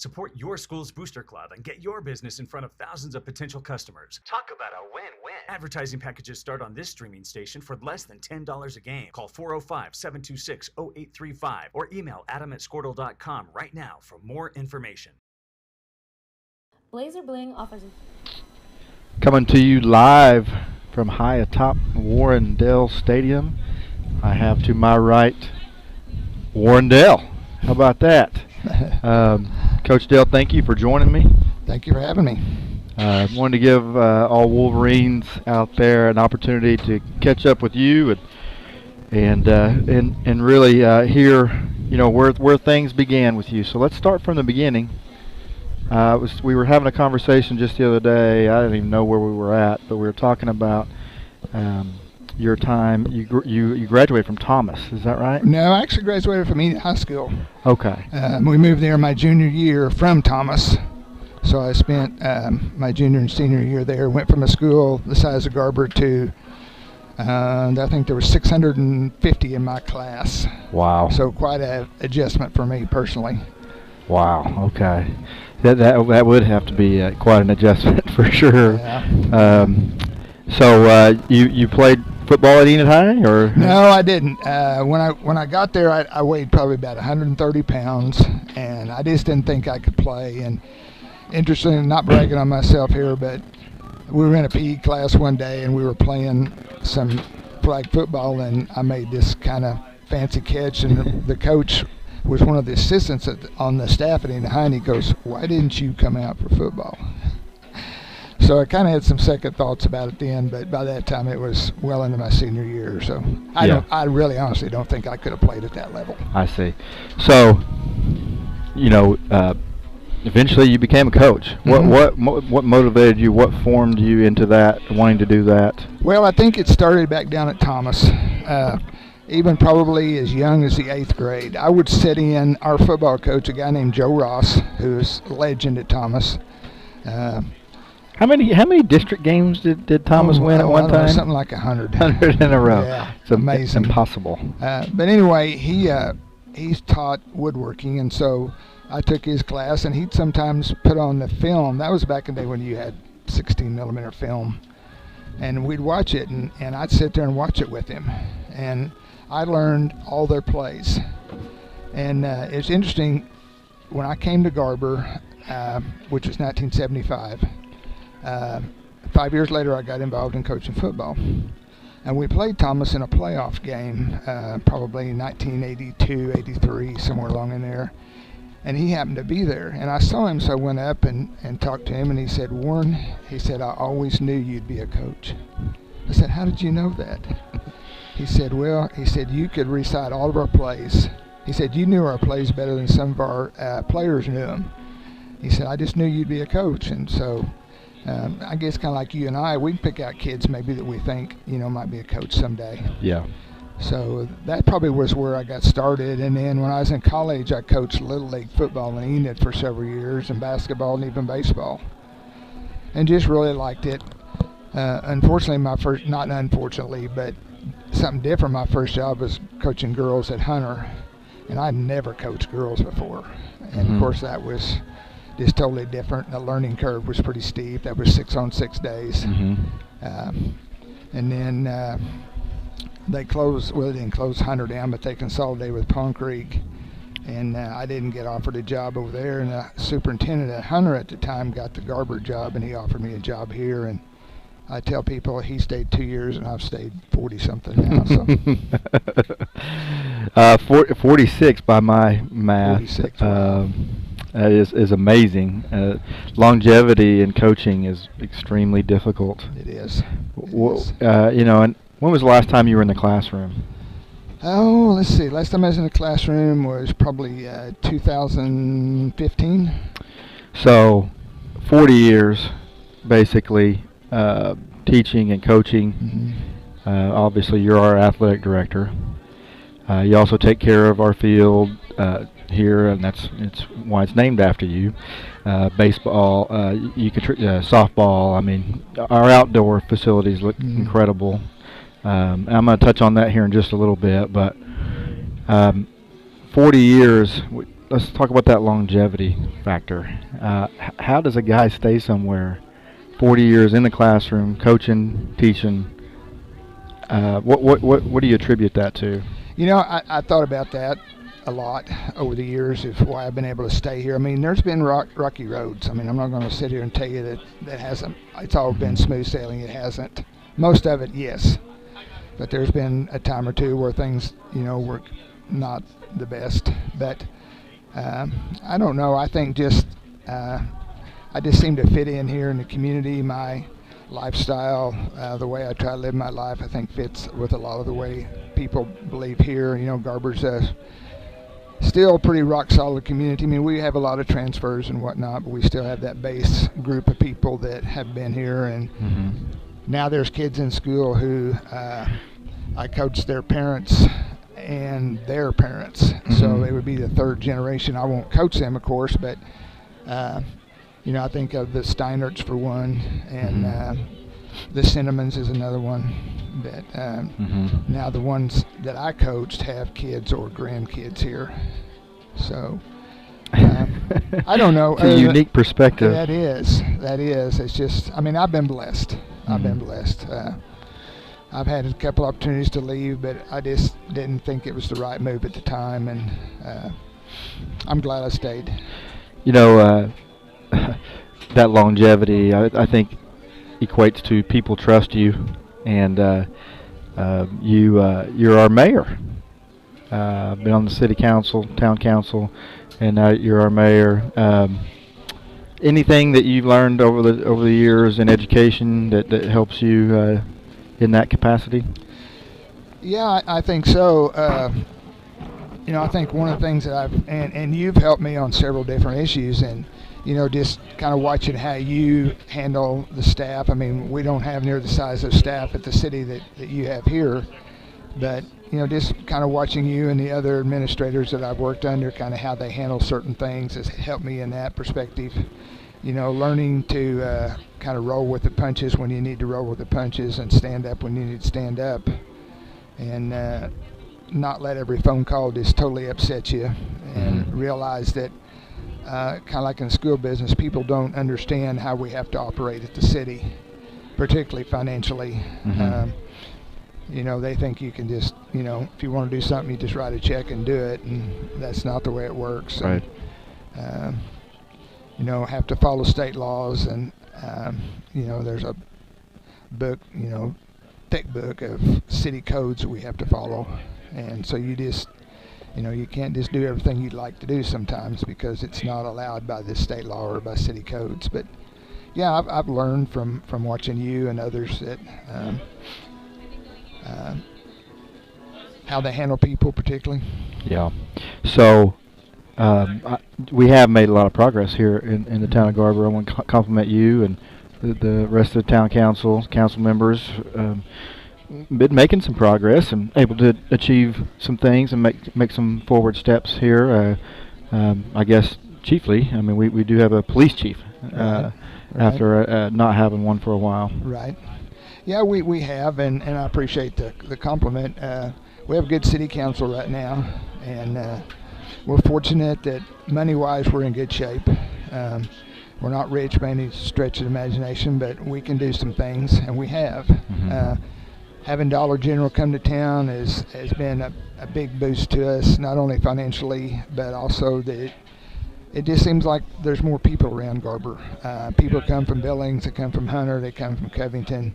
Support your school's booster club and get your business in front of thousands of potential customers. Talk about a win-win. Advertising packages start on this streaming station for less than $10 a game. Call 405-726-0835 or email adam@squirtle.com right now for more information. Blazer Bling offers... Coming to you live from high atop Warrendale Stadium. I have to my right Warrendale. How about that? Coach Dale, thank you for joining me. Thank you for having me. I wanted to give all Wolverines out there an opportunity to catch up with you and really hear, where things began with you. So let's start from the beginning. We were having a conversation just the other day. I didn't even know where we were at, but we were talking about your time. You graduated from Thomas, is that right? No, I actually graduated from Enid High School. Okay. We moved there my junior year from Thomas, so I spent my junior and senior year there. Went from a school the size of Garber to I think there were 650 in my class. Wow. So quite an adjustment for me personally. Wow. Okay. That would have to be quite an adjustment for sure. Yeah. So you played football at Enid High, or? No, I didn't. When I got there, I weighed probably about 130 pounds, and I just didn't think I could play. And interesting, not bragging on myself here, but we were in a PE class one day, and we were playing some flag football, and I made this kind of fancy catch, and the coach was one of the assistants on the staff at Enid High, and he goes, "Why didn't you come out for football?" So I kind of had some second thoughts about it then, but by that time it was well into my senior year. So I really honestly don't think I could have played at that level. I see. So, eventually you became a coach. Mm-hmm. What motivated you? What formed you into that, wanting to do that? Well, I think it started back down at Thomas. Even probably as young as the 8th grade. I would sit in our football coach, a guy named Joe Ross, who's a legend at Thomas. How many district games did Thomas win at one time? Something like 100. 100 in a row. Yeah, it's amazing. It's impossible. But anyway, he's taught woodworking, and so I took his class, and he'd sometimes put on the film. That was back in the day when you had 16 millimeter film, and we'd watch it, and I'd sit there and watch it with him, and I learned all their plays. And it's interesting, when I came to Garber, which was 1975, 5 years later I got involved in coaching football. And we played Thomas in a playoff game, probably 1982, 83, somewhere along in there. And he happened to be there. And I saw him, so I went up and talked to him, and he said, "Warren," he said, "I always knew you'd be a coach." I said, "How did you know that?" He said, "Well," he said, "you could recite all of our plays." He said, "You knew our plays better than some of our players knew them." He said, "I just knew you'd be a coach." And so I guess kind of like you and I, we can pick out kids maybe that we think, might be a coach someday. Yeah. So that probably was where I got started. And then when I was in college, I coached Little League football in Enid for several years, and basketball and even baseball. And just really liked it. Unfortunately, not unfortunately, but something different, my first job was coaching girls at Hunter, and I'd never coached girls before. And of course that was just totally different. The learning curve was pretty steep. That was 6-on-6 days. And then they closed, well, they didn't close Hunter down, but they consolidated with Pond Creek, and I didn't get offered a job over there. And the superintendent at Hunter at the time got the Garber job, and he offered me a job here. And I tell people he stayed 2 years, and I've stayed 40-something now. So 46 by my math. 46. Is amazing. Longevity in coaching is extremely difficult. It is. And when was the last time you were in the classroom? Oh, let's see. Last time I was in the classroom was probably 2015. So 40 years, basically, teaching and coaching. Obviously, you're our athletic director. You also take care of our field here, and it's why it's named after you. Baseball, softball. I mean, our outdoor facilities look incredible. I'm going to touch on that here in just a little bit, but 40 years, let's talk about that longevity factor. How does a guy stay somewhere 40 years in the classroom, coaching, teaching? What do you attribute that to? You know, I thought about that a lot over the years of why I've been able to stay here. I mean, there's been rocky roads. I mean, I'm not going to sit here and tell you that hasn't. It's all been smooth sailing. It hasn't. Most of it, yes. But there's been a time or two where things, were not the best. But I don't know. I think I just seem to fit in here in the community. My lifestyle, the way I try to live my life, I think fits with a lot of the way people believe here. Garber's still a pretty rock solid community. I mean, we have a lot of transfers and whatnot, but we still have that base group of people that have been here. And now there's kids in school who I coach their parents and their parents. So they would be the third generation. I won't coach them, of course, but I think of the Steinerts for one, and the Cinnamons is another one. But now the ones that I coached have kids or grandkids here. So I don't know. It's a unique perspective. That is. It's just, I mean, I've been blessed. I've had a couple opportunities to leave, but I just didn't think it was the right move at the time, and I'm glad I stayed. That longevity, I think, equates to people trust you, and you're our mayor. Been on the city council, town council, and now you're our mayor. Anything that you've learned over the years in education that helps you in that capacity? Yeah, I think so. I think one of the things that and you've helped me on several different issues, and just kind of watching how you handle the staff. I mean, we don't have near the size of staff at the city that you have here, but just kind of watching you and the other administrators that I've worked under, kind of how they handle certain things has helped me in that perspective. Learning to kind of roll with the punches when you need to roll with the punches, and stand up when you need to stand up, and not let every phone call just totally upset you, and realize that kind of like in the school business, people don't understand how we have to operate at the city, particularly financially. They think you can just, if you want to do something, you just write a check and do it, and that's not the way it works. Right. Have to follow state laws, and there's a book, thick book of city codes that we have to follow, and so you just, you can't just do everything you'd like to do sometimes, because it's not allowed by the state law or by city codes. But yeah, I've learned from watching you and others that how they handle people, particularly. Yeah. So we have made a lot of progress here in the town of Garber. I want to compliment you and the rest of the town council members. Been making some progress and able to achieve some things and make some forward steps here. I guess chiefly, I mean, we do have a police chief after not having one for a while. Right. Yeah, we have, and I appreciate the compliment. We have a good city council right now, and we're fortunate that money-wise we're in good shape. We're not rich by any stretch of the imagination, but we can do some things, and we have. Having Dollar General come to town has been a big boost to us, not only financially, but also that it just seems like there's more people around Garber. People come from Billings, they come from Hunter, they come from Covington.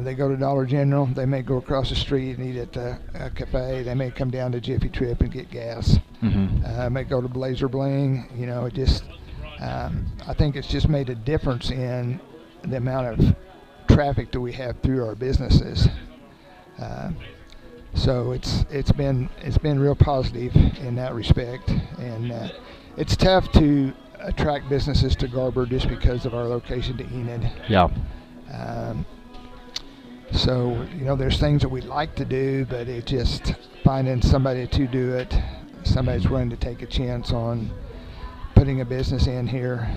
They go to Dollar General, they may go across the street and eat at a cafe, they may come down to Jiffy Trip and get gas. May go to Blazer Bling. It just, I think it's just made a difference in the amount of traffic that we have through our businesses. So it's been real positive in that respect, and it's tough to attract businesses to Garber just because of our location to Enid. Yeah. So there's things that we'd like to do, but it just finding somebody to do it, somebody's willing to take a chance on putting a business in here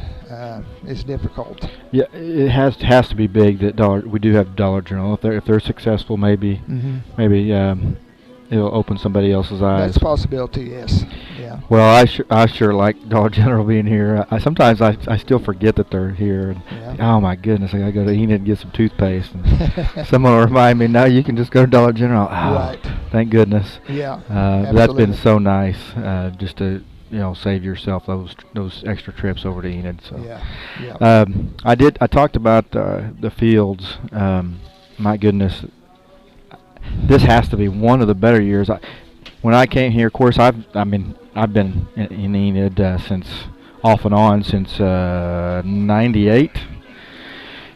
is difficult. Yeah, it has to be big. We do have Dollar General. If they're successful, maybe it'll open somebody else's eyes. That's a possibility, yes. Yeah. Well, I sure like Dollar General being here. Sometimes I still forget that they're here. And, Yeah. oh my goodness, I gotta go to Enid and get some toothpaste. And someone will remind me, no, you can just go to Dollar General. Oh, Right. thank goodness. Yeah. That's been absolutely. so nice, just to save yourself those extra trips over to Enid. So Yeah. Yeah. I talked about the fields. My goodness, this has to be one of the better years. When I came here, of course, I've been in Enid since off and on since '98,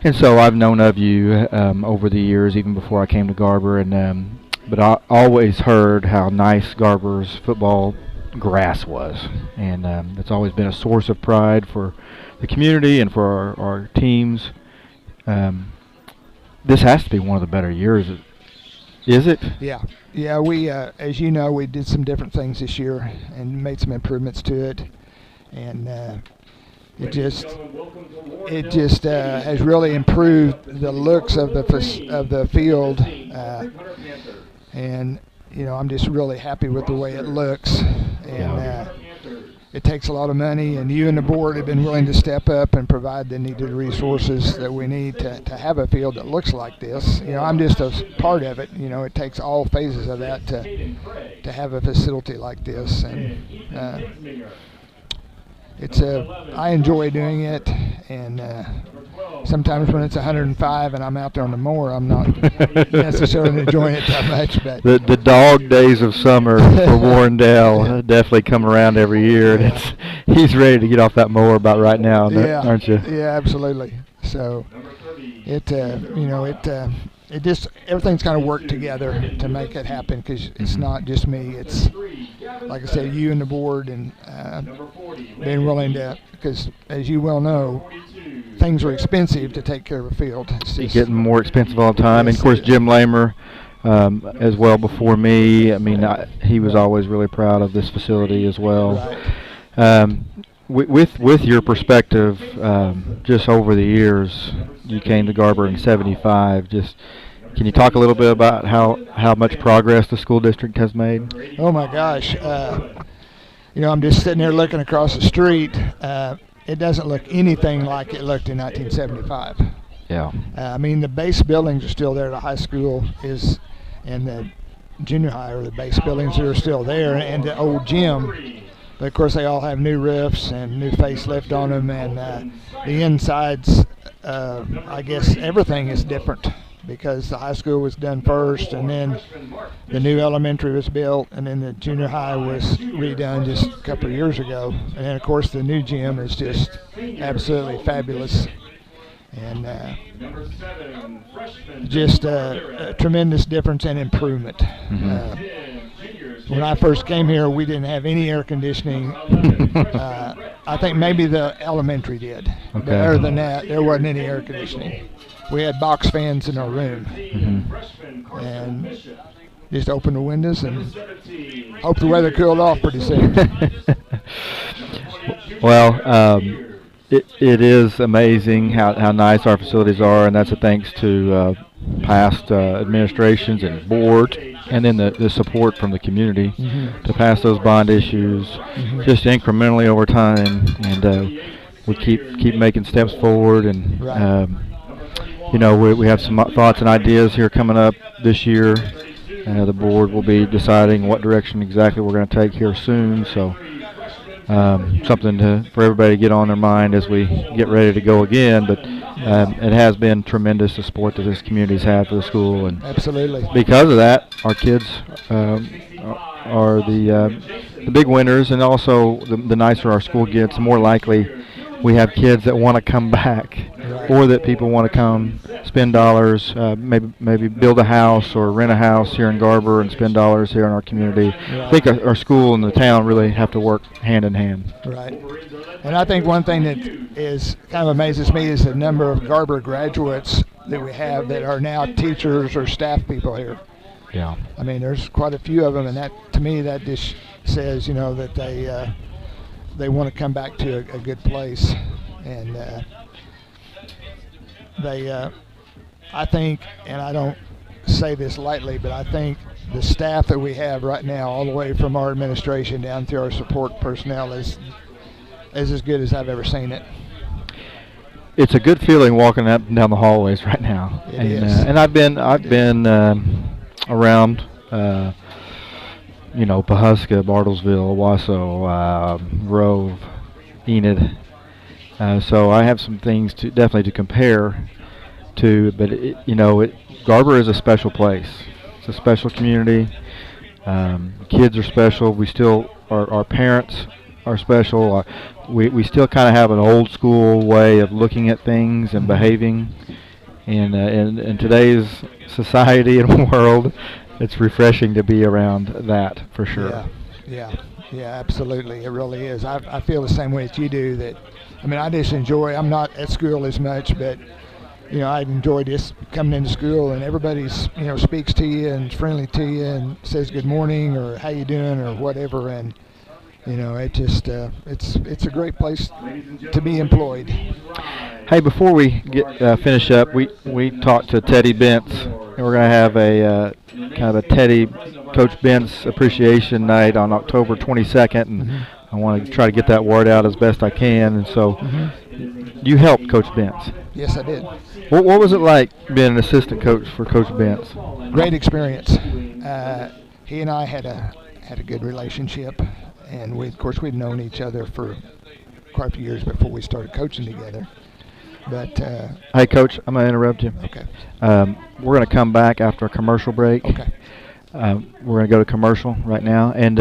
and so I've known of you over the years, even before I came to Garber. And but I always heard how nice Garber's football grass was, and it's always been a source of pride for the community and for our teams. This has to be one of the better years. Is it? Yeah. Yeah, we, as you know, we did some different things this year and made some improvements to it, and it just has really improved the looks of the field, and I'm just really happy with the way it looks, and it takes a lot of money, and you and the board have been willing to step up and provide the needed resources that we need to have a field that looks like this. I'm just a part of it. It takes all phases of that to have a facility like this, and I enjoy doing it, and sometimes when it's 105 and I'm out there on the mower, I'm not necessarily enjoying it that much. But the dog days of summer for Warrendale definitely come around every year, and he's ready to get off that mower about right now, aren't you? Yeah, absolutely. So it just everything's kind of worked together to make it happen, because it's not just me. It's, like I said, you and the board, and being willing to, because as you well know, things are expensive to take care of a field. It's getting more expensive all the time. And of course, Jim Lamer, as well before me. I mean, he was always really proud of this facility as well. Right. With your perspective, just over the years, you came to Garber in '75. Can you talk a little bit about how much progress the school district has made? Oh my gosh. I'm just sitting there looking across the street. It doesn't look anything like it looked in 1975. Yeah. I mean, the base buildings are still there. The high school is, and the junior high are the base buildings that are still there, and the old gym. But of course, they all have new roofs and new facelift on them, and the insides, I guess everything is different, because the high school was done first, and then the new elementary was built, and then the junior high was redone just a couple of years ago. And then, of course, the new gym is just absolutely fabulous, and just a tremendous difference and improvement. When I first came here, we didn't have any air conditioning. I think maybe the elementary did. Okay. But other than that, there wasn't any air conditioning. We had box fans in our room, and just open the windows and hope the weather cooled off pretty soon. Well, it is amazing how nice our facilities are, and that's a thanks to past administrations and board, and then the support from the community to pass those bond issues just incrementally over time, and we keep making steps forward, and Right. We have some thoughts and ideas here coming up this year. The board will be deciding what direction exactly we're going to take here soon, so something for everybody to get on their mind as we get ready to go again. But it has been tremendous, the support that this community's had for the school, and Absolutely. because of that, our kids are the big winners, and also the nicer our school gets, the more likely we have kids that want to come back, Right. or that people want to come spend dollars, maybe build a house or rent a house here in Garber and spend dollars here in our community. Right. I think our school and the town really have to work hand in hand. Right. And I think one thing that is kind of amazes me is the number of Garber graduates that we have that are now teachers or staff people here. Yeah. I mean, there's quite a few of them, and that, to me, that just says, that they want to come back to a good place, and I think, and I don't say this lightly, but I think the staff that we have right now, all the way from our administration down through our support personnel, is as good as I've ever seen it. It's a good feeling walking up and down the hallways right now. It is. And I've been around, Pawhuska, Bartlesville, Wasso, Grove, Enid. So I have some things definitely to compare to, but Garber is a special place. It's a special community. Kids are special. We still, our parents are special. We still kind of have an old school way of looking at things and behaving. And in today's society and world, it's refreshing to be around that for sure. Yeah, absolutely. It really is. I feel the same way as you do. That, I just enjoy. I'm not at school as much, but I enjoy just coming into school and everybody's speaks to you and is friendly to you and says good morning or how you doing or whatever, and it just it's a great place to be employed. Hey, before we finish up, we talked to Teddy Bentz, and we're going to have a kind of a Teddy Coach Bentz appreciation night on October 22nd, and I want to try to get that word out as best I can. And so, you helped Coach Bentz. Yes, I did. What was it like being an assistant coach for Coach Bentz? Great experience. He and I had a good relationship, and we'd known each other for quite a few years before we started coaching together. But hey, Coach, I'm going to interrupt you. Okay. We're going to come back after a commercial break. Okay. We're going to go to commercial right now, and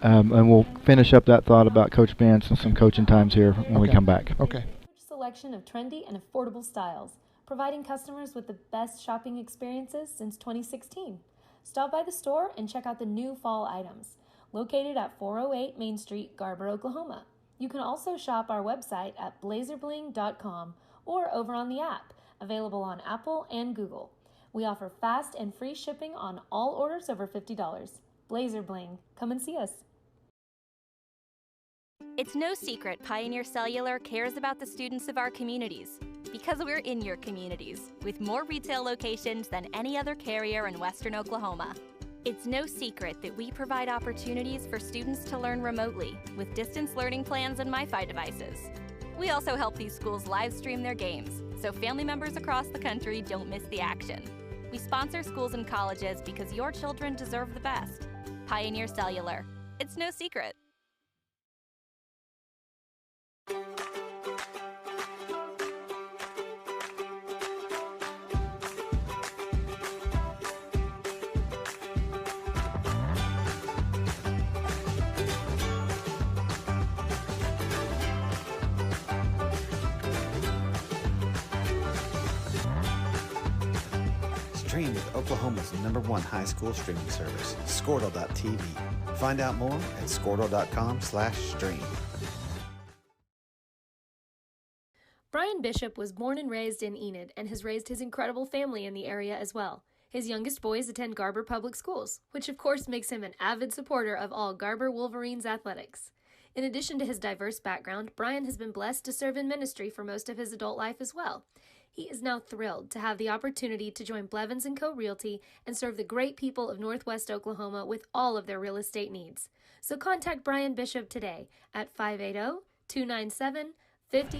we'll finish up that thought about Coach Bentz and some coaching times here when we come back. Okay. Selection of trendy and affordable styles, providing customers with the best shopping experiences since 2016. Stop by the store and check out the new fall items, located at 408 Main Street, Garber, Oklahoma. You can also shop our website at blazerbling.com or over on the app, available on Apple and Google. We offer fast and free shipping on all orders over $50. Blazer Bling. Come and see us. It's no secret Pioneer Cellular cares about the students of our communities because we're in your communities with more retail locations than any other carrier in Western Oklahoma. It's no secret that we provide opportunities for students to learn remotely with distance learning plans and MiFi devices. We also help these schools live stream their games so family members across the country don't miss the action. We sponsor schools and colleges because your children deserve the best. Pioneer Cellular. It's no secret. Stream with Oklahoma's #1 high school streaming service, Squirtle.tv. Find out more at squirtle.com/stream. Brian Bishop was born and raised in Enid and has raised his incredible family in the area as well. His youngest boys attend Garber Public Schools, which of course makes him an avid supporter of all Garber Wolverines athletics. In addition to his diverse background, Brian has been blessed to serve in ministry for most of his adult life as well. He is now thrilled to have the opportunity to join Blevins & Co. Realty and serve the great people of Northwest Oklahoma with all of their real estate needs. So contact Brian Bishop today at 580-297-50.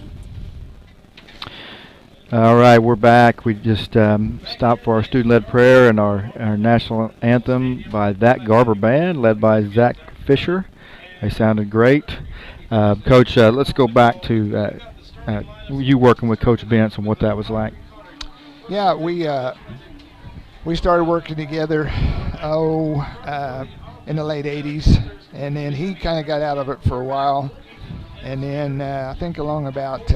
All right, we're back. We just stopped for our student-led prayer and our national anthem by that Garber band led by Zach Fisher. They sounded great. Coach, let's go back to you working with Coach Bentz and what that was like. Yeah, we started working together in the late 80s, and then he kind of got out of it for a while, and then I think along about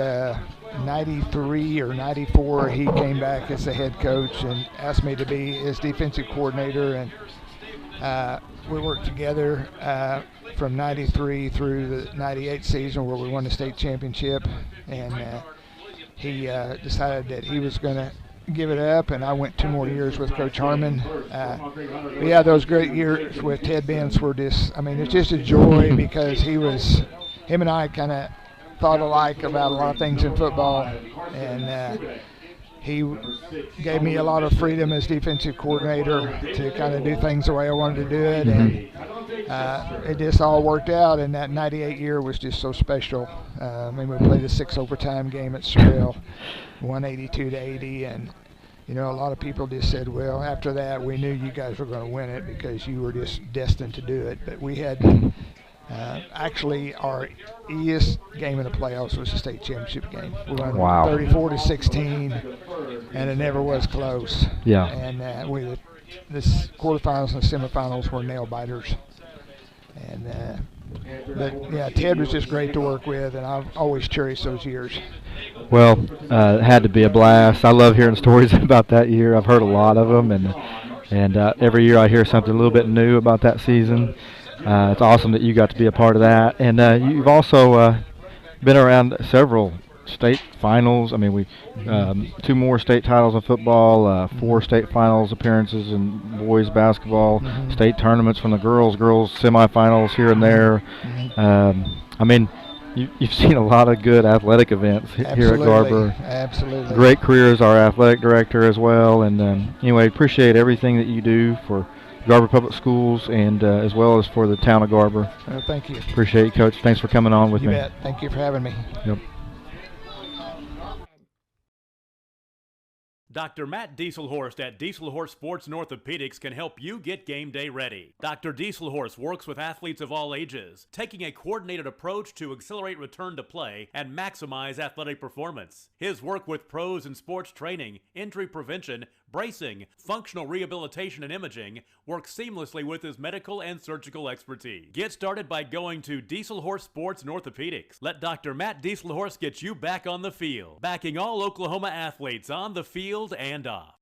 93 or 94 he came back as the head coach and asked me to be his defensive coordinator, and we worked together from 93 through the 98 season where we won the state championship, and he decided that he was going to give it up, and I went 2 more years with Coach Harmon. But yeah, those great years with Ted Bentz were just, it's just a joy because him and I kind of thought alike about a lot of things in football, and he gave me a lot of freedom as defensive coordinator to kind of do things the way I wanted to do it, and it just all worked out. And that '98 year was just so special. I mean, we played a 6 overtime game at Surreal, 182-80, and a lot of people just said, well, after that, we knew you guys were going to win it because you were just destined to do it. But we had actually our easiest game in the playoffs was the state championship game. We won 34-16, and it never was close. Yeah. And this quarterfinals and semifinals were nail biters. And but yeah, Ted was just great to work with, and I've always cherished those years. Well, it had to be a blast. I love hearing stories about that year. I've heard a lot of them, and every year I hear something a little bit new about that season. It's awesome that you got to be a part of that, and you've also been around several state finals. I mean, we 2 more state titles in football, 4 state finals appearances in boys basketball, state tournaments from the girls semifinals here and there. I mean, you've seen a lot of good athletic events here at Garber. Absolutely. Great career as our athletic director as well. And anyway, appreciate everything that you do for Garber Public Schools and as well as for the town of Garber. Thank you. Appreciate you, Coach. Thanks for coming on with me. You bet. Thank you for having me. Yep. Dr. Matt Dieselhorst at Dieselhorst Sports and Orthopedics can help you get game day ready. Dr. Dieselhorst works with athletes of all ages, taking a coordinated approach to accelerate return to play and maximize athletic performance. His work with pros in sports training, injury prevention, bracing, functional rehabilitation, and imaging works seamlessly with his medical and surgical expertise. Get started by going to Dieselhorst Sports and Orthopedics. Let Dr. Matt Dieselhorst get you back on the field, backing all Oklahoma athletes on the field and off.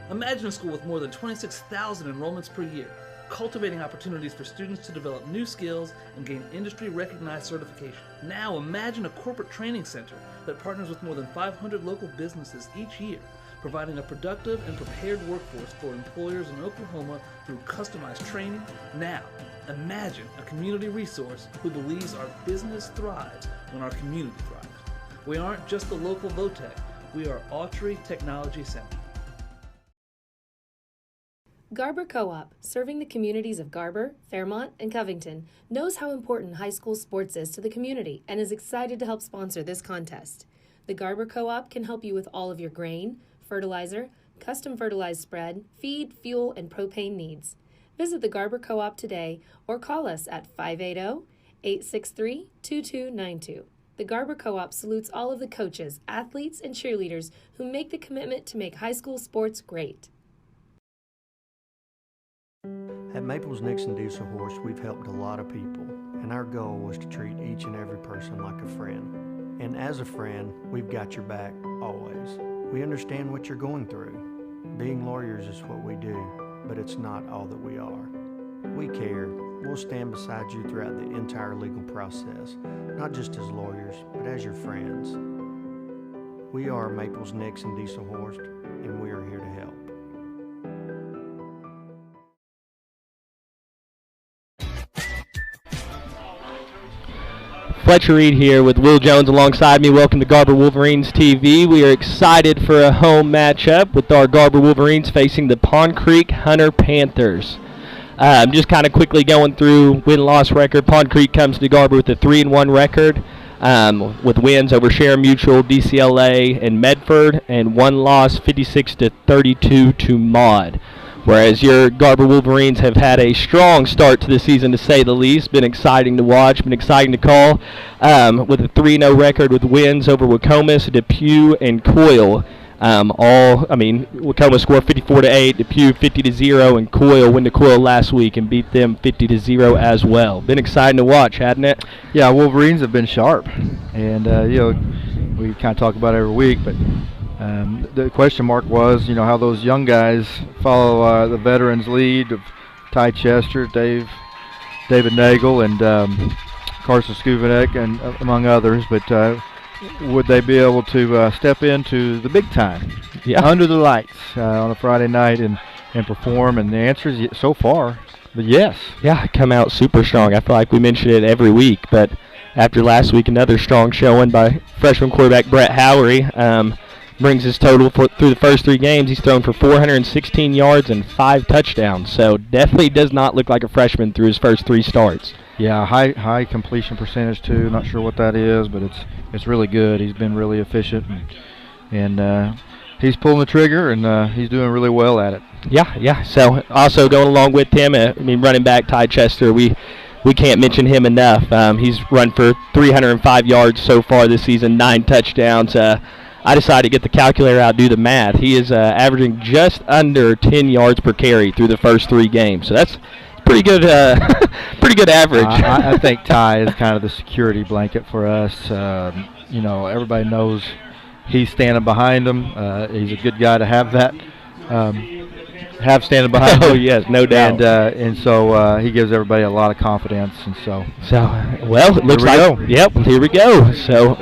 Imagine a school with more than 26,000 enrollments per year, cultivating opportunities for students to develop new skills and gain industry-recognized certification. Now imagine a corporate training center that partners with more than 500 local businesses each year, providing a productive and prepared workforce for employers in Oklahoma through customized training. Now, imagine a community resource who believes our business thrives when our community thrives. We aren't just the local Votech, we are Autry Technology Center. Garber Co-op, serving the communities of Garber, Fairmont, and Covington, knows how important high school sports is to the community and is excited to help sponsor this contest. The Garber Co-op can help you with all of your grain, fertilizer, custom fertilized spread, feed, fuel, and propane needs. Visit the Garber Co-op today or call us at 580-863-2292. The Garber Co-op salutes all of the coaches, athletes, and cheerleaders who make the commitment to make high school sports great. At Maples Nixon Dieselhorst, we've helped a lot of people, and our goal was to treat each and every person like a friend. And as a friend, we've got your back always. We understand what you're going through. Being lawyers is what we do, but it's not all that we are. We care. We'll stand beside you throughout the entire legal process, not just as lawyers, but as your friends. We are Maples Nixon Dieselhorst, and we are here to help. Fletcher Reed here with Will Jones alongside me. Welcome to Garber Wolverines TV. We are excited for a home matchup with our Garber Wolverines facing the Pond Creek Hunter Panthers. Just kind of quickly going through win-loss record. Pond Creek comes to Garber with a 3-1 record with wins over Sharon Mutual, DCLA, and Medford, and one loss, 56-32 to Maud. Whereas your Garber Wolverines have had a strong start to the season, to say the least. Been exciting to watch, been exciting to call, with a 3-0 record with wins over Wacomas, Depew, and Coyle. Wacomas scored 54-8, Depew 50-0, and Coyle went to Coyle last week and beat them 50-0 as well. Been exciting to watch, hadn't it? Yeah, Wolverines have been sharp, and we kind of talk about it every week, but the question mark was, how those young guys follow the veterans' lead of Ty Chester, David Nagel, and Carson Skuvanek, and among others. But would they be able to step into the big time, under the lights on a Friday night and perform? And the answer is so far, yes. Yeah, come out super strong. I feel like we mention it every week, but after last week. Another strong showing by freshman quarterback Brett Howery. Brings his total through the first 3 games. He's thrown for 416 yards and 5 touchdowns. So definitely does not look like a freshman through his first 3 starts. Yeah, high completion percentage too. Not sure what that is, but it's really good. He's been really efficient, and he's pulling the trigger, and he's doing really well at it. Yeah. So also going along with him, running back Ty Chester, we can't mention him enough. He's run for 305 yards so far this season, 9 touchdowns. I decided to get the calculator out, do the math. He is averaging just under 10 yards per carry through the first 3 games. So that's pretty good, pretty good average. I think Ty is kind of the security blanket for us. Everybody knows he's standing behind him. He's a good guy to have that. Have standing behind him. Oh yes, no doubt. And so he gives everybody a lot of confidence. And so well, it looks like. Go. Yep, here we go. So.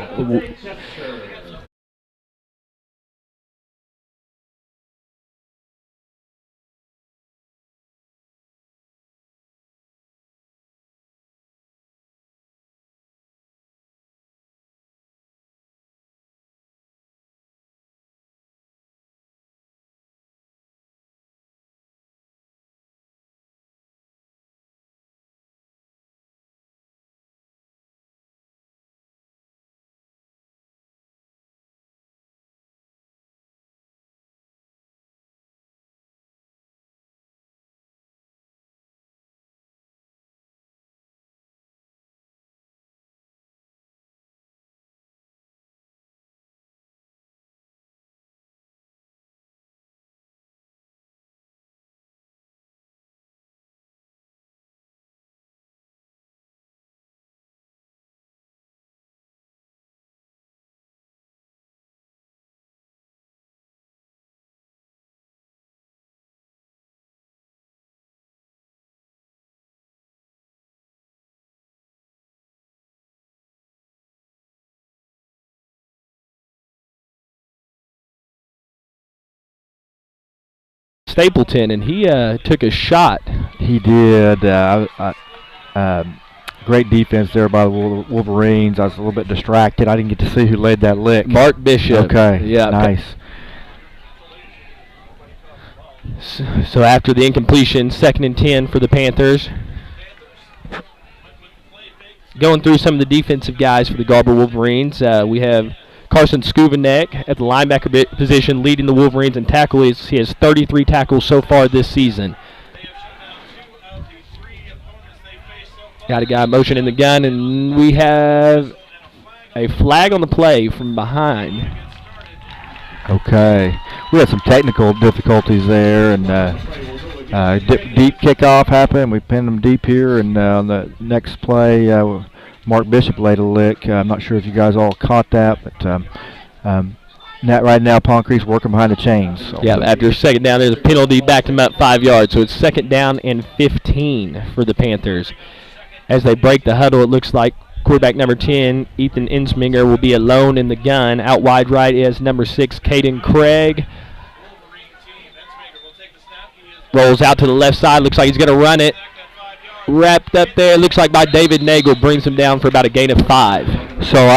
Stapleton, and he took a shot. He did. Great defense there by the Wolverines. I was a little bit distracted. I didn't get to see who laid that lick. Mark Bishop. Okay. Yeah. Nice. So after the incompletion, 2nd and 10 for the Panthers. Going through some of the defensive guys for the Garber Wolverines, we have Carson Skuvanek at the linebacker position leading the Wolverines in tackles. He has 33 tackles so far this season. Got a guy motion in the gun, and we have a flag on the play from behind. Okay. We had some technical difficulties there, and deep kickoff happened. We pinned them deep here, and on the next play, Mark Bishop laid a lick. I'm not sure if you guys all caught that, but right now Pond Creek's working behind the chains. So. Yeah, after 2nd down, there's a penalty, backed him up 5 yards. So it's 2nd down and 15 for the Panthers. As they break the huddle, it looks like quarterback number 10, Ethan Insminger, will be alone in the gun. Out wide right is number 6, Caden Craig. Rolls out to the left side. Looks like he's going to run it. Wrapped up there. Looks like by David Nagel. Brings him down for about a gain of 5. So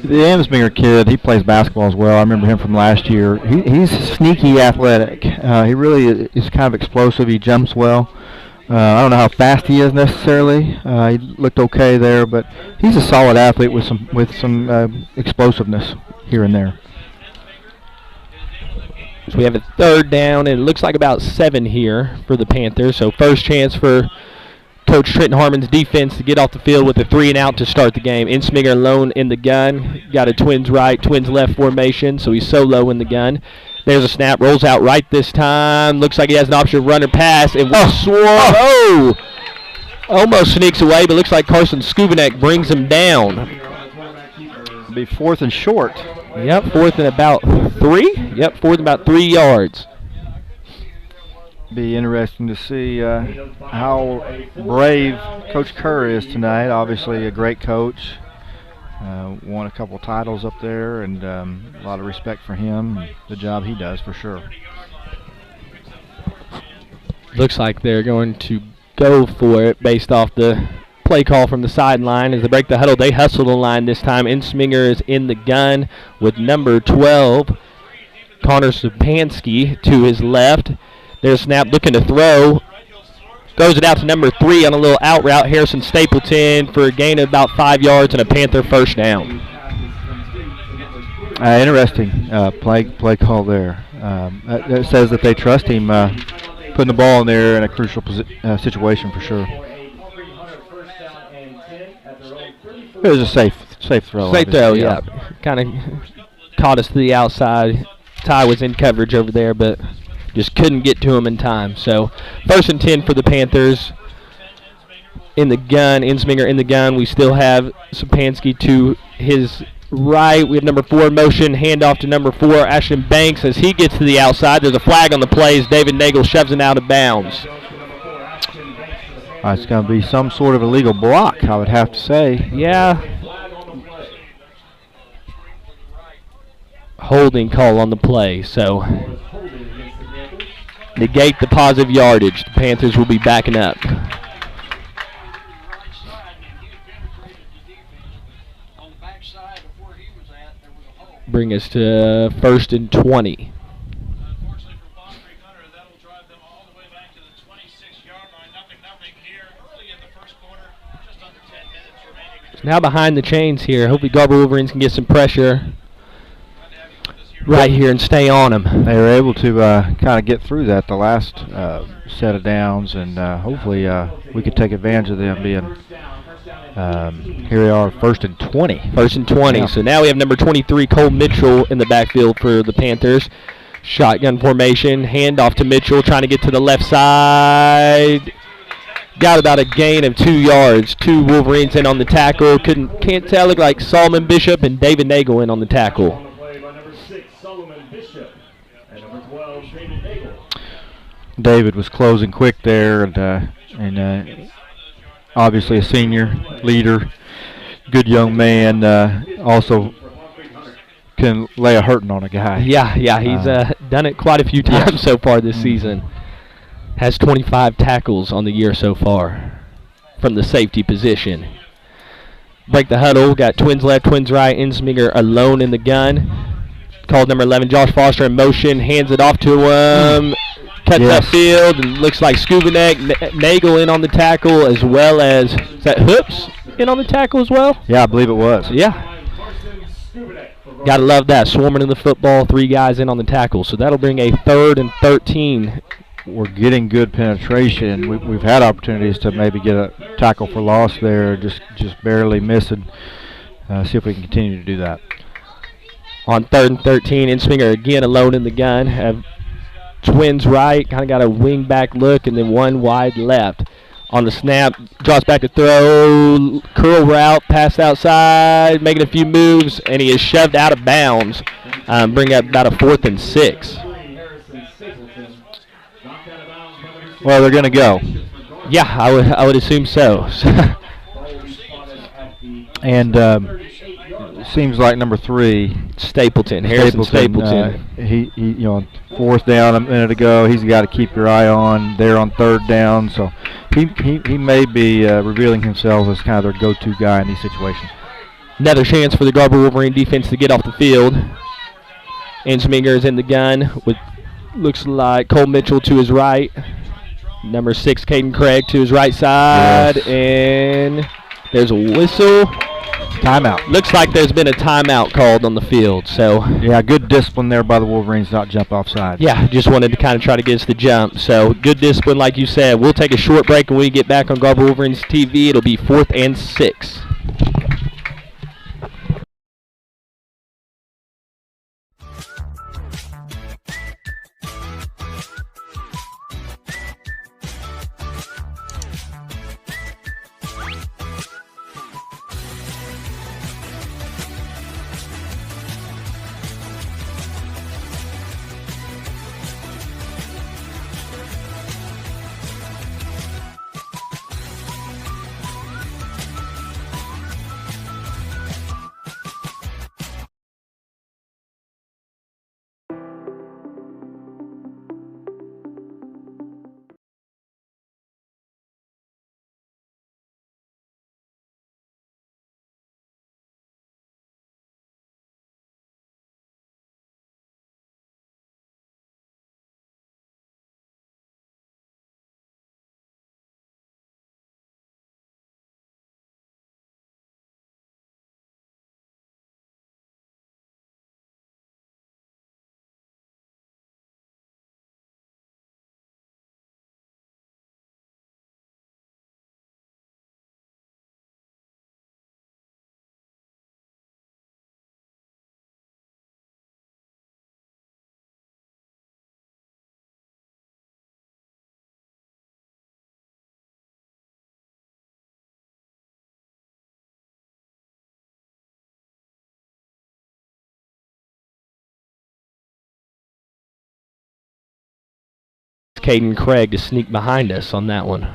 the Insminger kid, he plays basketball as well. I remember him from last year. He's sneaky athletic. He really is kind of explosive. He jumps well. I don't know how fast he is necessarily. He looked okay there, but he's a solid athlete with some explosiveness here and there. So we have a 3rd down, and it looks like about 7 here for the Panthers. So first chance for Coach Trenton Harmon's defense to get off the field with a 3-and-out to start the game. Insminger alone in the gun. Got a twins right, twins left formation, so he's solo in the gun. There's a snap, rolls out right this time. Looks like he has an option of run or pass. And almost sneaks away, but looks like Carson Skuvanek brings him down. It'll be 4th and short. Yep, 4th and about 3. Yep, 4th and about 3 yards. Be interesting to see how brave Coach Kerr is tonight. Obviously a great coach. Won a couple titles up there, and a lot of respect for him and the job he does for sure. Looks like they're going to go for it based off the play call from the sideline as they break the huddle. They hustle the line this time. Insminger is in the gun with number 12, Connor Supansky, to his left. There's snap looking to throw. Throws it out to number 3 on a little out route. Harrison Stapleton for a gain of about 5 yards and a Panther first down. Interesting play call there. That says that they trust him putting the ball in there in a crucial situation for sure. It was a safe throw. Safe throw, yeah. Kind of caught us to the outside. Ty was in coverage over there, but just couldn't get to him in time. So 1st and 10 for the Panthers. In the gun, Insminger in the gun. We still have Supansky to his right. We have number 4 in motion. Handoff to number 4, Ashton Banks, as he gets to the outside. There's a flag on the play as David Nagel shoves it out of bounds. It's going to be some sort of illegal block, I would have to say. Yeah. Holding call on the play, so negate the positive yardage. The Panthers will be backing up. Bring us to 1st and 20. Now behind the chains here. Hopefully Garber Wolverines can get some pressure right here and stay on them. They were able to kind of get through that the last set of downs, and hopefully we could take advantage of them being here we are, 1st and 20. 1st and 20. Yeah. So now we have number 23, Cole Mitchell, in the backfield for the Panthers. Shotgun formation. Handoff to Mitchell, trying to get to the left side. Got about a gain of 2 yards. 2 Wolverines in on the tackle. Can't tell. Look like Solomon Bishop and David Nagel in on the tackle. David was closing quick there, and obviously a senior leader, good young man. Also can lay a hurting on a guy. Yeah, he's done it quite a few times so far this season. Has 25 tackles on the year so far from the safety position. Break the huddle. Got twins left, twins right. Insminger alone in the gun. Called number 11, Josh Foster in motion. Hands it off to him. Cuts upfield. And looks like Skubanek. Nagel in on the tackle, as well as, is that Hoops in on the tackle as well? Yeah, I believe it was. Yeah. Got to love that. Swarming in the football. 3 guys in on the tackle. So that'll bring a 3rd and 13. We're getting good penetration. We've had opportunities to maybe get a tackle for loss there, just barely missing. See if we can continue to do that. On 3rd and 13, Insminger again alone in the gun. Have twins right, kind of got a wing back look, and then 1 wide left. On the snap, draws back to throw, curl route, pass outside, making a few moves, and he is shoved out of bounds. Bring up about a 4th and 6. Well, they're going to go. Yeah, I would assume so. And seems like number 3, Stapleton, Harrison Stapleton. He on 4th down a minute ago. He's got to keep your eye on there on 3rd down. So he may be revealing himself as kind of their go-to guy in these situations. Another chance for the Garber Wolverine defense to get off the field. Insminger is in the gun with looks like Cole Mitchell to his right. Number 6, Caden Craig to his right side, and there's a whistle. Timeout. Looks like there's been a timeout called on the field. So yeah, good discipline there by the Wolverines, not jump offside. Yeah, just wanted to kind of try to get us the jump. So good discipline, like you said. We'll take a short break, and when we get back on Garber Wolverines TV, it'll be 4th and 6. Caden Craig to sneak behind us on that one.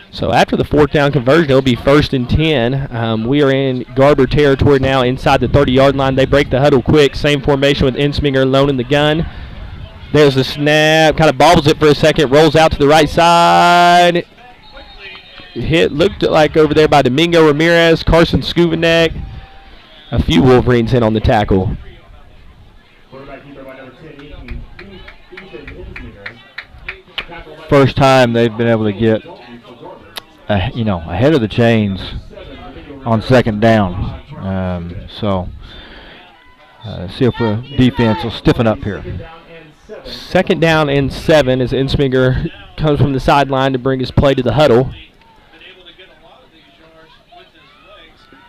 So after the 4th down conversion, it'll be 1st and 10. We are in Garber territory now inside the 30-yard line. They break the huddle quick. Same formation with Ensminger alone in the gun. There's the snap. Kind of bobbles it for a second. Rolls out to the right side. Hit looked like over there by Domingo Ramirez. Carson Skuvanek. A few Wolverines in on the tackle. First time they've been able to get ahead of the chains on 2nd down. See if the defense will stiffen up here. 2nd down and 7 as Ensminger comes from the sideline to bring his play to the huddle.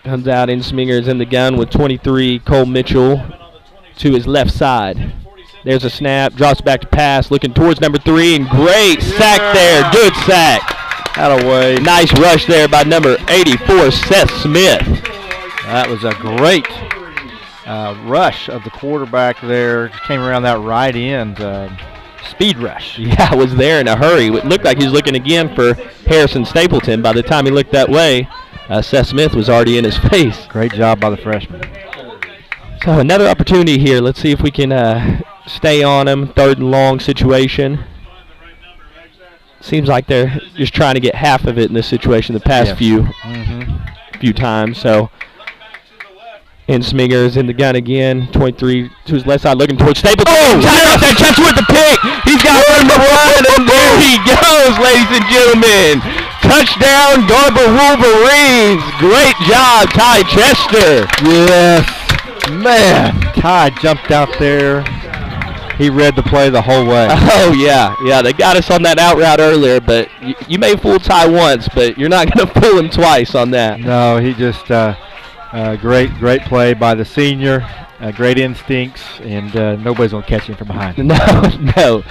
Comes out, Ensminger is in the gun with 23, Cole Mitchell to his left side. There's a snap, drops back to pass, looking towards number 3, and great sack there, good sack. Away. Nice rush there by number 84, Seth Smith. That was a great rush of the quarterback there. Just came around that right end. Speed rush. Yeah, was there in a hurry. It looked like he was looking again for Harrison Stapleton. By the time he looked that way, Seth Smith was already in his face. Great job by the freshman. So another opportunity here. Let's see if we can stay on him. 3rd and long situation. Seems like they're just trying to get half of it in this situation the past few times. So Ensminger is in the gun again. 23 to his left side, looking towards Stapleton. Oh, that catch with the pick. He's got room to run, and there he goes, ladies and gentlemen. Touchdown, Garber Wolverines. Great job, Ty Chester. Yes, man. Ty jumped out there. He read the play the whole way. Oh, yeah. They got us on that out route earlier, but you may fool Ty once, but you're not going to fool him twice on that. No, he just great play by the senior, great instincts, and nobody's going to catch him from behind. No.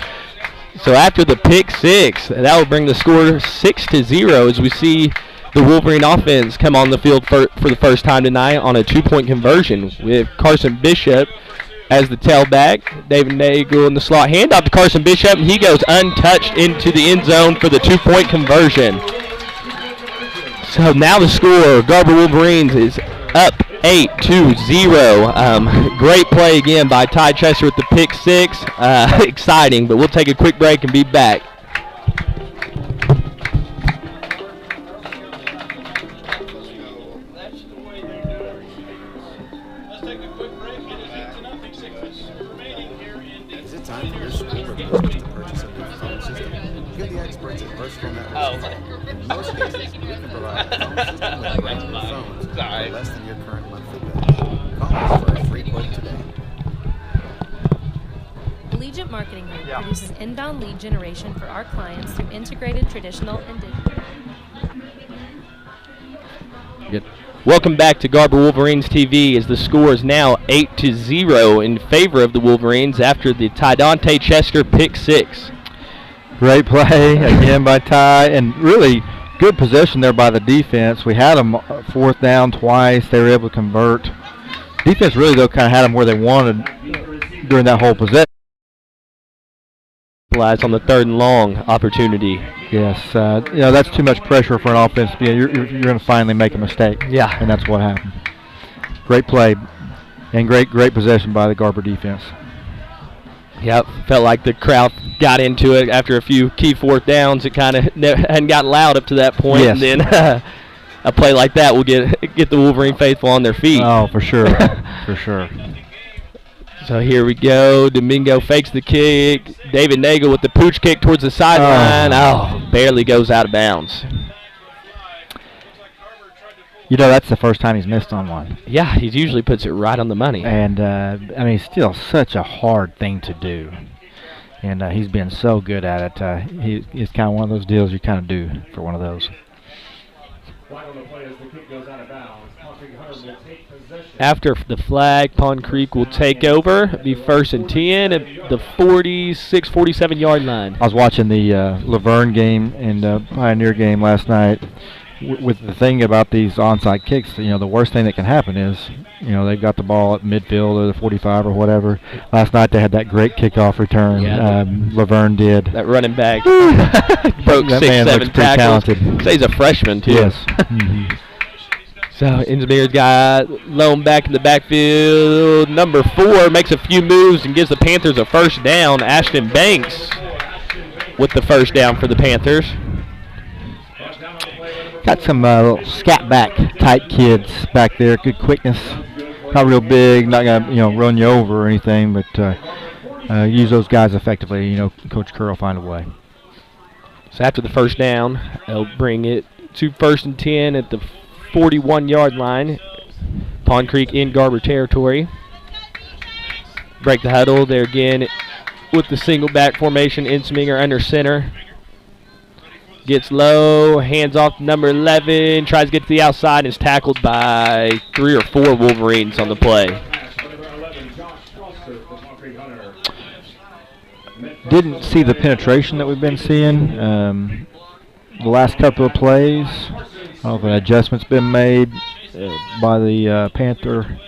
So after the pick 6, that will bring the score 6-0 as we see the Wolverine offense come on the field for the first time tonight on a 2-point conversion with Carson Bishop as the tailback. David Nagel in the slot. Hand off to Carson Bishop, and he goes untouched into the end zone for the 2-point conversion. So now the score, Garber Wolverines is up 8-0. Great play again by Ty Chester with the pick 6. Exciting, but we'll take a quick break and be back. In most cases, we can provide a phone system with regular phones for less than your current monthly bill. Call us for a free quote today. Allegiant Marketing Group produces inbound lead generation for our clients through integrated traditional and digital. Welcome back to Garber Wolverines TV as the score is now 8-0 in favor of the Wolverines after the Ty Chester pick 6. Great play again by Ty, and really good possession there by the defense. We had them 4th down twice. They were able to convert. Defense really, though, kind of had them where they wanted during that whole possession. On the 3rd and long opportunity. Yes, that's too much pressure for an offense. You're going to finally make a mistake. Yeah, and that's what happened. Great play and great possession by the Garber defense. Yep, felt like the crowd got into it after a few key 4th downs. It kind of hadn't gotten loud up to that point. Yes. And then a play like that will get the Wolverine faithful on their feet. Oh, for sure, for sure. So here we go. Domingo fakes the kick. David Nagel with the pooch kick towards the sideline. Barely goes out of bounds. That's the first time he's missed on one. Yeah, he usually puts it right on the money. And, it's still such a hard thing to do. And he's been so good at it. It's kind of one of those deals you kind of do for one of those. After the flag, Pond Creek will take over. It'll be 1st and 10 at the 46, 47-yard line. I was watching the Laverne game and Pioneer game last night. with the thing about these onside kicks, the worst thing that can happen is, they've got the ball at midfield or the 45 or whatever. Last night they had that great kickoff return. Yeah, Laverne did. That running back broke that 6-7 tackles. Talented. Say he's a freshman too. Yes. Mm-hmm. So Insmir's got Lone back in the backfield. Number 4 makes a few moves and gives the Panthers a first down. Ashton Banks with the first down for the Panthers. Got some scat back type kids back there. Good quickness. Not real big. Not gonna run you over or anything, but use those guys effectively. Coach Kerr will find a way. So after the first down, they'll bring it to 1st and 10 at the 41-yard line. Pond Creek in Garber territory. Break the huddle there again with the single back formation. Insminger under center. Gets low, hands off to number 11, tries to get to the outside, and is tackled by 3 or 4 Wolverines on the play. Didn't see the penetration that we've been seeing the last couple of plays. I don't know if an adjustment's been made by the Panther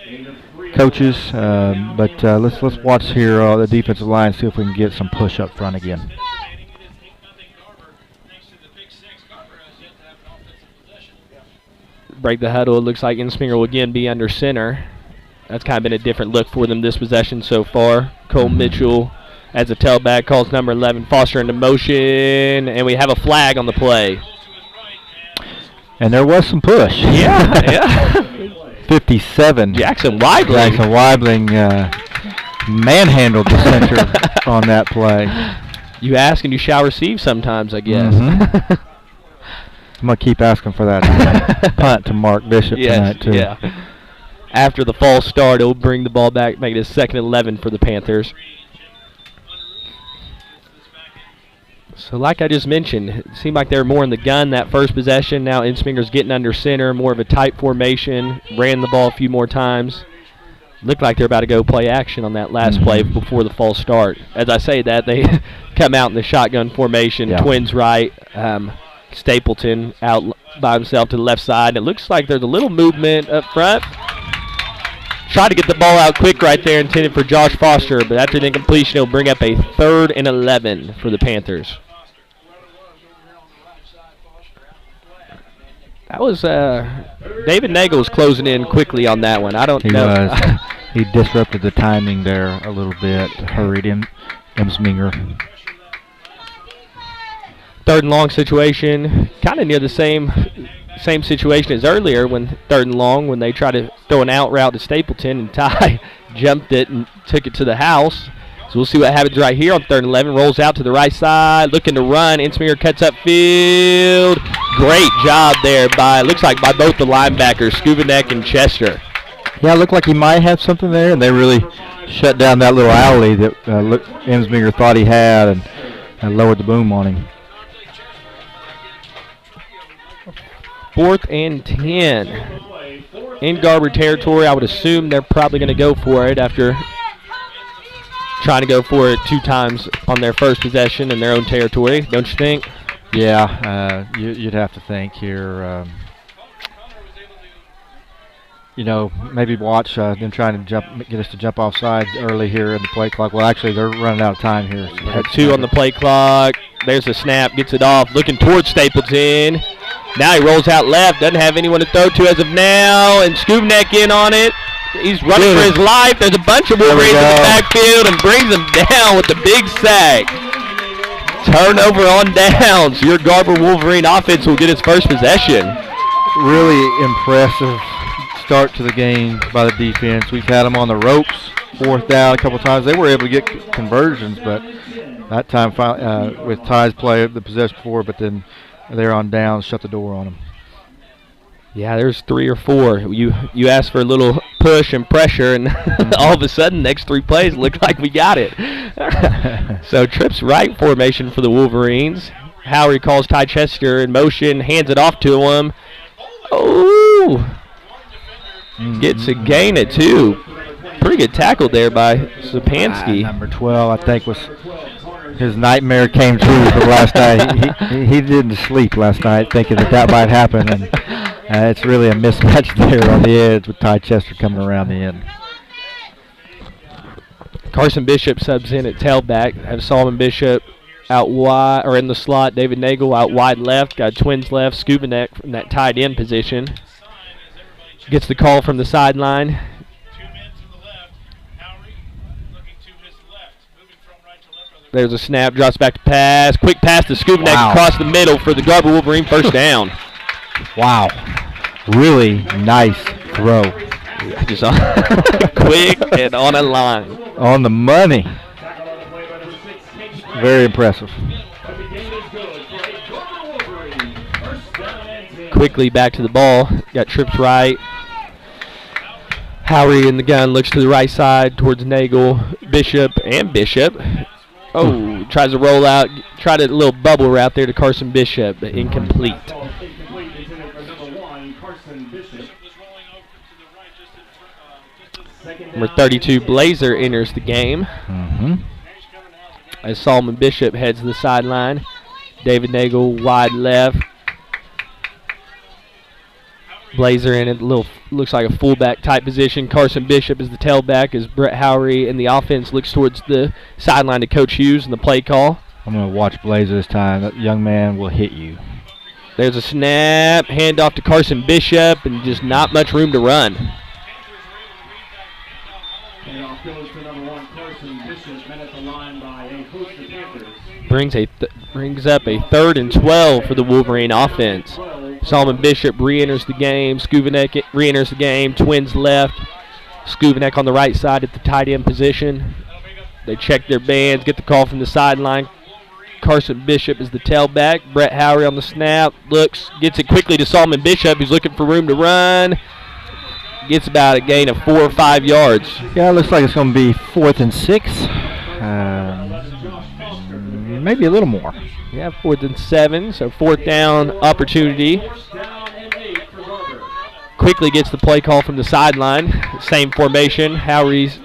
coaches, but let's watch here the defensive line, see if we can get some push up front again. Break the huddle. It looks like Insminger will again be under center. That's kind of been a different look for them this possession so far. Cole Mitchell as a tailback calls number 11 Foster into motion, and we have a flag on the play. And there was some push. Yeah. 57. Jackson Weibling manhandled the center on that play. You ask and you shall receive sometimes, I guess. Mm-hmm. I'm going to keep asking for that punt to Mark Bishop tonight, too. Yeah. After the false start, it'll bring the ball back, make it a 2nd and 11 for the Panthers. So like I just mentioned, it seemed like they were more in the gun that first possession. Now Insminger's getting under center, more of a tight formation, ran the ball a few more times. Looked like they're about to go play action on that last play before the false start. As I say that, they come out in the shotgun formation, twins right. Stapleton out by himself to the left side. It looks like there's a little movement up front. Tried to get the ball out quick right there, intended for Josh Foster, but after the incompletion, he'll bring up a 3rd and 11 for the Panthers. That was David Nagel was closing in quickly on that one. I don't know. He disrupted the timing there a little bit, hurried him, Insminger. 3rd and long situation, kind of near the same situation as earlier when 3rd and long when they tried to throw an out route to Stapleton and Ty jumped it and took it to the house. So we'll see what happens right here on 3rd and 11. Rolls out to the right side, looking to run. Insminger cuts up field. Great job there looks like by both the linebackers, Skubanek and Chester. Yeah, it looked like he might have something there, and they really shut down that little alley that Insminger thought he had and lowered the boom on him. 4th and 10 in Garber territory. I would assume they're probably going to go for it after trying to go for it 2 times on their first possession in their own territory, don't you think? Yeah, you'd have to think here. Maybe watch them trying to get us to jump off sides early here in the play clock. Well, actually, they're running out of time here. So 2 on the play clock. There's the snap, gets it off, looking towards Stapleton. Now he rolls out left, doesn't have anyone to throw to as of now, and Skubanek in on it. He's running for his life. There's a bunch of Wolverines in the backfield and brings him down with the big sack. Turnover on downs. Your Garber Wolverine offense will get its first possession. Really impressive start to the game by the defense. We've had them on the ropes, 4th down a couple times. They were able to get conversions, but that time with Ty's play the possession before, but then they're on down, shut the door on them. Yeah, there's 3 or 4. You asked for a little push and pressure, and all of a sudden, next 3 plays look like we got it. So trips right formation for the Wolverines. Howery calls Ty Chester in motion, hands it off to him. Oh! Gets a gain at 2. Pretty good tackle there by Sapansky. Number 12, I think, was His nightmare came true for last night. He didn't sleep last night thinking that might happen, and it's really a mismatch there on the edge with Ty Chester coming around the end. Carson Bishop subs in at tailback. Have Solomon Bishop out wide, or in the slot. David Nagel out wide left. Got Twins left. Skubanek from that tight end position. Gets the call from the sideline. There's a snap, drops back to pass. Quick pass to Skubanek across the middle for the Garber Wolverine first down. Wow. Really nice throw. Just quick and on a line. On the money. Very impressive. Quickly back to the ball. Got trips right. Howery in the gun, looks to the right side towards Nagel, Bishop. Oh, tries to roll out, tried a little bubble route there to Carson Bishop, but incomplete. Number 32, Blazer, enters the game. As Solomon Bishop heads to the sideline. David Nagel wide left. Blazer in it, looks like a fullback type position. Carson Bishop is the tailback as Brett Howery in the offense looks towards the sideline to Coach Hughes in the play call. I'm going to watch Blazer this time. That young man will hit you. There's a snap, handoff to Carson Bishop, and just not much room to run. Handoff goes to number 1, Carson Bishop, met at the line by a host of Panthers. Brings up a 3rd and 12 for the Wolverine offense. Solomon Bishop re-enters the game. Skubanek re-enters the game. Twins left. Skubanek on the right side at the tight end position. They check their bands, get the call from the sideline. Carson Bishop is the tailback. Brett Howery on the snap. Gets it quickly to Solomon Bishop. He's looking for room to run. Gets about a gain of 4 or 5 yards. Yeah, it looks like it's going to be 4th and 6. Maybe a little more. Yeah, 4th and 7, so 4th down opportunity. Quickly gets the play call from the sideline. Same formation. Howery's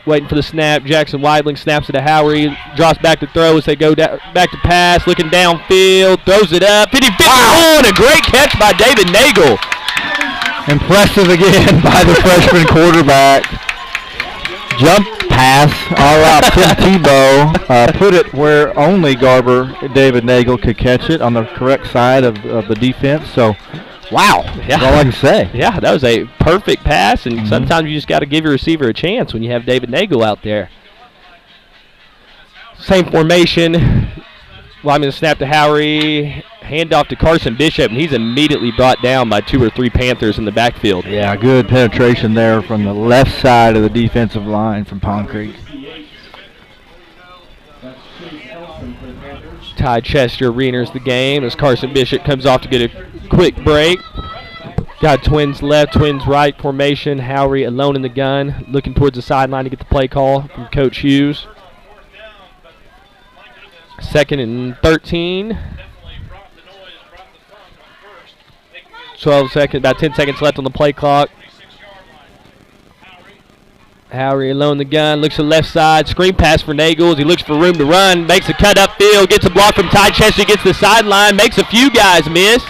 waiting for the snap. Jackson Weidling snaps it to Howery. Drops back to throw as they go back to pass. Looking downfield. Throws it up. 50-50. Oh, and a great catch by David Nagel. Impressive again by the freshman quarterback. Jump pass, a la Tim Tebow. Put it where only Garber, David Nagel, could catch it on the correct side of the defense. So, wow, that's all I can say. Yeah, that was a perfect pass, and sometimes you just got to give your receiver a chance when you have David Nagel out there. Same formation. Lyman snap to Howery. Handoff to Carson Bishop, and he's immediately brought down by 2 or 3 Panthers in the backfield. Yeah, good penetration there from the left side of the defensive line from Pond Creek. Ty Chester re-enters the game as Carson Bishop comes off to get a quick break. Got Twins left, Twins right formation. Howery alone in the gun, looking towards the sideline to get the play call from Coach Hughes. 2nd and 13. 12 seconds, about 10 seconds left on the play clock. Howery alone in the gun, looks to the left side, screen pass for Nagel as he looks for room to run, makes a cut upfield, gets a block from Ty Chester, gets the sideline, makes a few guys miss.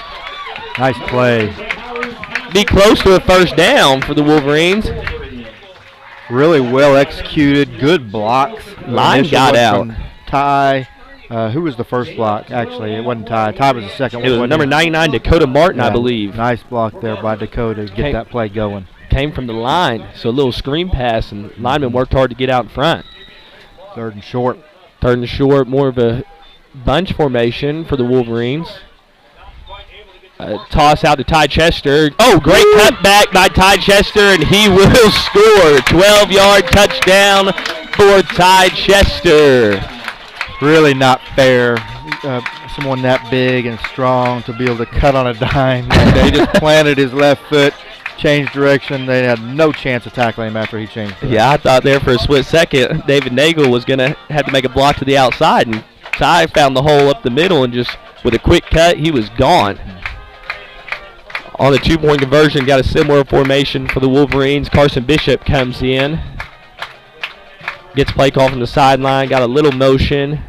Nice play. Be close to a first down for the Wolverines. Really well executed, good blocks. Line got out. Ty. Who was the first block? Actually, it wasn't Ty. Ty was the second one. It was number 99, Dakota Martin, I believe. Nice block there by Dakota to get that play going. Came from the line, so a little screen pass, and lineman worked hard to get out in front. 3rd and short. 3rd and short, more of a bunch formation for the Wolverines. Toss out to Ty Chester. Oh, great cutback by Ty Chester, and he will score. 12-yard touchdown for Ty Chester. Really not fair. Someone that big and strong to be able to cut on a dime. He just planted his left foot, changed direction. They had no chance of tackling him after he changed direction. Yeah, I thought there for a split second David Nagel was going to have to make a block to the outside, and Ty found the hole up the middle, and just with a quick cut, he was gone. On the 2-point conversion, got a similar formation for the Wolverines. Carson Bishop comes in. Gets play call from the sideline, got a little motion.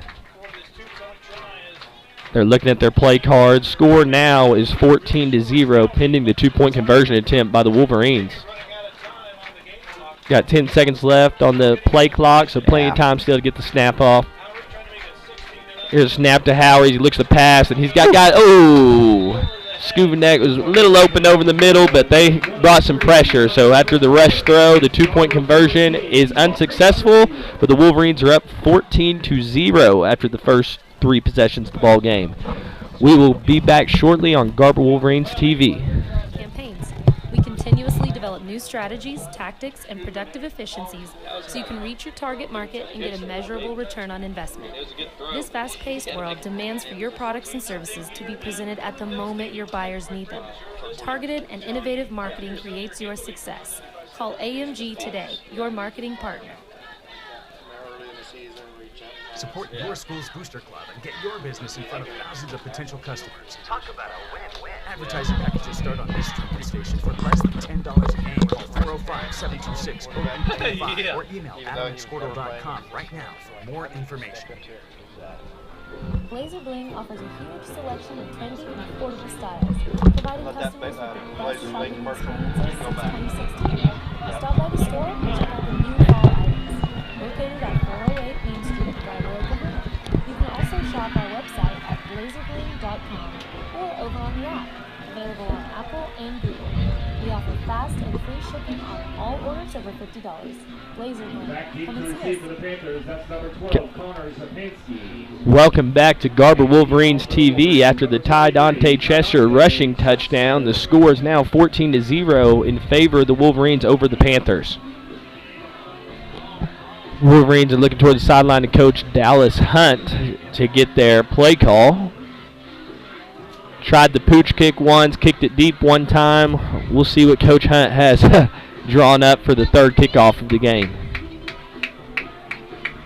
They're looking at their play cards. Score now is 14-0, pending the two-point conversion attempt by the Wolverines. Got 10 seconds left on the play clock, so plenty of time still to get the snap off. Here's a snap to Howard. He looks to pass, and he's got Skuvanek was a little open over the middle, but they brought some pressure. So after the rush throw, the two-point conversion is unsuccessful, but the Wolverines are up 14-0 after the first 3 possessions of the ball game. We will be back shortly on Garber Wolverines TV. Campaigns. We continuously develop new strategies, tactics, and productive efficiencies so you can reach your target market and get a measurable return on investment. This fast-paced world demands for your products and services to be presented at the moment your buyers need them. Targeted and innovative marketing creates your success. Call AMG today, your marketing partner. Support your school's booster club and get your business in front of thousands of potential customers. Talk about a win-win. Advertising packages start on this streaming station for less than $10 a game. Call 405-726-0825 or email adam@squirtle.com right now for more information. Blazer Bling offers a huge selection of trendy and affordable styles, providing customers with the best shopping experiences since 2016. Stop by the store and check out the new fall items. Located at 408 Main Street, Garber, Oklahoma. You can also shop our website at blazerbling.com or over on the app, available on Apple and Google. We offer fast and free shipping on all orders over $50. Blazer Bling. Come and see us. Welcome back to Garber Wolverines TV. After the Ty Dante Chester rushing touchdown, the score is now 14-0 in favor of the Wolverines over the Panthers. Wolverines are looking toward the sideline to Coach Dallas Hunt to get their play call. Tried the pooch kick once, kicked it deep one time. We'll see what Coach Hunt has drawn up for the third kickoff of the game.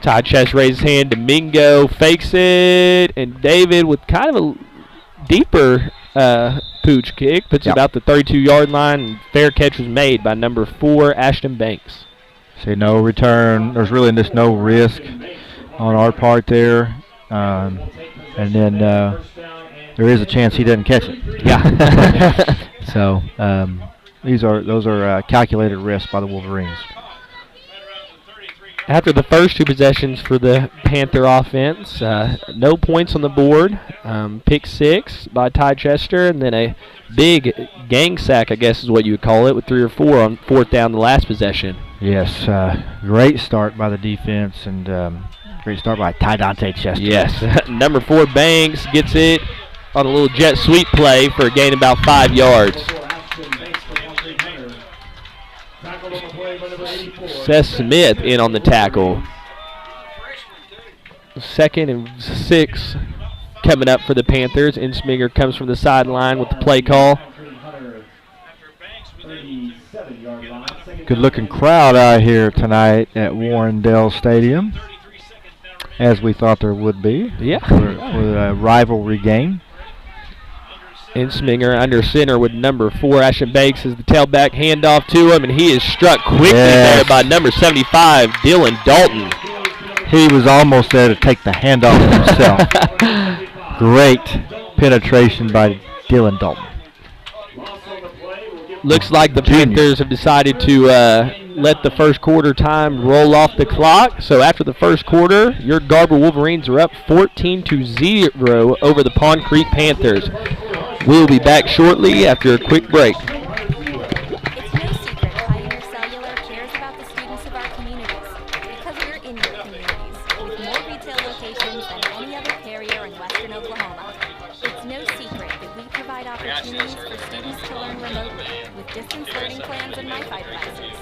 Ty Chest raises his hand. Domingo fakes it, and David with kind of a deeper pooch kick puts it about the 32-yard line, and fair catch was made by number 4, Ashton Banks. See, no return. There's really just no risk on our part there. And then there is a chance he doesn't catch it. Yeah. So those are calculated risks by the Wolverines. After the first 2 possessions for the Panther offense, no points on the board. Pick 6 by Ty Chester, and then a big gang sack, I guess is what you would call it, with 3 or 4 on 4th down the last possession. Yes, great start by the defense, and great start by Ty Dante Chester. Yes, number 4 Banks gets it on a little jet sweep play for a gain of about 5 yards. Seth Smith in on the tackle. 2nd and 6 coming up for the Panthers. Insminger comes from the sideline with the play call. Good looking crowd out here tonight at Warrendale Stadium, as we thought there would be. Yeah. For a rivalry game. Insminger under center with number 4, Ashton Banks, as the tailback handoff to him, and he is struck quickly there by number 75, Dylan Dalton. He was almost there to take the handoff himself. Great penetration by Dylan Dalton. Looks like the Panthers have decided to let the first quarter time roll off the clock. So after the first quarter, your Garber Wolverines are up 14-0 over the Pond Creek Panthers. We'll be back shortly after a quick break. It's no secret Pioneer Cellular cares about the students of our communities because we're in your communities with more retail locations than any other carrier in western Oklahoma. It's no secret that we provide opportunities for students to learn remotely with distance learning plans and MiFi devices.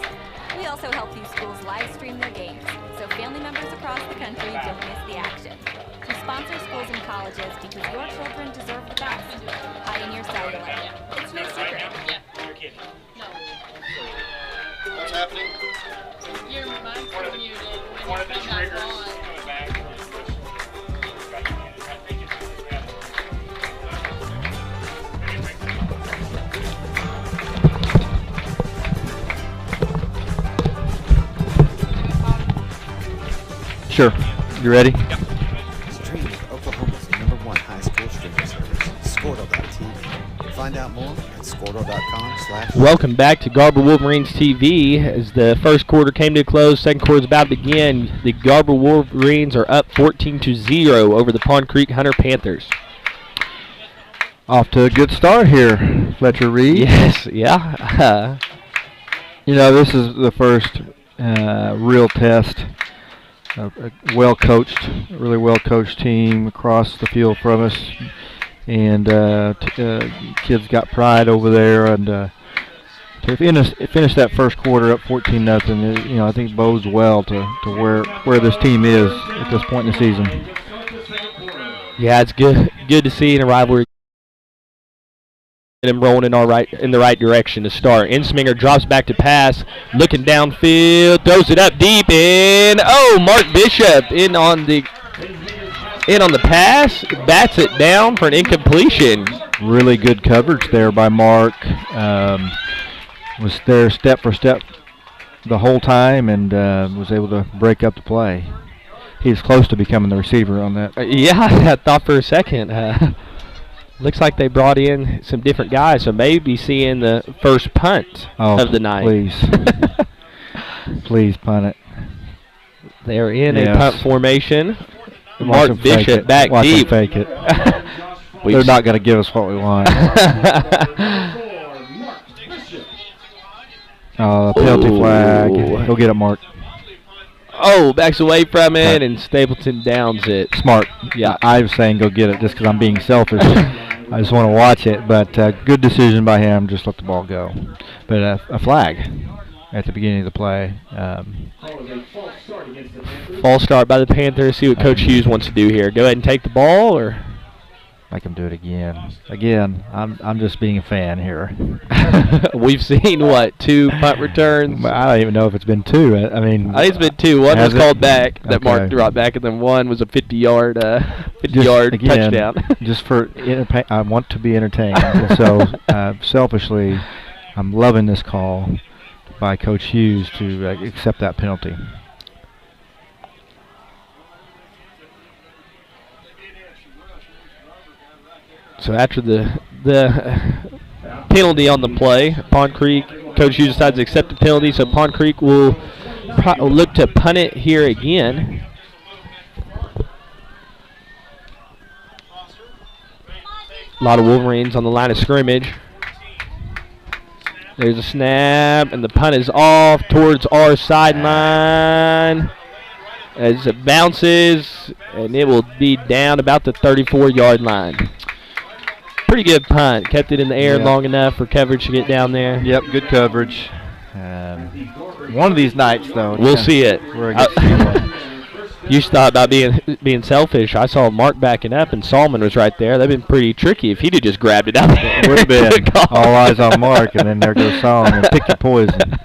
We also help these schools live stream their games so family members across the country don't miss the action. We sponsor schools and colleges because your children deserve the best. Pioneer Cellular. It's no secret. What's happening? Your mic's muted when you come back on. Sure. You ready? Stream with Oklahoma's #1 high school streaming service, Squirtle.tv. Find out more at squirtle.com/. Welcome back to Garber Wolverines TV. As the first quarter came to a close, second quarter is about to begin. The Garber Wolverines are up 14-0 over the Pond Creek Hunter Panthers. Off to a good start here, Fletcher Reed. Yes, yeah. This is the first real test. A really well-coached team across the field from us. And kids got pride over there. And to finish that first quarter up 14-0, I think bodes well to where this team is at this point in the season. Yeah, it's good to see in a rivalry. Them rolling in the right direction to start. Insminger drops back to pass, looking downfield, throws it up deep, and Mark Bishop in on the pass, bats it down for an incompletion. Really good coverage there by Mark. Was there step for step the whole time and was able to break up the play. He's close to becoming the receiver on that. Yeah, I thought for a second. Looks like they brought in some different guys, so maybe seeing the first punt of the night. Please. Please punt it. They're in a punt formation. Watch Mark Bishop back Watch deep. Them fake it. They're not going to give us what we want. Penalty flag. Go get it, Mark. Backs away from it, and Stapleton downs it. Smart. Yeah, I was saying go get it just because I'm being selfish. I just want to watch it, but good decision by him. Just let the ball go. But a flag at the beginning of the play. False start by the Panthers. See what Coach Hughes wants to do here. Go ahead and take the ball, or make him do it again. Again, I'm just being a fan here. We've seen, 2 punt returns? I don't even know if it's been 2. I think it's been 2. One was called back that Mark brought back, and then one was a 50-yard touchdown. Just for I want to be entertained. So selfishly, I'm loving this call by Coach Hughes to accept that penalty. So after the penalty on the play, Pond Creek, Coach Hughes decides to accept the penalty, so Pond Creek will look to punt it here again. A lot of Wolverines on the line of scrimmage. There's a snap, and the punt is off towards our sideline. As it bounces, and it will be down about the 34-yard line. Pretty good punt. Kept it in the air long enough for coverage to get down there. Yep, good coverage. One of these nights, though. We'll see it. You thought about being selfish. I saw Mark backing up, and Salmon was right there. That'd been pretty tricky if he'd have just grabbed it out there. It would have been all eyes on Mark, and then there goes Salmon. Pick your poison.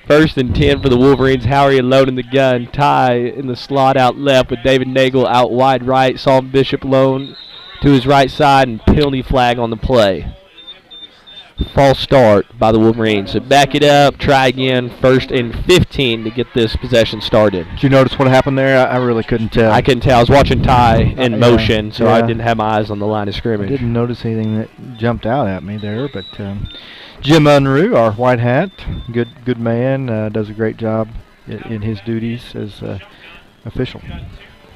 1st and 10 for the Wolverines. Howery alone in the gun. Ty in the slot out left with David Nagel out wide right. Salmon Bishop alone to his right side, and penalty flag on the play. False start by the Wolverines. So back it up, try again. 1st and 15 to get this possession started. Did you notice what happened there? I really couldn't tell. I couldn't tell. I was watching Ty in motion, so I didn't have my eyes on the line of scrimmage. I didn't notice anything that jumped out at me there, but Jim Unruh, our white hat, good man, does a great job in his duties as official.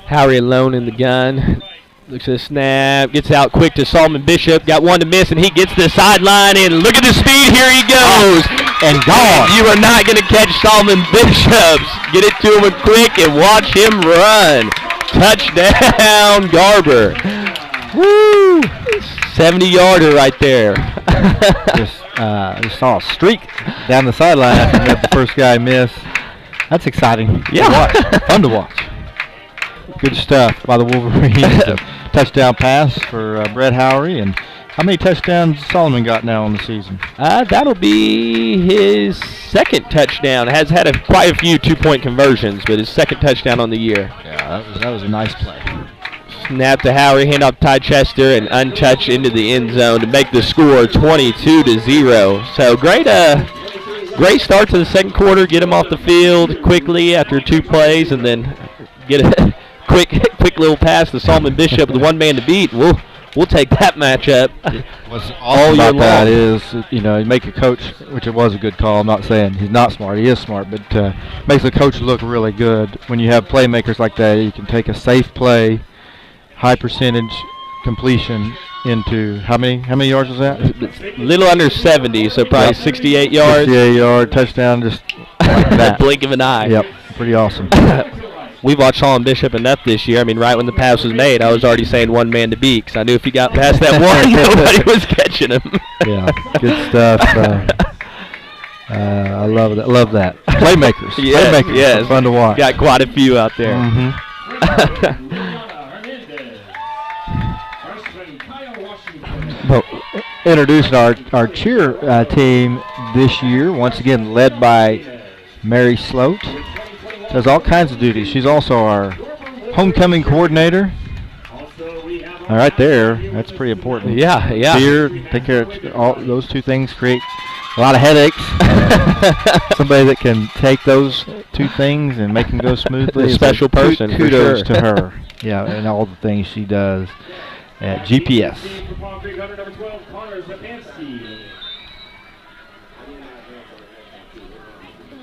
Howery alone in the gun. Looks at the snap, gets out quick to Salmon Bishop, got one to miss, and he gets to the sideline, and look at the speed, here he goes! And gone! You are not going to catch Salmon Bishop. Get it to him quick and watch him run. Touchdown, Garber. Woo! 70-yarder right there. Just saw a streak down the sideline after we had the first guy miss. That's exciting. Yeah. Fun to watch. Good stuff by the Wolverines. Touchdown pass for Brett Howery. And how many touchdowns Solomon got now on the season? That'll be his 2nd touchdown. Has had quite a few 2-point conversions, but his 2nd touchdown on the year. Yeah, that was a nice play. Snap to Howery, hand off Ty Chester, and untouched into the end zone to make the score 22-0. So great great start to the second quarter. Get them off the field quickly after 2 plays, and then get a quick little pass to Solomon Bishop with 1 man to beat. We'll take that matchup. What's awesome about that is, you make a coach, which it was a good call. I'm not saying he's not smart. He is smart, but makes the coach look really good. When you have playmakers like that, you can take a safe play, high percentage completion into how many yards was that? A little under 70, so probably 68 yards. 68-yard touchdown, just like that. Blink of an eye. Yep, pretty awesome. We've watched Solomon Bishop enough this year. I mean, right when the pass was made, I was already saying 1 man to beat, because I knew if he got past that one, nobody was catching him. Yeah, good stuff. I love that. Love that. Playmakers. Playmakers. Yes. Fun to watch. Got quite a few out there. Well, introducing our cheer team this year, once again led by Mary Sloat. Does all kinds of duties. She's also our homecoming coordinator. All right there, that's pretty important. Yeah. Cheer, take care of all those 2 things, create a lot of headaches. Somebody that can take those 2 things and make them go smoothly. A special person. Kudos to her. Yeah, and all the things she does at GPS.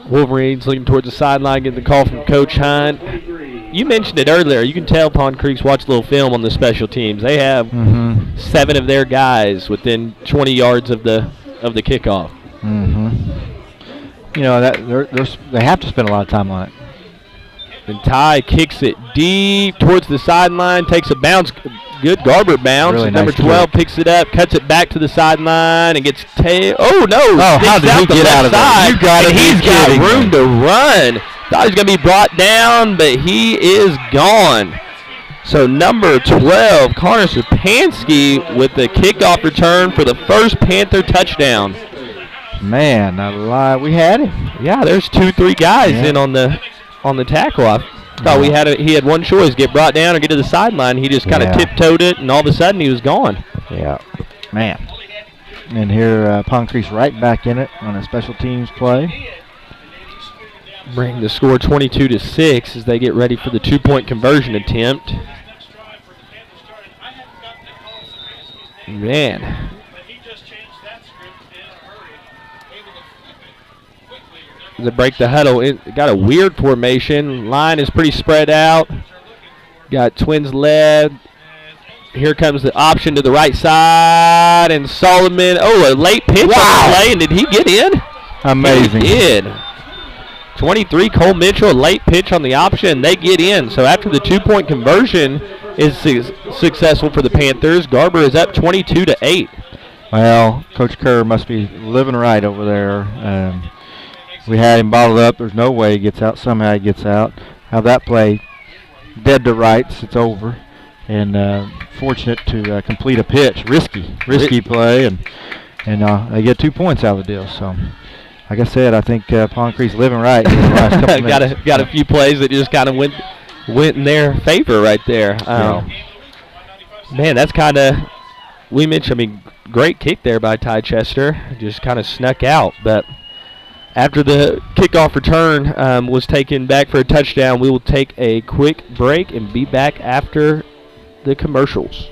Wolverines looking towards the sideline, getting the call from Coach Hunt. You mentioned it earlier. You can tell Pond Creek's watched a little film on the special teams. They have 7 of their guys within 20 yards of the kickoff. They have to spend a lot of time on it. And Ty kicks it deep towards the sideline, takes a bounce. Good Garber bounce. Really Number nice 12 picks it up, cuts it back to the sideline, and gets Oh, no. Oh, how did he get out of there? You got it. He's got room to run. Thought he was going to be brought down, but he is gone. So number 12, Connor Sapansky with the kickoff return for the first Panther touchdown. Man, not a lie. We had him. Yeah, there's 2-3 guys in on the tackle. I thought he had one choice: get brought down or get to the sideline. He just kind of tiptoed it, and all of a sudden he was gone. Yeah, man. And here, Pond Creek's right back in it on a special teams play. Bring the score 22-6 as they get ready for the 2-point conversion attempt. Man. They break the huddle. It got a weird formation. Line is pretty spread out. Got twins led. Here comes the option to the right side, and Solomon. Oh, a late pitch on the play, and did he get in? Amazing. He did. 23, Cole Mitchell, a late pitch on the option. They get in. So after the 2-point conversion is successful for the Panthers, Garber is up 22-8. Well, Coach Kerr must be living right over there. We had him bottled up. There's no way he gets out. Somehow he gets out. How that play, dead to rights. It's over. And fortunate to complete a pitch. Risky play, and they get 2 points out of the deal. So, like I said, I think Pond Creek's living right in the last couple minutes. got a few plays that just kind of went in their favor right there. Man, that's kind of we mentioned. I mean, great kick there by Ty Chester. Just kind of snuck out, but. After the kickoff return was taken back for a touchdown, we will take a quick break and be back after the commercials.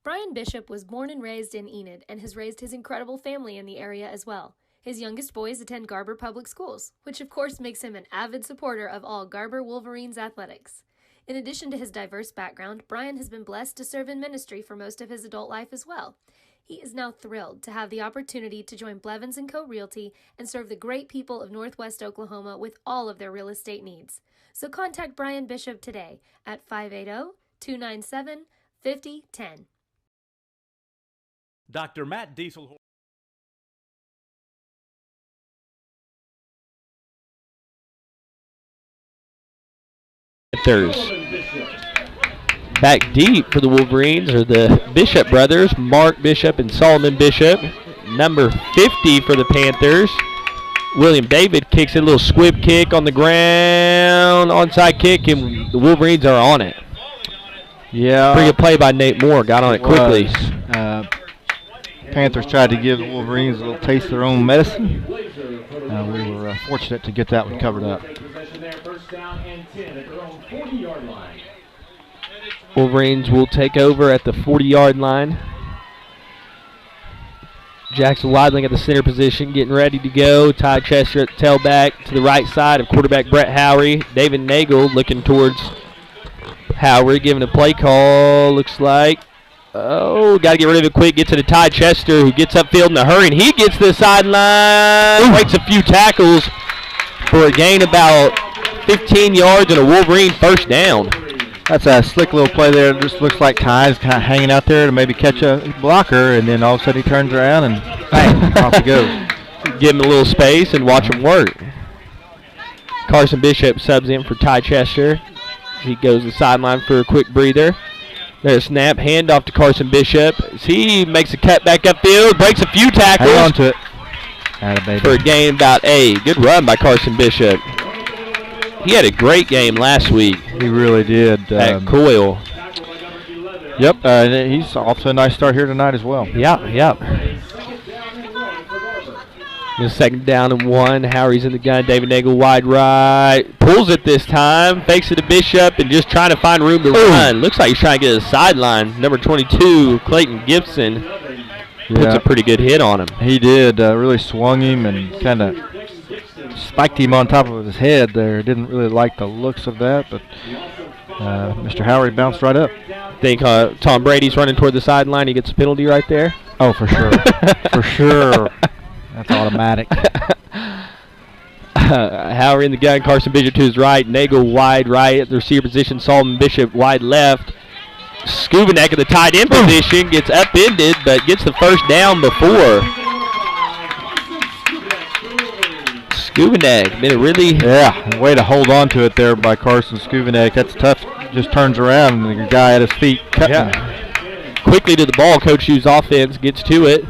Brian Bishop was born and raised in Enid and has raised his incredible family in the area as well. His youngest boys attend Garber Public Schools, which of course makes him an avid supporter of all Garber Wolverines athletics. In addition to his diverse background, Brian has been blessed to serve in ministry for most of his adult life as well. He is now thrilled to have the opportunity to join Blevins & Co. Realty and serve the great people of Northwest Oklahoma with all of their real estate needs. So contact Brian Bishop today at 580-297-5010. Dr. Matt Diesel. Back deep for the Wolverines are the Bishop brothers, Mark Bishop and Solomon Bishop. Number 50 for the Panthers, William David kicks a little squib kick on the ground, onside kick, and the Wolverines are on it. Yeah. Pretty good play by Nate Moore. Got on it quickly. Panthers tried to give the Wolverines a little taste of their own medicine. We were fortunate to get that one covered up. Wolverines will take over at the 40-yard line. Jackson Weidling at the center position, getting ready to go. Ty Chester at the tailback to the right side of quarterback Brett Howery. David Nagel looking towards Howery, giving a play call, looks like. Oh, got to get rid of it quick. Get to the Ty Chester, who gets upfield in a hurry, and he gets to the sideline. Breaks a few tackles for a gain about 15 yards and a Wolverine first down. That's a slick little play there. It just looks like Ty's kind of hanging out there to maybe catch a blocker, and then all of a sudden he turns around and bang, off he goes. Give him a little space and watch him work. Carson Bishop subs in for Ty Chester. He goes to the sideline for a quick breather. There's a snap, handoff to Carson Bishop. He makes a cut back upfield, breaks a few tackles. Hang on to it. For a gain about 8. Good run by Carson Bishop. He had a great game last week. He really did. At Coyle. Yep, he's off to a nice start here tonight as well. Yep. Second down and 1. Howery's in the gun. David Nagel wide right. Pulls it this time. Fakes it to Bishop and just trying to find room to run. Looks like he's trying to get to the sideline. Number 22, Clayton Gibson, puts a pretty good hit on him. He did. Really swung him and kind of spiked him on top of his head there. Didn't really like the looks of that, but Mr. Howery bounced right up. Think Tom Brady's running toward the sideline. He gets a penalty right there. Oh, for sure. For sure. That's automatic. Howery in the gun. Carson Bishop to his right. Nagel wide right at the receiver position. Solomon Bishop wide left. Skubanek at the tight end position. Gets upended, but gets the first down before. Skubanek been a really... Yeah, way to hold on to it there by Carson Skubanek. That's tough. Just turns around and the guy at his feet cutting. Quickly to the ball. Coach Hughes offense gets to it.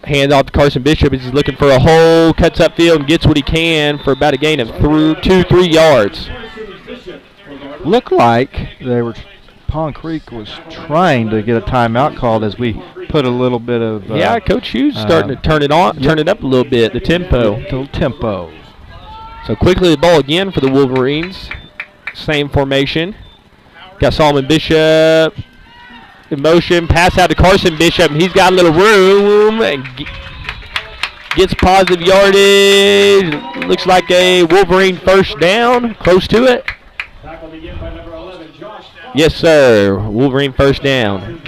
Hand off to Carson Bishop as he's looking for a hole. Cuts upfield and gets what he can for about a gain of 2-3 yards. Looked like Pond Creek was trying to get a timeout called as we put a little bit of... Coach Hughes starting to turn it up a little bit, the tempo. So quickly the ball again for the Wolverines. Same formation. Got Solomon Bishop in motion. Pass out to Carson Bishop, and he's got a little room and gets positive yardage. Looks like a Wolverine first down. Close to it. Yes, sir. Wolverine first down.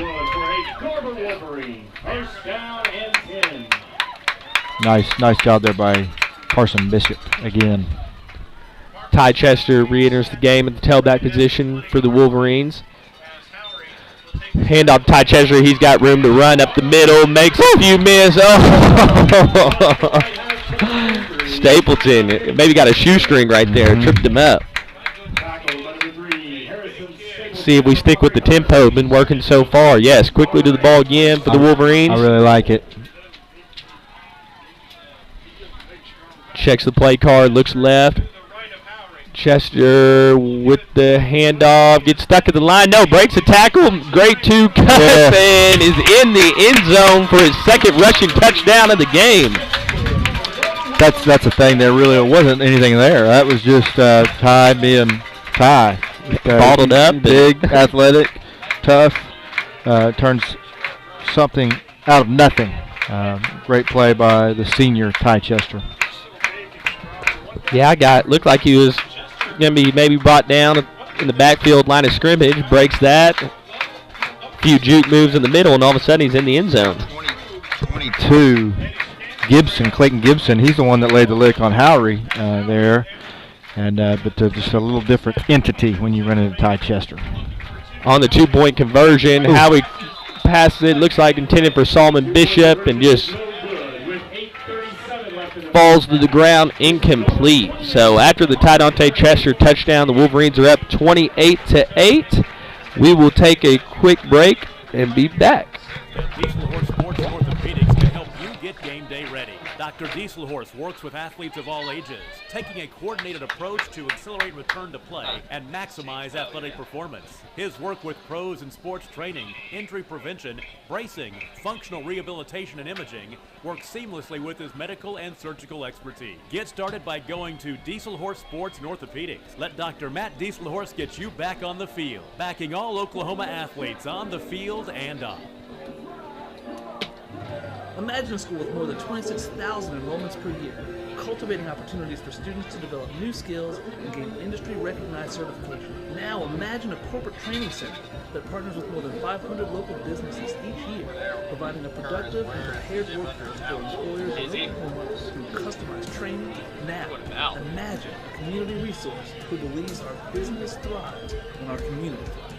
Nice job there by Carson Bishop again. Ty Chester re-enters the game at the tailback position for the Wolverines. Hand off to Ty Chester. He's got room to run up the middle. Makes a few miss. Oh! Stapleton maybe got a shoestring right there. Tripped him up. See if we stick with the tempo. Been working so far. Yes, quickly to the ball again for the Wolverines. I really like it. Checks the play card. Looks left. Chester with the handoff, gets stuck at the line. No, breaks a tackle. Great 2 cuts and is in the end zone for his second rushing touchdown of the game. That's the thing. There really wasn't anything there. That was just Ty being Ty. Bottled up. Big, athletic, tough. Turns something out of nothing. Great play by the senior Ty Chester. Yeah, looked like he was going to be maybe brought down in the backfield line of scrimmage. Breaks that. A few juke moves in the middle, and all of a sudden he's in the end zone. 22, Clayton Gibson. He's the one that laid the lick on Howery there. But just a little different entity when you run into Ty Chester. On the 2-point conversion, Howery passes it. Looks like intended for Solomon Bishop and just falls to the ground, incomplete. So after the Ty Chester touchdown, the Wolverines are up 28-8. We will take a quick break and be back. Diesel Horse Sports Orthopedics can help you get game day ready. Dr. Dieselhorst works with athletes of all ages, taking a coordinated approach to accelerate return to play and maximize athletic performance. His work with pros in sports training, injury prevention, bracing, functional rehabilitation, and imaging works seamlessly with his medical and surgical expertise. Get started by going to Dieselhorst Sports and Orthopedics. Let Dr. Matt Dieselhorst get you back on the field, backing all Oklahoma athletes on the field and off. Imagine a school with more than 26,000 enrollments per year, cultivating opportunities for students to develop new skills and gain industry-recognized certification. Now imagine a corporate training center that partners with more than 500 local businesses each year, providing a productive and prepared workforce for employers in Oklahoma through customized training. Now imagine a community resource who believes our business thrives when our community thrives.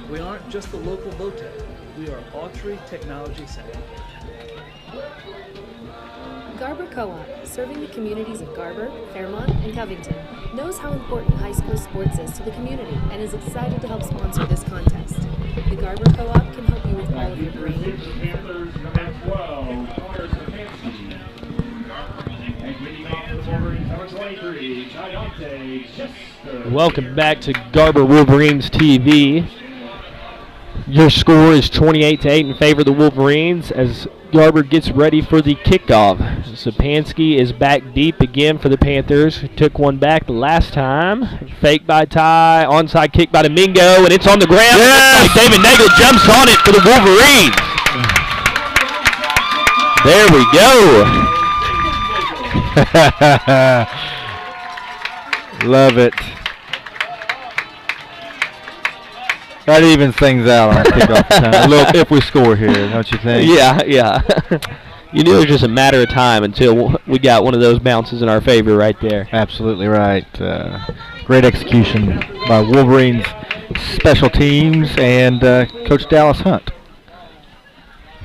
We aren't just the local Botec, we are Autry Technology Center. Garber Co-op, serving the communities of Garber, Fairmont, and Covington, knows how important high school sports is to the community and is excited to help sponsor this contest. The Garber Co-op can help you with all of your green. Welcome back to Garber Wolverines TV. Your score is 28-8 in favor of the Wolverines as Garber gets ready for the kickoff. Sapansky is back deep again for the Panthers. Took one back the last time. Fake by Ty, onside kick by Domingo, and it's on the ground. Yes! David Nagel jumps on it for the Wolverines. There we go. Love it. That evens things out on kickoff time. A little if we score here, don't you think? Yeah. You knew it was just a matter of time until we got one of those bounces in our favor right there. Absolutely right. Great execution by Wolverines special teams and Coach Dallas Hunt.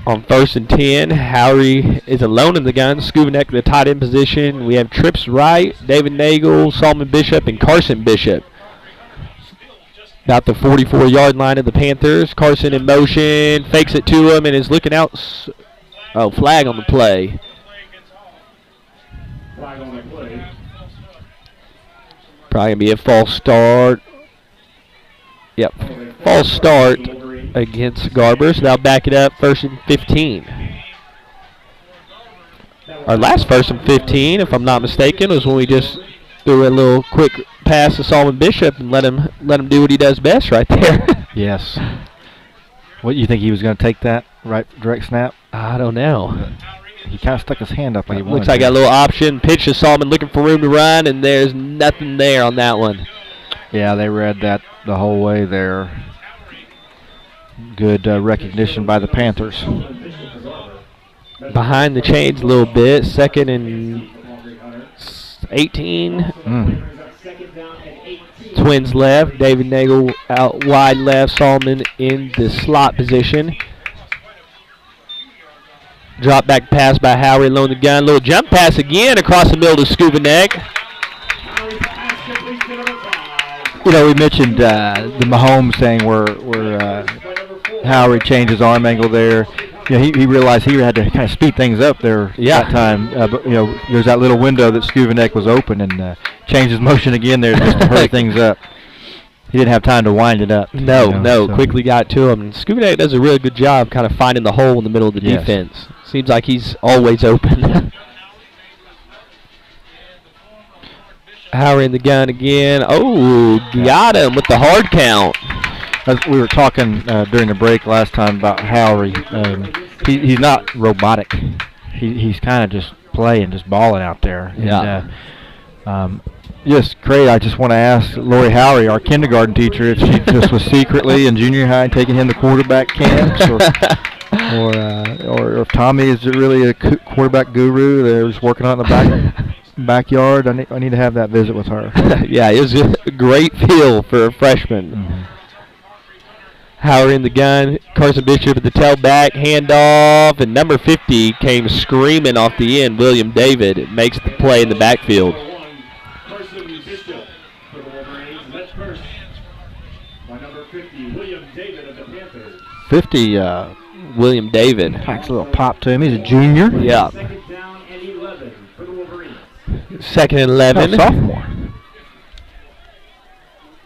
On 1st and 10, Howry is alone in the gun. Skubanek in the tight end position. We have Trips Wright, David Nagel, Solomon Bishop, and Carson Bishop. About the 44-yard line of the Panthers. Carson in motion, fakes it to him, and is looking out. Oh, flag on the play. Probably going to be a false start. Yep, false start against Garber, so they'll back it up 1st and 15. Our last 1st and 15, if I'm not mistaken, was when we just threw a little quick pass to Solomon Bishop and let him do what he does best right there. Yes. What, you think he was going to take that right direct snap? I don't know. He kind of stuck his hand up like he wanted. Looks like a little option. Pitch to Solomon looking for room to run, and there's nothing there on that one. Yeah, they read that the whole way there. Good recognition by the Panthers. Behind the chains a little bit. 2nd and 18. Twins left. David Nagel out wide left. Solomon in the slot position. Drop back pass by Howry, alone the gun. Little jump pass again across the middle to Skubanek. You know, we mentioned the Mahomes thing where Howry changed his arm angle there. You know, he realized he had to kind of speed things up there that time. But, you know, there's that little window that Skubanek was open and changed his motion again there just to hurry things up. He didn't have time to wind it up. No, quickly got to him. And Skubanek does a really good job kind of finding the hole in the middle of the defense. Seems like he's always open. Howry in the gun again. Oh, got him with the hard count. As we were talking during the break last time about Howry. He's not robotic. He's kind of just playing, just balling out there. Yeah. And, yes, Craig, I just want to ask Lori Howry, our kindergarten teacher, if she just was secretly in junior high taking him to quarterback camps, or if Tommy is really a quarterback guru that was working on the backyard. I need to have that visit with her. Yeah, it was a great feel for a freshman. Mm-hmm. Howry in the gun. Carson Bishop at the tailback. Handoff. And number 50 came screaming off the end. William David makes the play in the backfield. Carson Bishop for the Wolverines. And that's first by number 50, William David of the Panthers. 50. William David. Packs a little pop to him. He's a junior. Yeah. 2nd down and 11. 2nd and 11. No, sophomore.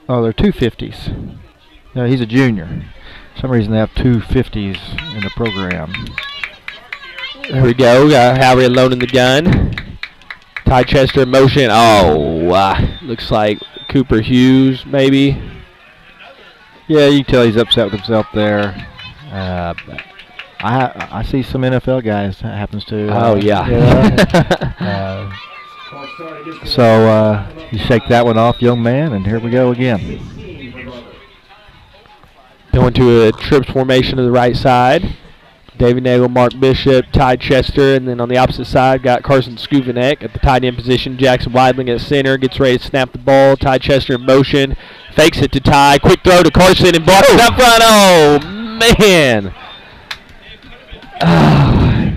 Oh, they're 250s. No, he's a junior. For some reason they have 250s in the program. There we go. Got Howie alone in the gun. Ty Chester in motion. Oh, looks like Cooper Hughes maybe. Yeah, you can tell he's upset with himself there. I see some NFL guys that happens to. Oh, yeah. So you shake that one off, young man, and here we go again. Going to a trips formation to the right side. David Nagel, Mark Bishop, Ty Chester, and then on the opposite side got Carson Skuvanek at the tight end position. Jackson Weidling at center, gets ready to snap the ball. Ty Chester in motion, fakes it to Ty. Quick throw to Carson and blocks it up front. Oh, man.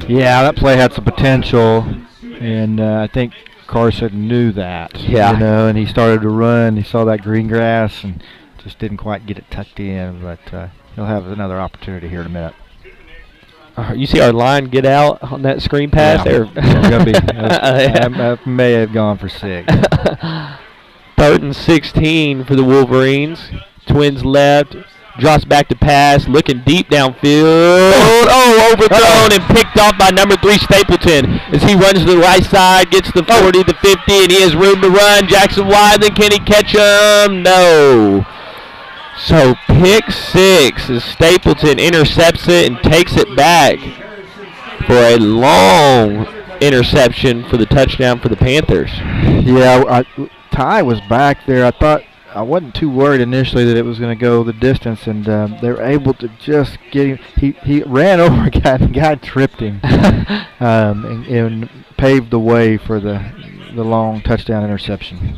Yeah, that play had some potential, and I think Carson knew that. Yeah. You know, and he started to run. He saw that green grass and just didn't quite get it tucked in, but he'll have another opportunity here in a minute. You see our line get out on that screen pass there? I may have gone for 6. 3rd and 16 for the Wolverines. Twins left. Drops back to pass. Looking deep downfield. Oh, overthrown and picked off by number 3 Stapleton. As he runs to the right side, gets the 40, the 50, and he has room to run. Jackson Weidling, can he catch him? No. So pick 6 as Stapleton intercepts it and takes it back for a long interception for the touchdown for the Panthers. Yeah, Ty was back there. I wasn't too worried initially that it was going to go the distance, and they were able to just get him. He ran over a guy, and the guy tripped him and paved the way for the long touchdown interception.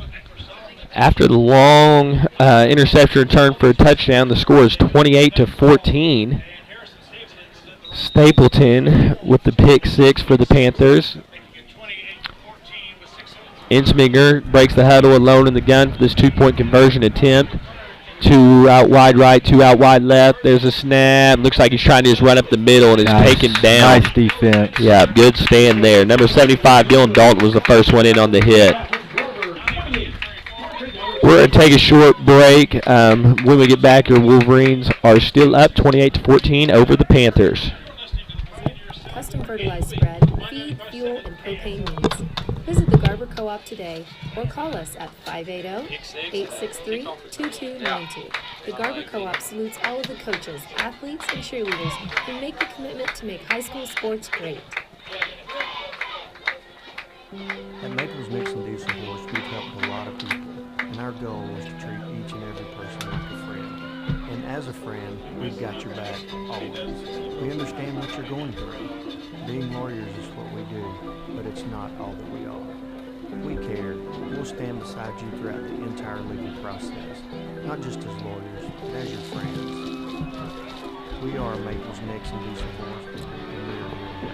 After the long interception return for a touchdown, the score is 28-14. Stapleton with the pick 6 for the Panthers. Insminger breaks the huddle alone in the gun for this 2-point conversion attempt. 2 out wide right, 2 out wide left. There's a snap. Looks like he's trying to just run up the middle and is taken down. Nice defense. Yeah, good stand there. Number 75, Dylan Dalton, was the first one in on the hit. We're going to take a short break. When we get back, your Wolverines are still up 28-14 over the Panthers. Custom fertilized spread, feed, fuel, and propane needs. Visit the Garber Co-op today or call us at 580-863-2292. The Garber Co-op salutes all of the coaches, athletes, and cheerleaders who make the commitment to make high school sports great. At Maples Nixon Diesel Horse, we've helped a lot of people, and our goal is to treat each and every person like a friend. And as a friend, we've got your back always. We understand what you're going through. Being lawyers is what we do, but it's not all that we are. If we care, we'll stand beside you throughout the entire legal process, not just as lawyers, but as your friends. We are Maples Nixon Diesel Horse, and we are here.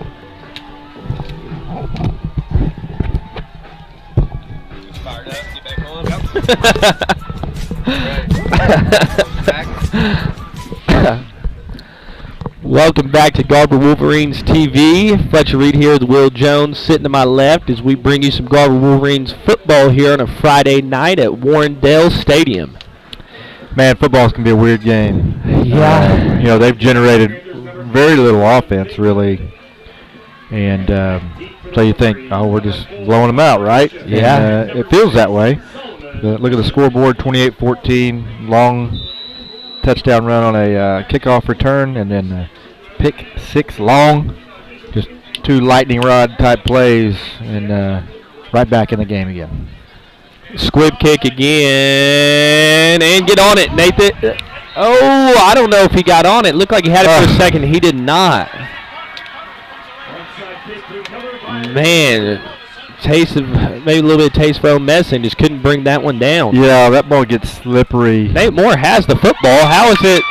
Fired up, get back on. Yep. Welcome back to Garber Wolverines TV. Fletcher Reed here with Will Jones sitting to my left as we bring you some Garber Wolverines football here on a Friday night at Warrendale Stadium. Man, football's going to be a weird game. Yeah. You know, they've generated very little offense, really. And so you think, oh, we're just blowing them out, right? Yeah. And, it feels that way. Look at the scoreboard, 28-14, long touchdown run on a kickoff return, and then pick 6 long. Just 2 lightning rod type plays, and right back in the game again. Squib kick again, and get on it, Nathan. Oh, I don't know if he got on it. Looked like he had it for a second. He did not. Man, taste of maybe a little bit of taste for old medicine. Just couldn't bring that one down. Yeah, that ball gets slippery. Nate Moore has the football. How is it?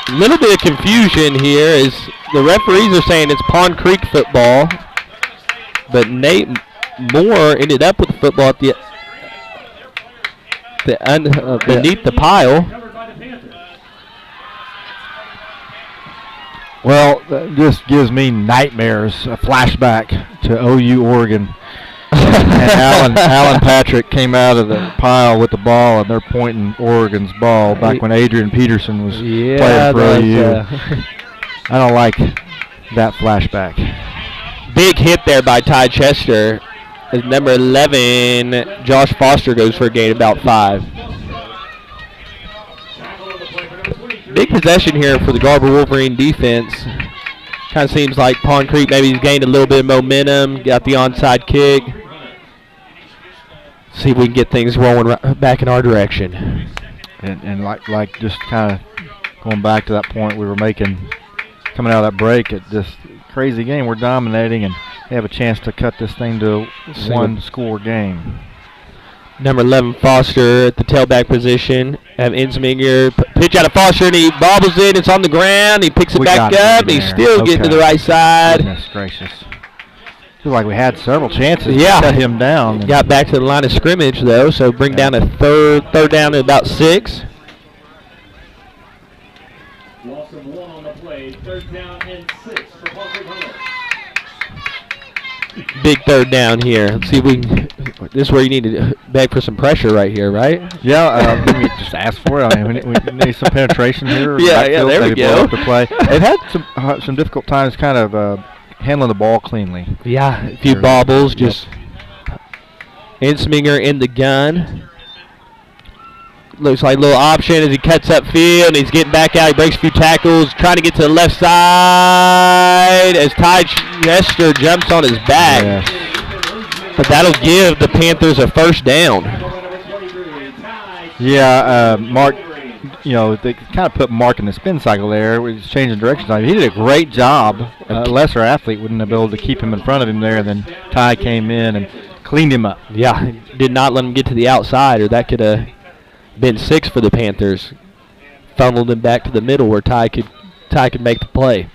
A little bit of confusion here as the referees are saying it's Pond Creek football, but Nate Moore ended up with the football at beneath the pile. Well, that just gives me nightmares, a flashback to OU Oregon. And Alan Patrick came out of the pile with the ball, and they're pointing Oregon's ball back when Adrian Peterson was playing for OU. I don't like that flashback. Big hit there by Ty Chester. As number 11, Josh Foster, goes for a gain about 5. Big possession here for the Garber Wolverine defense. Kind of seems like Pond Creek maybe he's gained a little bit of momentum, got the onside kick. See if we can get things rolling back in our direction. And like just kind of going back to that point we were making, coming out of that break, it just crazy game. We're dominating and they have a chance to cut this thing to a one-score game. Number 11, Foster at the tailback position. Have Insminger pitch out of Foster, and he bobbles it. It's on the ground. He picks it back up, and he's still getting to the right side. Goodness gracious. Feels like we had several chances to cut him down. Got back to the line of scrimmage, though, so bring down a third down to about 6. Loss of 1 on the play, 3rd down and 6 for Pond Creek Hunter. Big 3rd down here. Let's see if we can. This is where you need to beg for some pressure right here, right? Yeah, we just ask for it. I mean, we need some penetration here. Yeah, there we go. The play. They've had some difficult times kind of handling the ball cleanly. Yeah, a few bobbles. Just Insminger in the gun. Looks like a little option as he cuts up field. He's getting back out. He breaks a few tackles. Trying to get to the left side as Ty Chester jumps on his back. Yeah. But that'll give the Panthers a 1st down. Yeah, Mark, they kind of put Mark in the spin cycle there. He was changing directions. He did a great job. A lesser athlete wouldn't have been able to keep him in front of him there. And then Ty came in and cleaned him up. Yeah, did not let him get to the outside, or that could have been 6 for the Panthers. Funneled him back to the middle where Ty could make the play.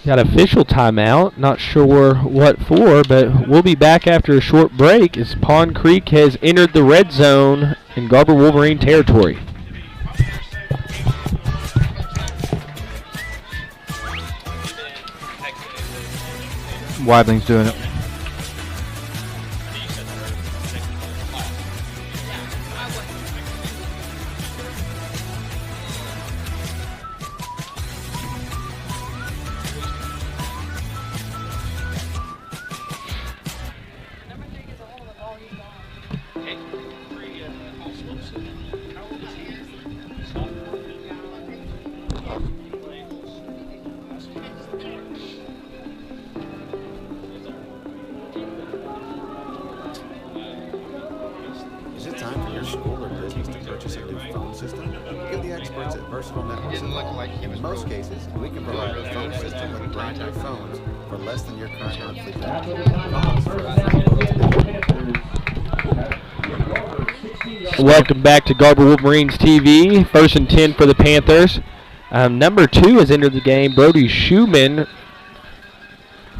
Got official timeout. Not sure what for, but we'll be back after a short break as Pond Creek has entered the red zone in Garber Wolverine territory. Weibling's doing it. Welcome back to Garber Wolverines TV. 1st and 10 for the Panthers. Number 2 has entered the game, Brody Schumann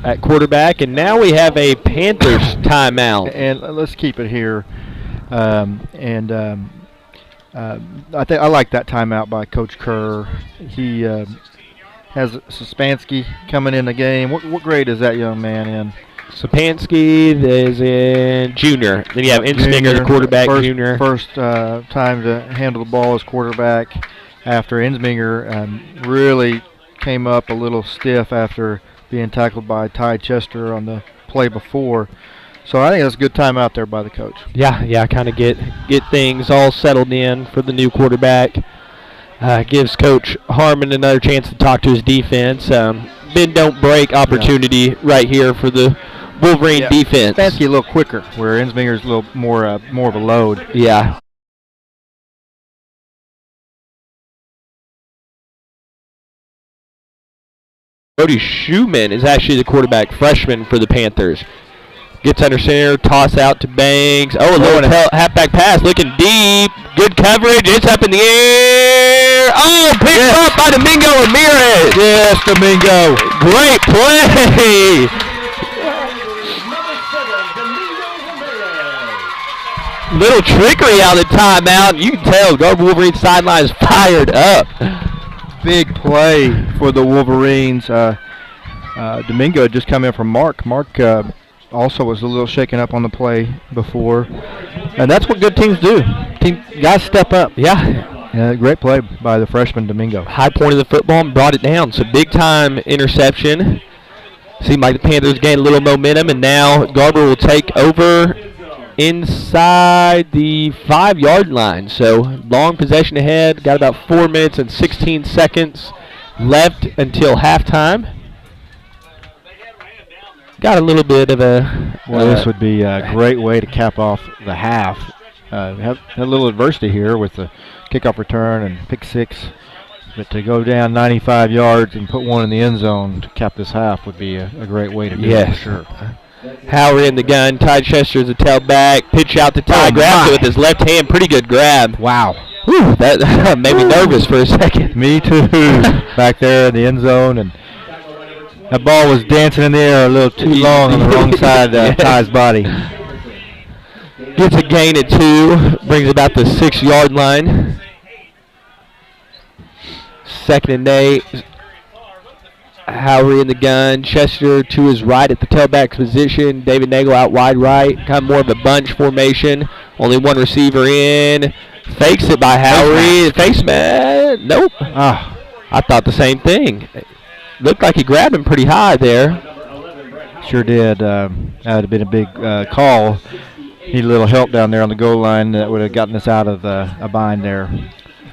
at quarterback, and now we have a Panthers timeout. And let's keep it here. I like that timeout by Coach Kerr. He has Sospansky coming in the game. What grade is that young man in? Sapansky is in junior. Then you have Insminger, the quarterback, junior. First time to handle the ball as quarterback after Insminger really came up a little stiff after being tackled by Ty Chester on the play before. So I think that's a good time out there by the coach. Yeah, kind of get things all settled in for the new quarterback. Gives Coach Harmon another chance to talk to his defense. Bend don't break opportunity right here for the Wolverine defense. Spansky a little quicker, where Insminger's a little more of a load. Yeah. Brody Schumann is actually the quarterback freshman for the Panthers. Gets under center, toss out to Banks. Oh, a little halfback pass, looking deep. Good coverage. It's up in the air. Oh, picked up by Domingo Ramirez. Yes, Domingo. Great play. Little trickery out of the timeout. You can tell Garber Wolverines sideline is fired up. Big play for the Wolverines. Domingo had just come in from Mark. Mark also was a little shaken up on the play before. And that's what good teams do. Guys step up. Yeah. Great play by the freshman Domingo. High point of the football and brought it down. So big time interception. Seemed like the Panthers gained a little momentum, and now Garber will take over inside the 5-yard line. So long possession ahead. Got about 4 minutes and 16 seconds left until halftime. Got a little bit of a... Well, this would be a great way to cap off the half. Have a little adversity here with the kickoff return and pick six. But to go down 95 yards and put one in the end zone to cap this half would be a great way to do it, for sure. Howard in the gun. Ty Chester's a tailback. Pitch out to Ty. Grabs it with his left hand. Pretty good grab. Wow. Whew, that made me nervous for a second. Me too. Back there in the end zone. And that ball was dancing in the air a little too long on the wrong side of Ty's body. Gets a gain at 2. Brings about the 6-yard line. 2nd and 8. Howery in the gun. Chester to his right at the tailback position. David Nagel out wide right. Kind of more of a bunch formation. Only one receiver in. Fakes it by Howery. Face man. Nope. I thought the same thing. Looked like he grabbed him pretty high there. Sure did. That would have been a big call. Need a little help down there on the goal line. That would have gotten us out of a bind there,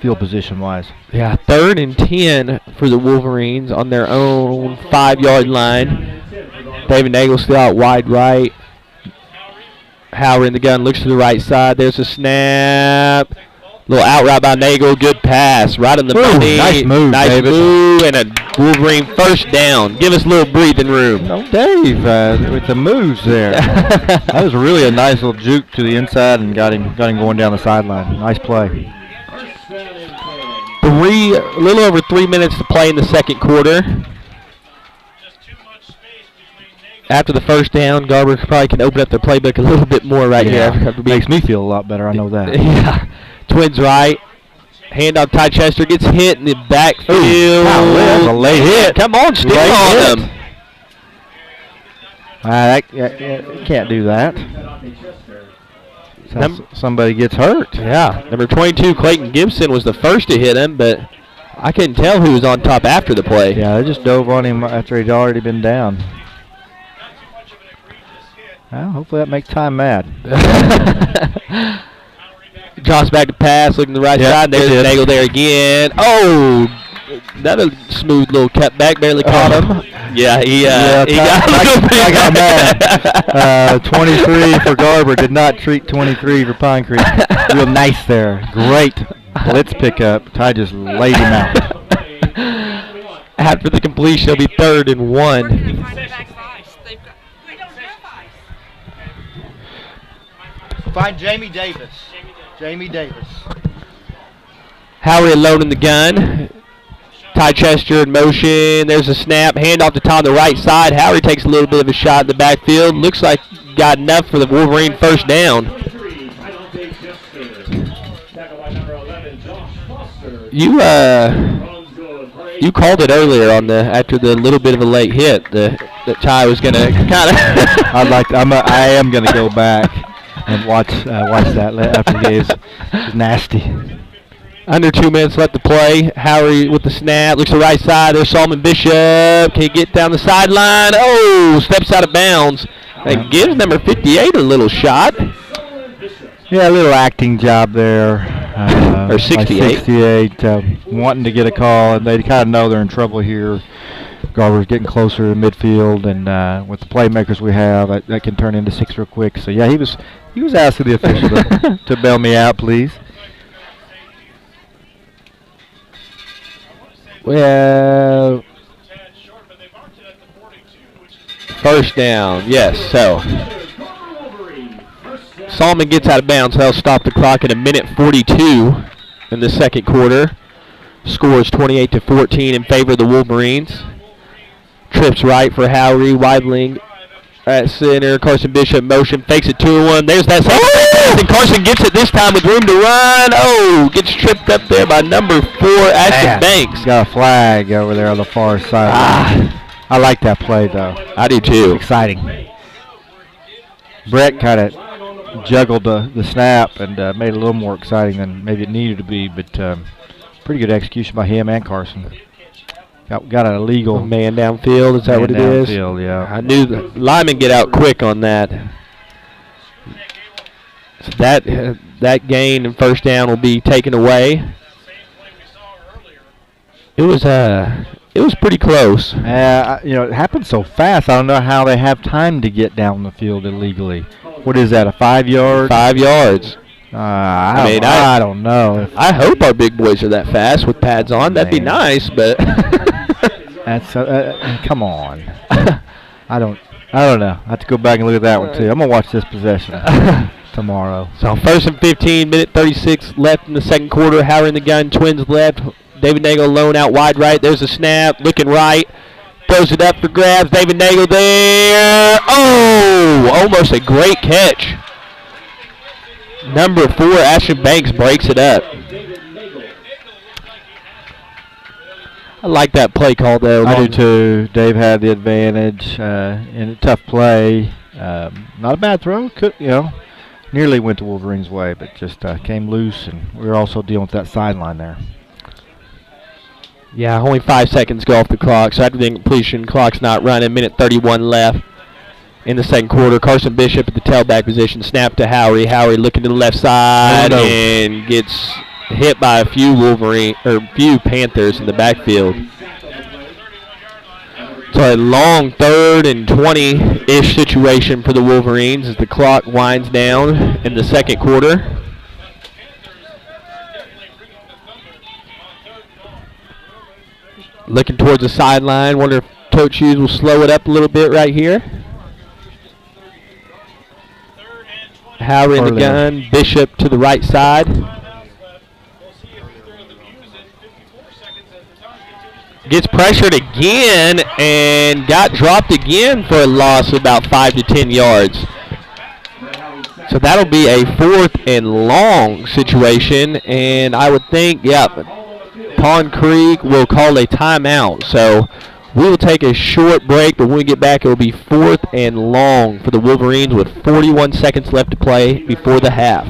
field position-wise. Yeah, 3rd and 10 for the Wolverines on their own 5-yard line. David Nagel still out wide right. Howard in the gun, looks to the right side. There's a snap. Little out route by Nagel. Good pass. Right on the money. Nice move, David. Move, and a Wolverine first down. Give us a little breathing room. Oh, Dave, with the moves there. That was really a nice little juke to the inside and got him going down the sideline. Nice play. A little over 3 minutes to play in the second quarter. After the first down, Garber probably can open up their playbook a little bit more here. Makes me feel a lot better, I know that. Yeah. Twins right. Handoff, Ty Chester gets hit in the backfield. That was a late hit. Come on, stick on him. Can't do that. Somebody gets hurt. Yeah. Number 22, Clayton Gibson, was the first to hit him, but I couldn't tell who was on top after the play. Yeah, they just dove on him after he'd already been down. Well, hopefully that makes Ty mad. Drops back to pass, looking to the right side. There's Nagel there again. Oh, another smooth little cutback. Barely caught him. Yeah, I got mad. 23 for Garber. Did not treat 23 for Pine Creek. Real nice there. Great blitz pickup. Ty just laid him out. After the completion, it'll be 3rd and 1. Find Jamie Davis. Jamie Davis. Howard alone in the gun. Ty Chester in motion. There's a snap. Handoff to Tom on the right side. Howard takes a little bit of a shot in the backfield. Looks like got enough for the Wolverine first down. You called it earlier on after the little bit of a late hit that Ty was gonna kind of. I am gonna go back and watch that after the game. It's nasty. Under 2 minutes left to play. Howery with the snap. Looks to the right side. There's Solomon Bishop. Can he get down the sideline? Oh, steps out of bounds. And gives number 58 a little shot. Yeah, a little acting job there. Or 68. 68, wanting to get a call, and they kind of know they're in trouble here. Garber's getting closer to midfield, and with the playmakers we have, that can turn into 6 real quick. So yeah, he was asking the official to bail me out, please. Well, first down, yes. So Solomon gets out of bounds. They'll stop the clock at 1:42 in the second quarter. Scores 28-14 in favor of the Wolverines. Trips right for Howery, Weidling at center. Carson Bishop motion, fakes it 2-1. There's that second. And Carson gets it this time with room to run. Oh, gets tripped up there by number 4, Ashton Banks. Got a flag over there on the far side. I like that play, though. I do, too. Exciting. Brett kind of juggled the snap and made it a little more exciting than maybe it needed to be, but pretty good execution by him and Carson. Got an illegal man downfield. Is that what it is? Downfield, yeah. I knew the linemen get out quick on that. So that gain and first down will be taken away. It was pretty close. It happened so fast. I don't know how they have time to get down the field illegally. What is that? A 5 yard? 5 yards. I don't know. I hope our big boys are that fast with pads on. That'd be nice, but that's come on. I don't know. I have to go back and look at that one too. I'm gonna watch this possession tomorrow. So 1st and 15, minute 36 left in the second quarter. Howard in the gun, Twins left. David Nagel alone out wide right. There's a snap, looking right. Throws it up for grabs. David Nagel there. Oh, almost a great catch. Number 4, Ashton Banks breaks it up. I like that play call, though. I do, too. Dave had the advantage in a tough play. Not a bad throw. Nearly went to Wolverine's way, but just came loose, and we were also dealing with that sideline there. Yeah, only 5 seconds go off the clock, so after the completion, clock's not running. Minute 31 left in the second quarter. Carson Bishop at the tailback position. Snap to Howery. Howery looking to the left side and gets hit by a few Panthers in the backfield. So a long 3rd and 20-ish situation for the Wolverines as the clock winds down in the second quarter. Looking towards the sideline. Wonder if Coach Hughes will slow it up a little bit right here. Howard in the gun. Bishop to the right side. Gets pressured again and got dropped again for a loss of about 5 to 10 yards. So that'll be a 4th and long situation, and I would think, Pond Creek will call a timeout. So we will take a short break, but when we get back, it will be 4th and long for the Wolverines with 41 seconds left to play before the half.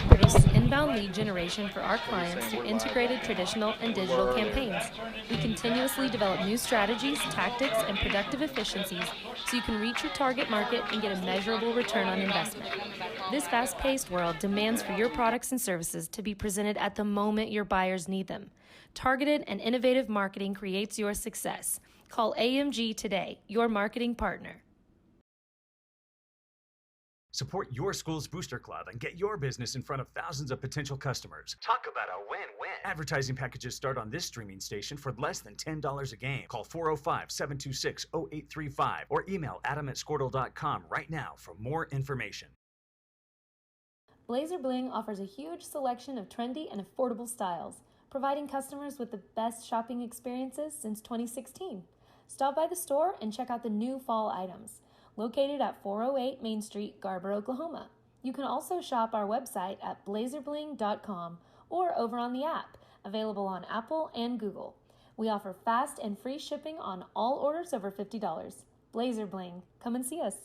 Produce inbound lead generation for our clients through integrated traditional and digital campaigns. We continuously develop new strategies, tactics, and productive efficiencies so you can reach your target market and get a measurable return on investment. This fast-paced world demands for your products and services to be presented at the moment your buyers need them. Targeted and innovative marketing creates your success. Call AMG today, your marketing partner. Support your school's booster club and get your business in front of thousands of potential customers. Talk about a win-win. Advertising packages start on this streaming station for less than $10 a game. Call 405-726-0835 or email adam@squirtle.com right now for more information. Blazer Bling offers a huge selection of trendy and affordable styles, providing customers with the best shopping experiences since 2016. Stop by the store and check out the new fall items. Located at 408 Main Street, Garber, Oklahoma. You can also shop our website at blazerbling.com or over on the app, available on Apple and Google. We offer fast and free shipping on all orders over $50. Blazer Bling, come and see us.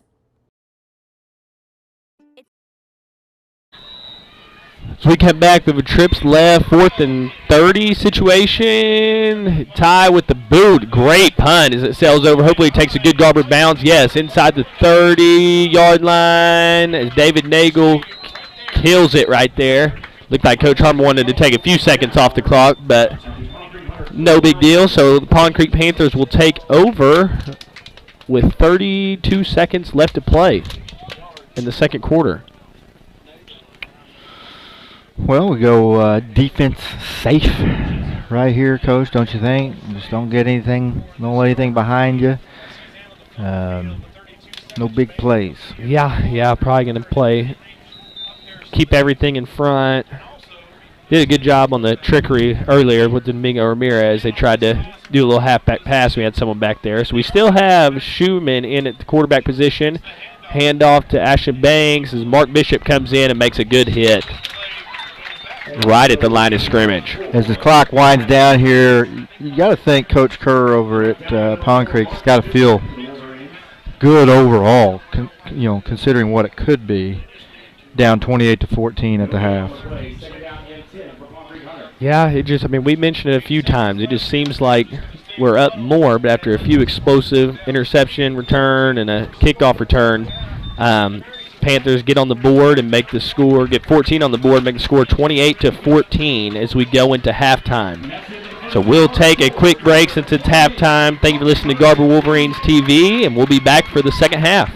So we come back with a trips left, 4th and 30 situation. Ty with the boot. Great punt as it sails over. Hopefully it takes a good Garber bounce. Yes, inside the 30-yard line as David Nagel kills it right there. Looked like Coach Harmon wanted to take a few seconds off the clock, but no big deal. So the Pond Creek Panthers will take over with 32 seconds left to play in the second quarter. Well, we go defense safe right here, Coach, don't you think? Just don't get anything, don't let anything behind you. No big plays. Yeah, probably going to keep everything in front. Did a good job on the trickery earlier with Domingo Ramirez. They tried to do a little halfback pass. We had someone back there. So we still have Schumann in at the quarterback position. Handoff to Ashton Banks as Mark Bishop comes in and makes a good hit right at the line of scrimmage. As the clock winds down here, you got to think Coach Kerr over at Pond Creek has got to feel good overall, considering what it could be, down 28-14 at the half. Yeah, we mentioned it a few times. It just seems like we're up more, but after a few explosive interception return and a kickoff return, Panthers get on the board and make the score, get 14 on the board, make the score 28-14 as we go into halftime. So we'll take a quick break since it's halftime. Thank you for listening to Garber Wolverines TV, and we'll be back for the second half.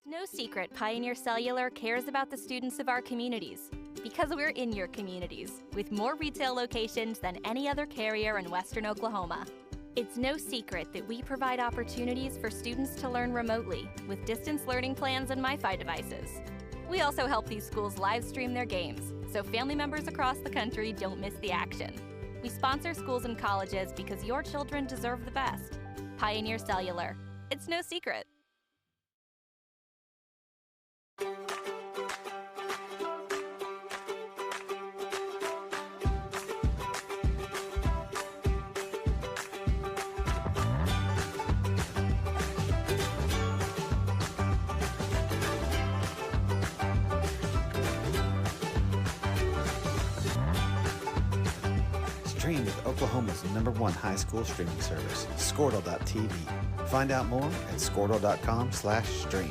No secret Pioneer Cellular cares about the students of our communities because we're in your communities with more retail locations than any other carrier in Western Oklahoma. It's no secret that we provide opportunities for students to learn remotely with distance learning plans and MiFi devices. We also help these schools live stream their games so family members across the country don't miss the action. We sponsor schools and colleges because your children deserve the best. Pioneer Cellular. It's no secret. Stream with Oklahoma's #1 high school streaming service, Squirtle.tv. Find out more at squirtle.com/stream.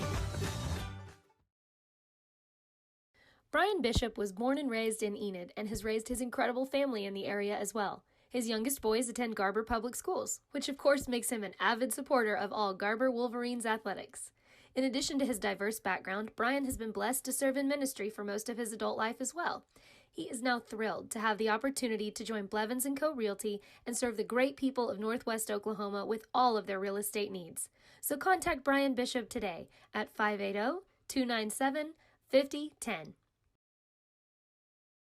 Brian Bishop was born and raised in Enid and has raised his incredible family in the area as well. His youngest boys attend Garber Public Schools, which of course makes him an avid supporter of all Garber Wolverines athletics. In addition to his diverse background, Brian has been blessed to serve in ministry for most of his adult life as well. He is now thrilled to have the opportunity to join Blevins & Co. Realty and serve the great people of Northwest Oklahoma with all of their real estate needs. So contact Brian Bishop today at 580-297-5010.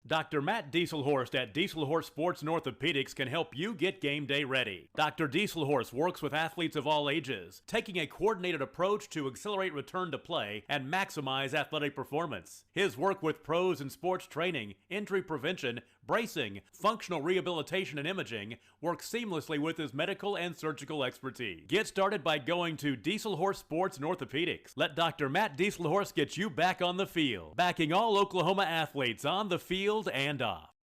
Dr. Matt Dieselhorst at Dieselhorst Sports and Orthopedics can help you get game day ready. Dr. Dieselhorst works with athletes of all ages, taking a coordinated approach to accelerate return to play and maximize athletic performance. His work with pros in sports training, injury prevention, bracing, functional rehabilitation, and imaging works seamlessly with his medical and surgical expertise. Get started by going to Dieselhorst Sports and Orthopedics. Let Dr. Matt Dieselhorst get you back on the field, backing all Oklahoma athletes on the field and off.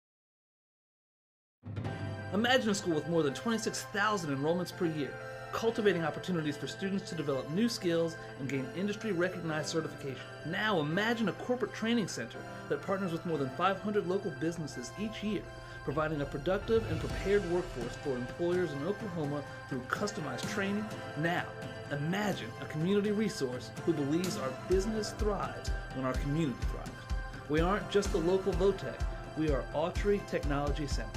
Imagine a school with more than 26,000 enrollments per year, cultivating opportunities for students to develop new skills and gain industry-recognized certification. Now imagine a corporate training center that partners with more than 500 local businesses each year, providing a productive and prepared workforce for employers in Oklahoma through customized training. Now, imagine a community resource who believes our business thrives when our community thrives. We aren't just the local Votech, we are Autry Technology Center.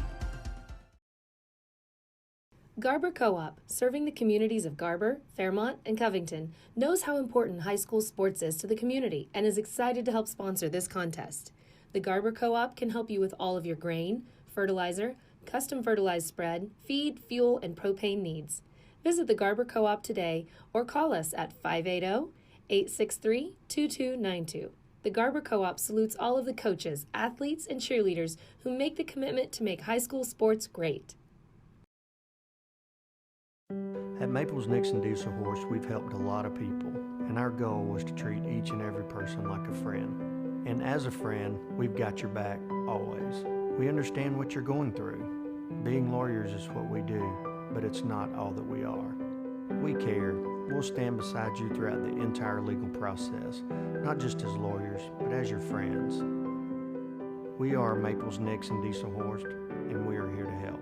Garber Co-op, serving the communities of Garber, Fairmont, and Covington, knows how important high school sports is to the community and is excited to help sponsor this contest. The Garber Co-op can help you with all of your grain, fertilizer, custom fertilized spread, feed, fuel, and propane needs. Visit the Garber Co-op today or call us at 580-863-2292. The Garber Co-op salutes all of the coaches, athletes, and cheerleaders who make the commitment to make high school sports great. At Maples Nixon Diesel Horse, we've helped a lot of people, and our goal was to treat each and every person like a friend. And as a friend, we've got your back always. We understand what you're going through. Being lawyers is what we do, but it's not all that we are. We care. We'll stand beside you throughout the entire legal process, not just as lawyers, but as your friends. We are Maples Nixon Diesel Horse, and we are here to help.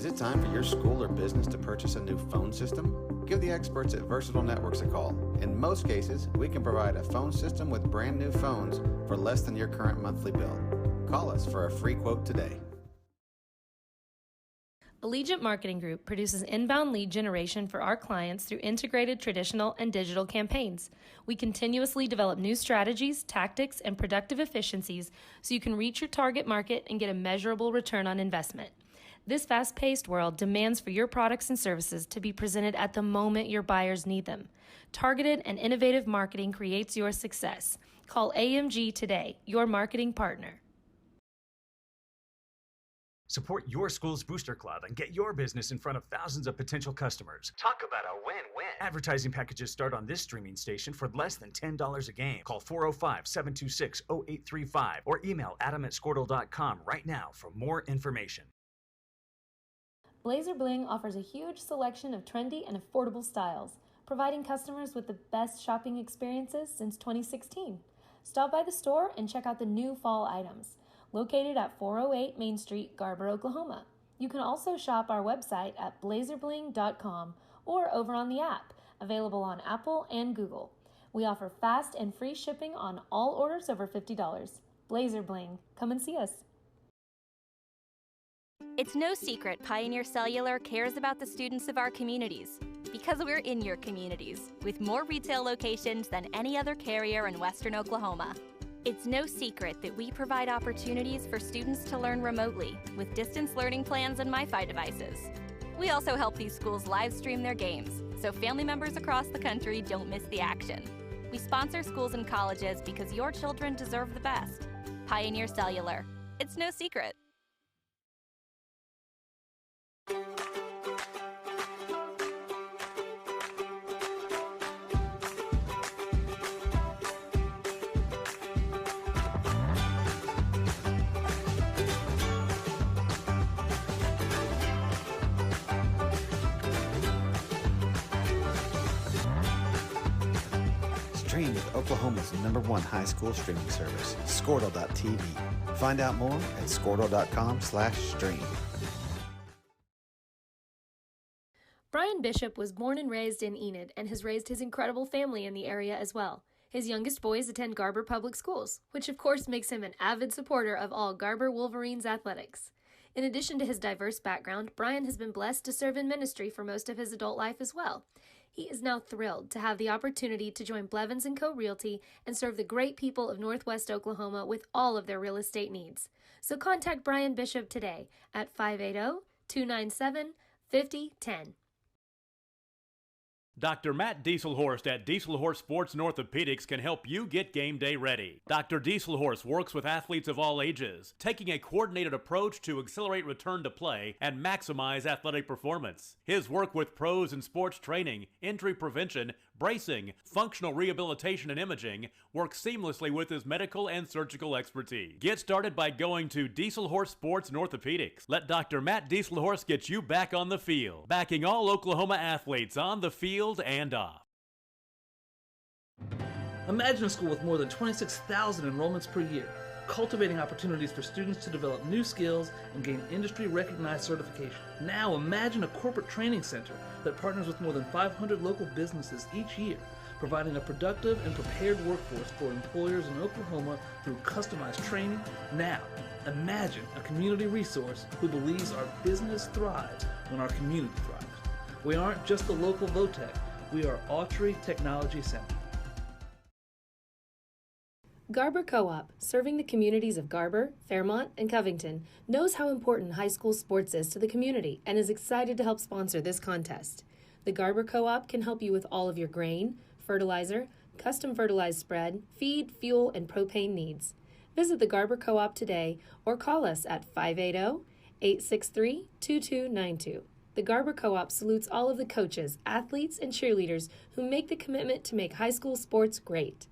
Is it time for your school or business to purchase a new phone system? Give the experts at Versatile Networks a call. In most cases, we can provide a phone system with brand new phones for less than your current monthly bill. Call us for a free quote today. Allegiant Marketing Group produces inbound lead generation for our clients through integrated traditional and digital campaigns. We continuously develop new strategies, tactics, and productive efficiencies so you can reach your target market and get a measurable return on investment. This fast-paced world demands for your products and services to be presented at the moment your buyers need them. Targeted and innovative marketing creates your success. Call AMG today, your marketing partner. Support your school's booster club and get your business in front of thousands of potential customers. Talk about a win-win. Advertising packages start on this streaming station for less than $10 a game. Call 405-726-0835 or email adam@squirtle.com right now for more information. Blazer Bling offers a huge selection of trendy and affordable styles, providing customers with the best shopping experiences since 2016. Stop by the store and check out the new fall items. Located at 408 Main Street, Garber, Oklahoma. You can also shop our website at blazerbling.com or over on the app, available on Apple and Google. We offer fast and free shipping on all orders over $50. Blazer Bling. Come and see us. It's no secret Pioneer Cellular cares about the students of our communities because we're in your communities with more retail locations than any other carrier in Western Oklahoma. It's no secret that we provide opportunities for students to learn remotely with distance learning plans and MiFi devices. We also help these schools live stream their games, so family members across the country don't miss the action. We sponsor schools and colleges because your children deserve the best. Pioneer Cellular. It's no secret. Stream with Oklahoma's #1 high school streaming service, Squirtle.tv. Find out more at squirtle.com/stream. Brian Bishop was born and raised in Enid and has raised his incredible family in the area as well. His youngest boys attend Garber Public Schools, which of course makes him an avid supporter of all Garber Wolverines athletics. In addition to his diverse background, Brian has been blessed to serve in ministry for most of his adult life as well. He is now thrilled to have the opportunity to join Blevins & Co. Realty and serve the great people of Northwest Oklahoma with all of their real estate needs. So contact Brian Bishop today at 580-297-5010. Dr. Matt Dieselhorst at Dieselhorst Sports and Orthopedics can help you get game day ready. Dr. Dieselhorst works with athletes of all ages, taking a coordinated approach to accelerate return to play and maximize athletic performance. His work with pros in sports training, injury prevention, bracing, functional rehabilitation, and imaging works seamlessly with his medical and surgical expertise. Get started by going to Dieselhorst Sports and Orthopedics. Let Dr. Matt Dieselhorst get you back on the field, backing all Oklahoma athletes on the field and off. Imagine a school with more than 26,000 enrollments per year, cultivating opportunities for students to develop new skills and gain industry-recognized certification. Now imagine a corporate training center that partners with more than 500 local businesses each year, providing a productive and prepared workforce for employers in Oklahoma through customized training. Now, imagine a community resource who believes our business thrives when our community thrives. We aren't just the local VOTEC, we are Autry Technology Center. Garber Co-op, serving the communities of Garber, Fairmont, and Covington, knows how important high school sports is to the community and is excited to help sponsor this contest. The Garber Co-op can help you with all of your grain, fertilizer, custom fertilized spread, feed, fuel, and propane needs. Visit the Garber Co-op today or call us at 580-863-2292. The Garber Co-op salutes all of the coaches, athletes, and cheerleaders who make the commitment to make high school sports great.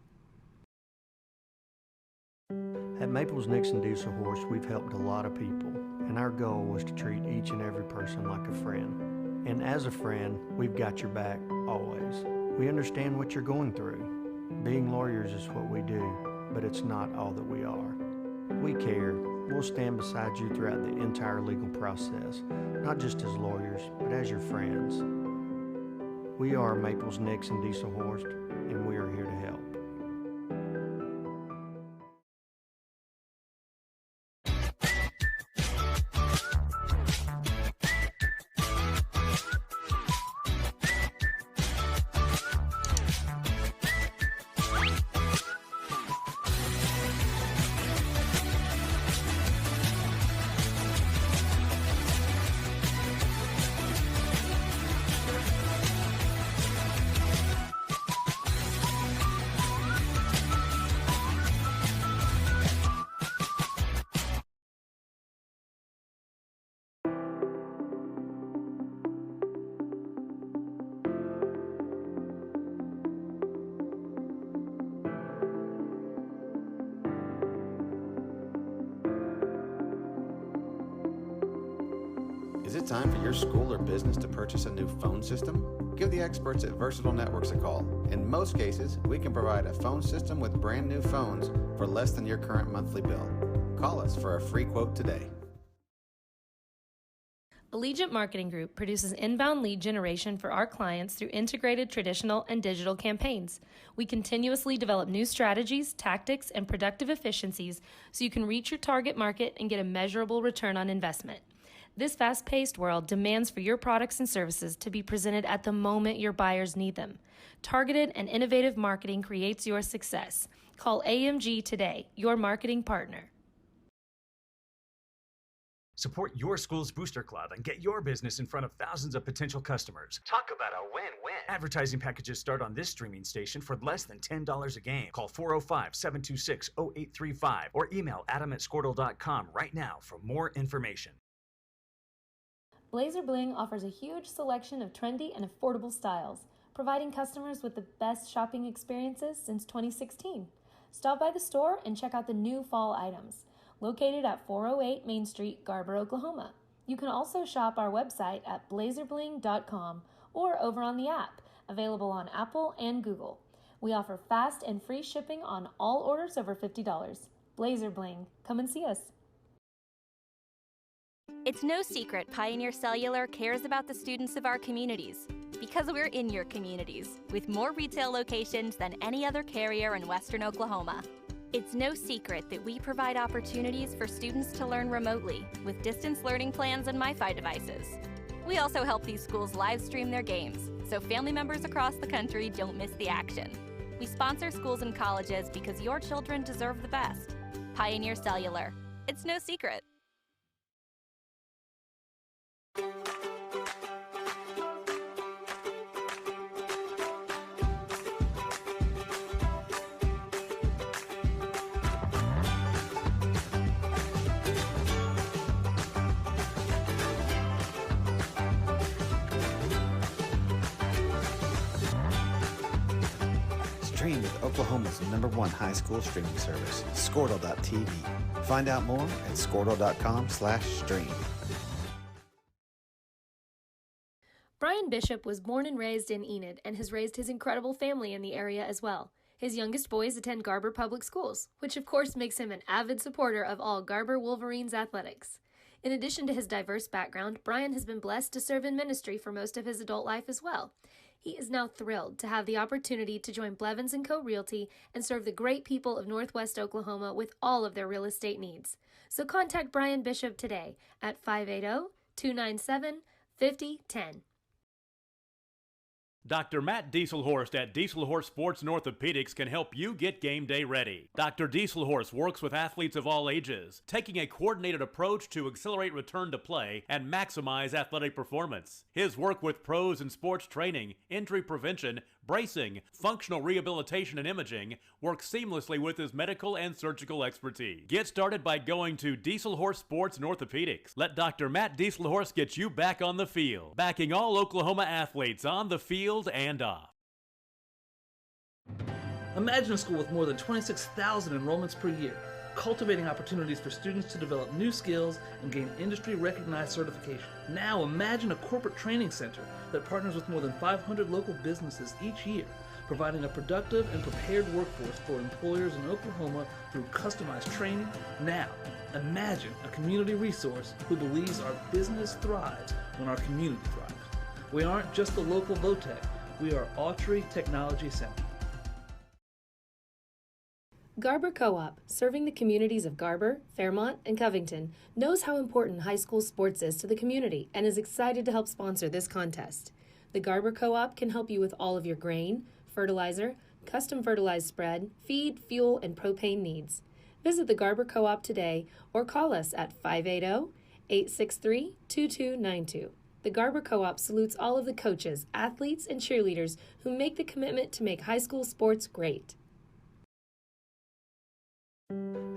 At Maples Nixon Diesel Horse, we've helped a lot of people, and our goal was to treat each and every person like a friend. And as a friend, we've got your back always. We understand what you're going through. Being lawyers is what we do, but it's not all that we are. We care, We'll stand beside you throughout the entire legal process, not just as lawyers, but as your friends. We are Maples, Nix, and Diesel Horst, and we are here to help. Is it time for your school or business to purchase a new phone system? Give the experts at Versatile Networks a call. In most cases, we can provide a phone system with brand new phones for less than your current monthly bill. Call us for a free quote today. Allegiant Marketing Group produces inbound lead generation for our clients through integrated traditional and digital campaigns. We continuously develop new strategies, tactics, and productive efficiencies so you can reach your target market and get a measurable return on investment. This fast-paced world demands for your products and services to be presented at the moment your buyers need them. Targeted and innovative marketing creates your success. Call AMG today, your marketing partner. Support your school's booster club and get your business in front of thousands of potential customers. Talk about a win-win. Advertising packages start on this streaming station for less than $10 a game. Call 405-726-0835 or email adam@squirtle.com right now for more information. Blazer Bling offers a huge selection of trendy and affordable styles, providing customers with the best shopping experiences since 2016. Stop by the store and check out the new fall items. Located at 408 Main Street, Garber, Oklahoma. You can also shop our website at blazerbling.com or over on the app, available on Apple and Google. We offer fast and free shipping on all orders over $50. Blazer Bling. Come and see us. It's no secret Pioneer Cellular cares about the students of our communities because we're in your communities with more retail locations than any other carrier in Western Oklahoma. It's no secret that we provide opportunities for students to learn remotely with distance learning plans and MiFi devices. We also help these schools live stream their games so family members across the country don't miss the action. We sponsor schools and colleges because your children deserve the best. Pioneer Cellular. It's no secret. Stream with Oklahoma's #1 high school streaming service, Squirtle.tv. Find out more at squirtle.com/stream. Brian Bishop was born and raised in Enid and has raised his incredible family in the area as well. His youngest boys attend Garber Public Schools, which of course makes him an avid supporter of all Garber Wolverines athletics. In addition to his diverse background, Brian has been blessed to serve in ministry for most of his adult life as well. He is now thrilled to have the opportunity to join Blevins & Co. Realty and serve the great people of Northwest Oklahoma with all of their real estate needs. So contact Brian Bishop today at 580-297-5010. Dr. Matt Dieselhorst at Dieselhorst Sports and Orthopedics can help you get game day ready. Dr. Dieselhorst works with athletes of all ages, taking a coordinated approach to accelerate return to play and maximize athletic performance. His work with pros in sports training, injury prevention, bracing, functional rehabilitation, and imaging works seamlessly with his medical and surgical expertise. Get started by going to Dieselhorst Sports and Orthopedics. Let Dr. Matt Dieselhorst get you back on the field, backing all Oklahoma athletes on the field and off. Imagine a school with more than 26,000 enrollments per year, cultivating opportunities for students to develop new skills and gain industry-recognized certification. Now imagine a corporate training center that partners with more than 500 local businesses each year, providing a productive and prepared workforce for employers in Oklahoma through customized training. Now, Imagine a community resource who believes our business thrives when our community thrives. We aren't just the local Votech, we are Autry Technology Center. Garber Co-op, serving the communities of Garber, Fairmont, and Covington, knows how important high school sports is to the community and is excited to help sponsor this contest. The Garber Co-op can help you with all of your grain, fertilizer, custom fertilized spread, feed, fuel, and propane needs. Visit the Garber Co-op today or call us at 580-863-2292. The Garber Co-op salutes all of the coaches, athletes, and cheerleaders who make the commitment to make high school sports great.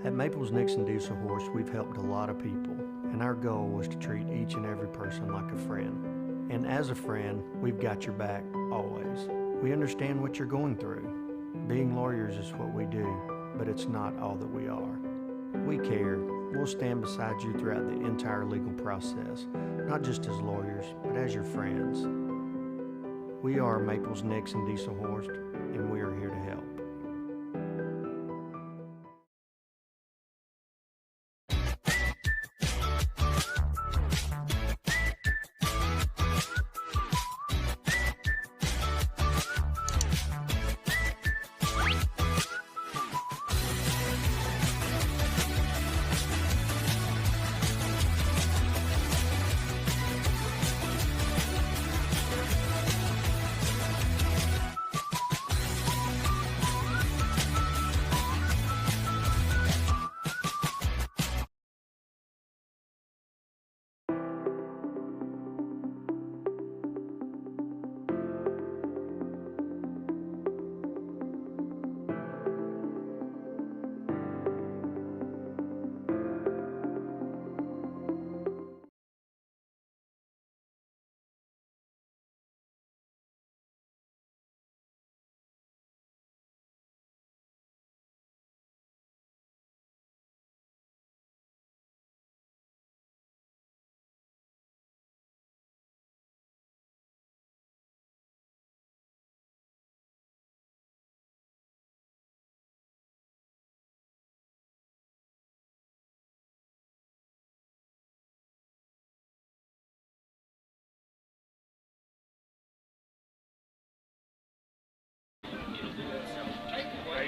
At Maples Nixon Diesel Horse, we've helped a lot of people, and our goal was to treat each and every person like a friend. And as a friend, we've got your back always. We understand what you're going through. Being lawyers is what we do, but it's not all that we are. We care. We'll stand beside you throughout the entire legal process, not just as lawyers, but as your friends. We are Maples Nixon Diesel Horse, and we are here to help.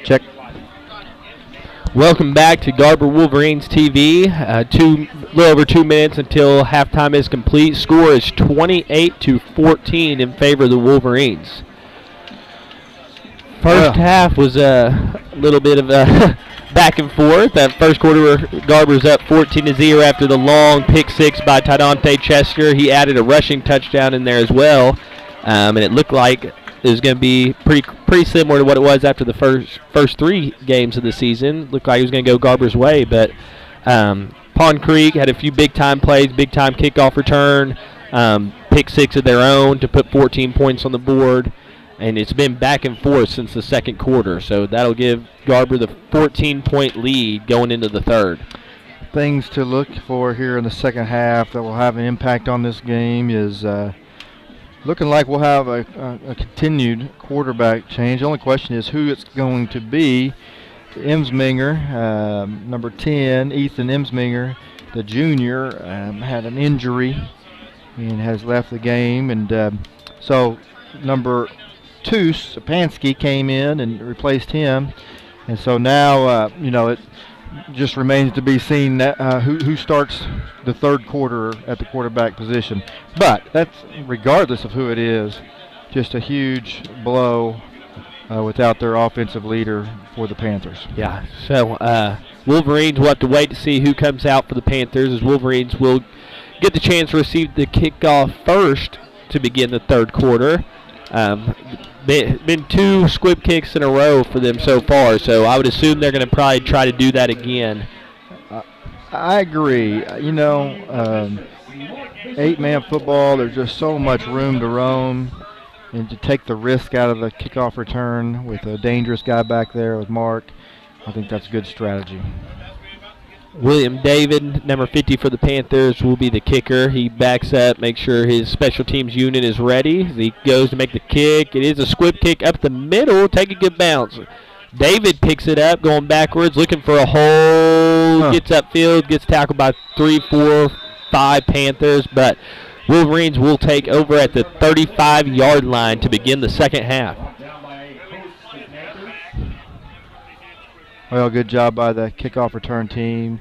Check. Welcome back to Garber Wolverines TV. Little over 2 minutes until halftime is complete. Score is 28-14 in favor of the Wolverines. First half was a little bit of a back and forth. That first quarter, Garber's up 14-0 after the long pick six by Tydante Chester. He added a rushing touchdown in there as well, and it looked like it was going to be pretty similar to what it was after the first three games of the season. Looked like it was going to go Garber's way, but Pond Creek had a few big-time plays, big-time kickoff return, pick six of their own to put 14 points on the board, and it's been back and forth since the second quarter, so that'll give Garber the 14-point lead going into the third. Things to look for here in the second half that will have an impact on this game is looking like we'll have a continued quarterback change. The only question is who it's going to be. Emsminger, number 10, Ethan Emsminger, the junior, had an injury and has left the game. And so number 2, Sapansky, came in and replaced him. And so now, it just remains to be seen who starts the third quarter at the quarterback position. But that's regardless of who it is, just a huge blow without their offensive leader for the Panthers. Yeah, so Wolverines will have to wait to see who comes out for the Panthers, as Wolverines will get the chance to receive the kickoff first to begin the third quarter. Been 2 squib kicks in a row for them so far, so I would assume they're going to probably try to do that again. I agree. 8-man football, there's just so much room to roam, and to take the risk out of the kickoff return with a dangerous guy back there with Mark, I think that's a good strategy. William David, number 50 for the Panthers, will be the kicker. He backs up, makes sure his special teams unit is ready. He goes to make the kick. It is a squib kick up the middle. Take a good bounce. David picks it up, going backwards, looking for a hole. tackle, gets upfield, gets tackled by 3, 4, 5 Panthers, but Wolverines will take over at the 35-yard line to begin the second half. Well, good job by the kickoff return team.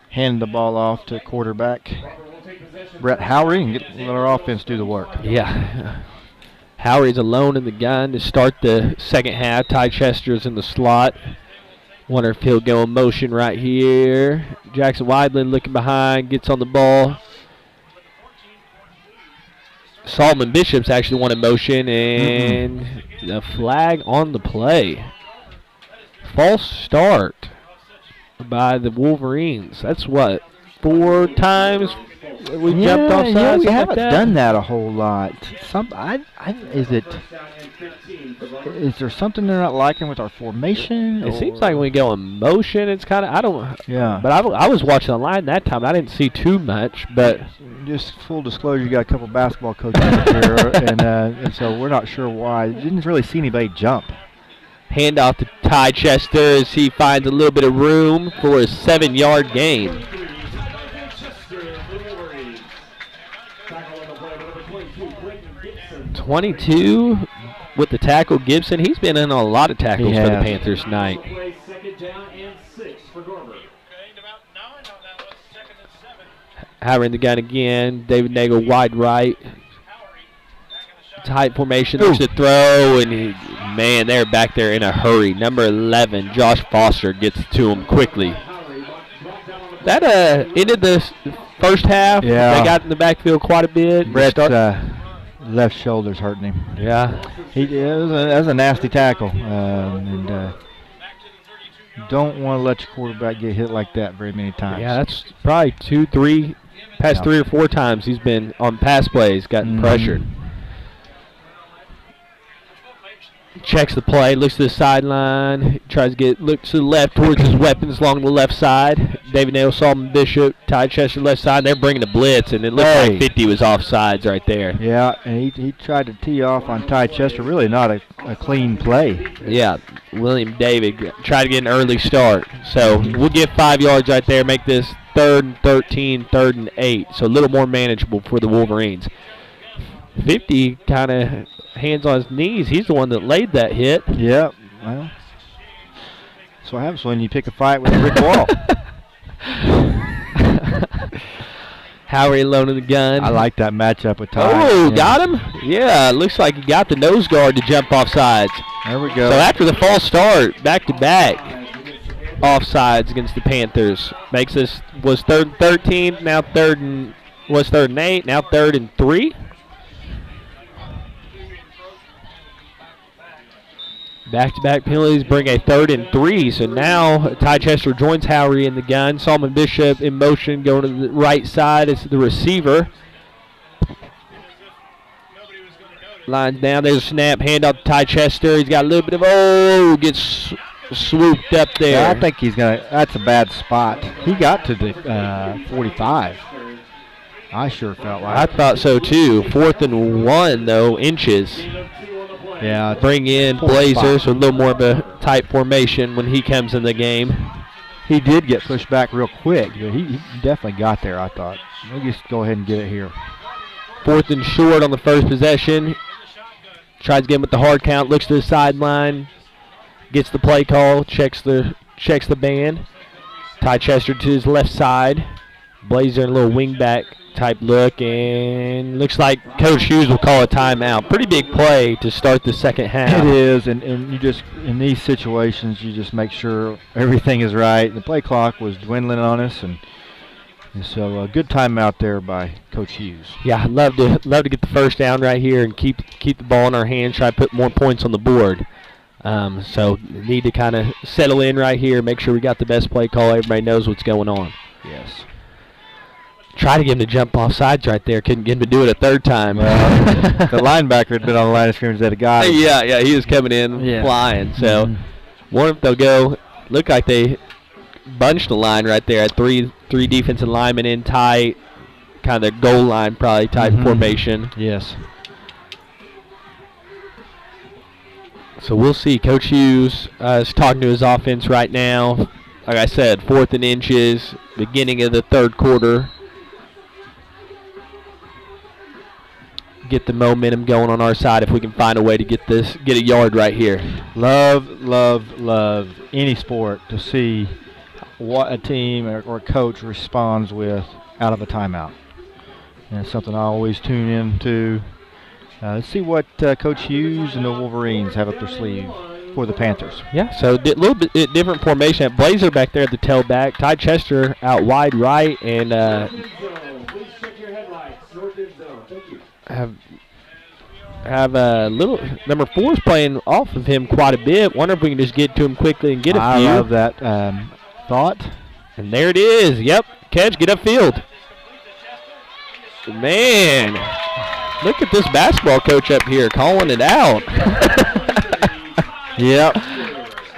Handing the ball off to quarterback Brett Howery and let our offense do the work. Yeah. Howery's alone in the gun to start the second half. Ty Chester's in the slot. Wonder if he'll go in motion right here. Jackson Weidland looking behind, gets on the ball. Solomon Bishop's actually won in motion, and a flag on the play. False start by the Wolverines. That's what, 4 times we jumped offside? Yeah, we haven't like that? done that a whole lot. Is there something they're not liking with our formation? It seems like when we go in motion, it's kind of, I don't. Yeah. But I was watching online that time. I didn't see too much, but. Just full disclosure, you got a couple basketball coaches up here, and so we're not sure why. Didn't really see anybody jump. Handoff to Ty Chester as he finds a little bit of room for a 7-yard gain. 22 with the tackle, Gibson. He's been in a lot of tackles for the Panthers tonight. Howard in the gun again. David Nagel wide right. Tight formation, looks to throw, and man, they're back there in a hurry. Number 11, Josh Foster, gets to him quickly. That ended the first half. Yeah. They got in the backfield quite a bit. Brett's left shoulder's hurting him. Yeah. That was a nasty tackle. Don't want to let your quarterback get hit like that very many times. Yeah, that's probably 3 or 4 times he's been on pass plays, gotten pressured. Checks the play, looks to the sideline, looks to the left towards his weapons along the left side. David Nail, Solomon Bishop, Ty Chester left side. They're bringing a blitz, and it looks like 50 was offsides right there. Yeah, and he tried to tee off on Ty Chester. Really not a clean play. Yeah, William David tried to get an early start. So we'll get 5 yards right there, make this 3rd and 13, 3rd and 8. So a little more manageable for the Wolverines. 50 kind of hands on his knees. He's the one that laid that hit. Yeah, well, that's what happens when you pick a fight with a brick wall. Howery alone in the gun. I like that matchup with Ty. Oh, got him? Yeah, looks like he got the nose guard to jump off sides. There we go. So after the false start, back-to-back offsides against the Panthers. Makes this, was 3rd and 13, now 3rd and 8, now 3rd and 3. Back-to-back penalties bring a 3rd and 3. So now Ty Chester joins Howery in the gun. Solomon Bishop in motion going to the right side. It's the receiver. Lines down. There's a snap. Hand up to Ty Chester. He's got a little bit of, gets swooped up there. Yeah, I think he's going to, that's a bad spot. He got to the 45. I sure felt like. I thought so too. 4th and 1, though, inches. Yeah, bring in Blazer, so a little more of a tight formation when he comes in the game. He did get pushed back real quick. He definitely got there, I thought. We'll just go ahead and get it here. 4th and short on the first possession. Tries to get him with the hard count, looks to the sideline, gets the play call, checks the band. Ty Chester to his left side. Blazer in a little wingback type look, and looks like Coach Hughes will call a timeout. Pretty big play to start the second half. It is, and you just, in these situations, you just make sure everything is right. The play clock was dwindling on us, and so a good timeout there by Coach Hughes. Yeah, I'd love to get the first down right here and keep the ball in our hands, try to put more points on the board. So need to kind of settle in right here, make sure we got the best play call. Everybody knows what's going on. Yes. Try to get him to jump off sides right there. Couldn't get him to do it a 3rd time. The linebacker had been on the line of scrimmage that a guy. Yeah, he was coming in flying. So wonder if they'll go. Look like they bunched the line right there at three defensive linemen in tight, kind of goal line probably type formation. Yes. So we'll see. Coach Hughes is talking to his offense right now. like I said, 4th and inches, beginning of the third quarter. Get the momentum going on our side if we can find a way to get a yard right here. Love any sport to see what a team or coach responds with out of a timeout. And it's something I always tune in to. Let's see what Coach Hughes and the Wolverines have up their sleeve for the Panthers. Yeah, so a little bit different formation. Blazer back there at the tailback. Ty Chester out wide right, and have a little number 4 is playing off of him quite a bit. Wonder if we can just get to him quickly and get a few. I love that thought. And there it is. Yep, catch, get upfield. Man, look at this basketball coach up here calling it out. Yep,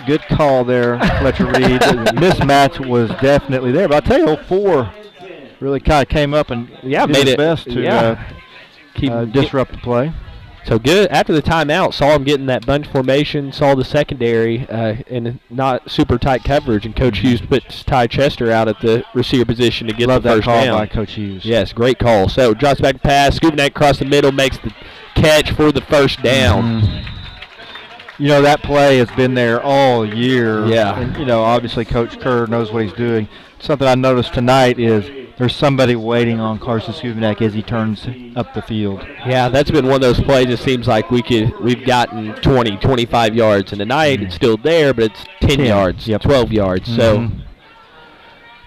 good call there, Fletcher Reed. The mismatch was definitely there, but I'll tell you, 04 really kind of came up and did made his it best to disrupt the play. So good. After the timeout, saw him getting that bunch formation, saw the secondary in not super tight coverage, and Coach Hughes puts Ty Chester out at the receiver position to get the first down. Love that call by Coach Hughes. Yes, great call. So drops back pass, scooping that across the middle, makes the catch for the first down. You know, that play has been there all year. Yeah. And, you know, obviously Coach Kerr knows what he's doing. Something I noticed tonight is there's somebody waiting on Carson Skubanek as he turns up the field. Yeah, that's been one of those plays. It seems like we've gotten 20, 25 yards, and tonight it's still there, but it's 10 yards, 12 yards. So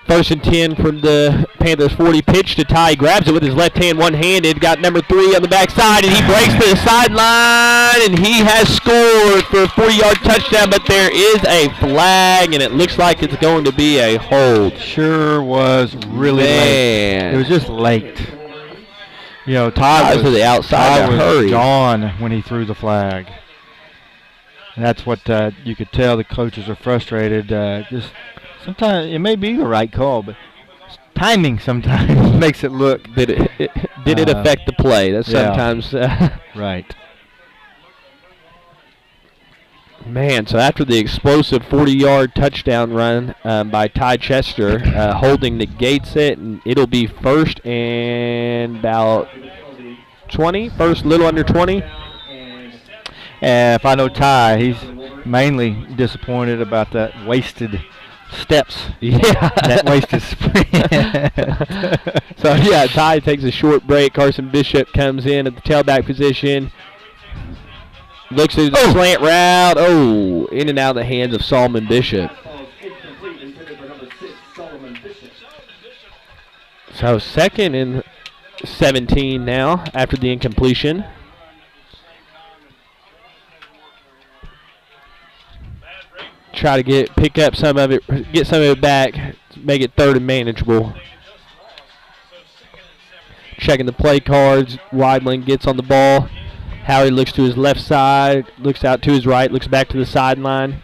first and 10 from the Panthers 40. Pitch to Ty. Grabs it with his left hand, one-handed. Got number 3 on the backside, and he breaks to the sideline, and he has scored for a 40-yard touchdown, but there is a flag, and it looks like it's going to be a hold. Sure was really late. It was just late. You know, Ty was to the outside. Ty was gone when he threw the flag. And that's what you could tell the coaches are frustrated. Just sometimes it may be the right call, but timing sometimes makes it look. Did it affect the play? That's sometimes right. Man, so after the explosive 40-yard touchdown run by Ty Chester, Holding negates it, and it'll be first and about 20, first little under 20. And if I know Ty, he's mainly disappointed about that wasted steps. Yeah. That wasted sprint. So, yeah, Ty takes a short break. Carson Bishop comes in at the tailback position. Looks at the slant route. Oh, in and out of the hands of Solomon Bishop. So 2nd and 17 now after the incompletion. Try to pick up some of it, get some of it back, make it 3rd and manageable. Checking the play cards. Weidling gets on the ball. Howie looks to his left side, looks out to his right, looks back to the sideline.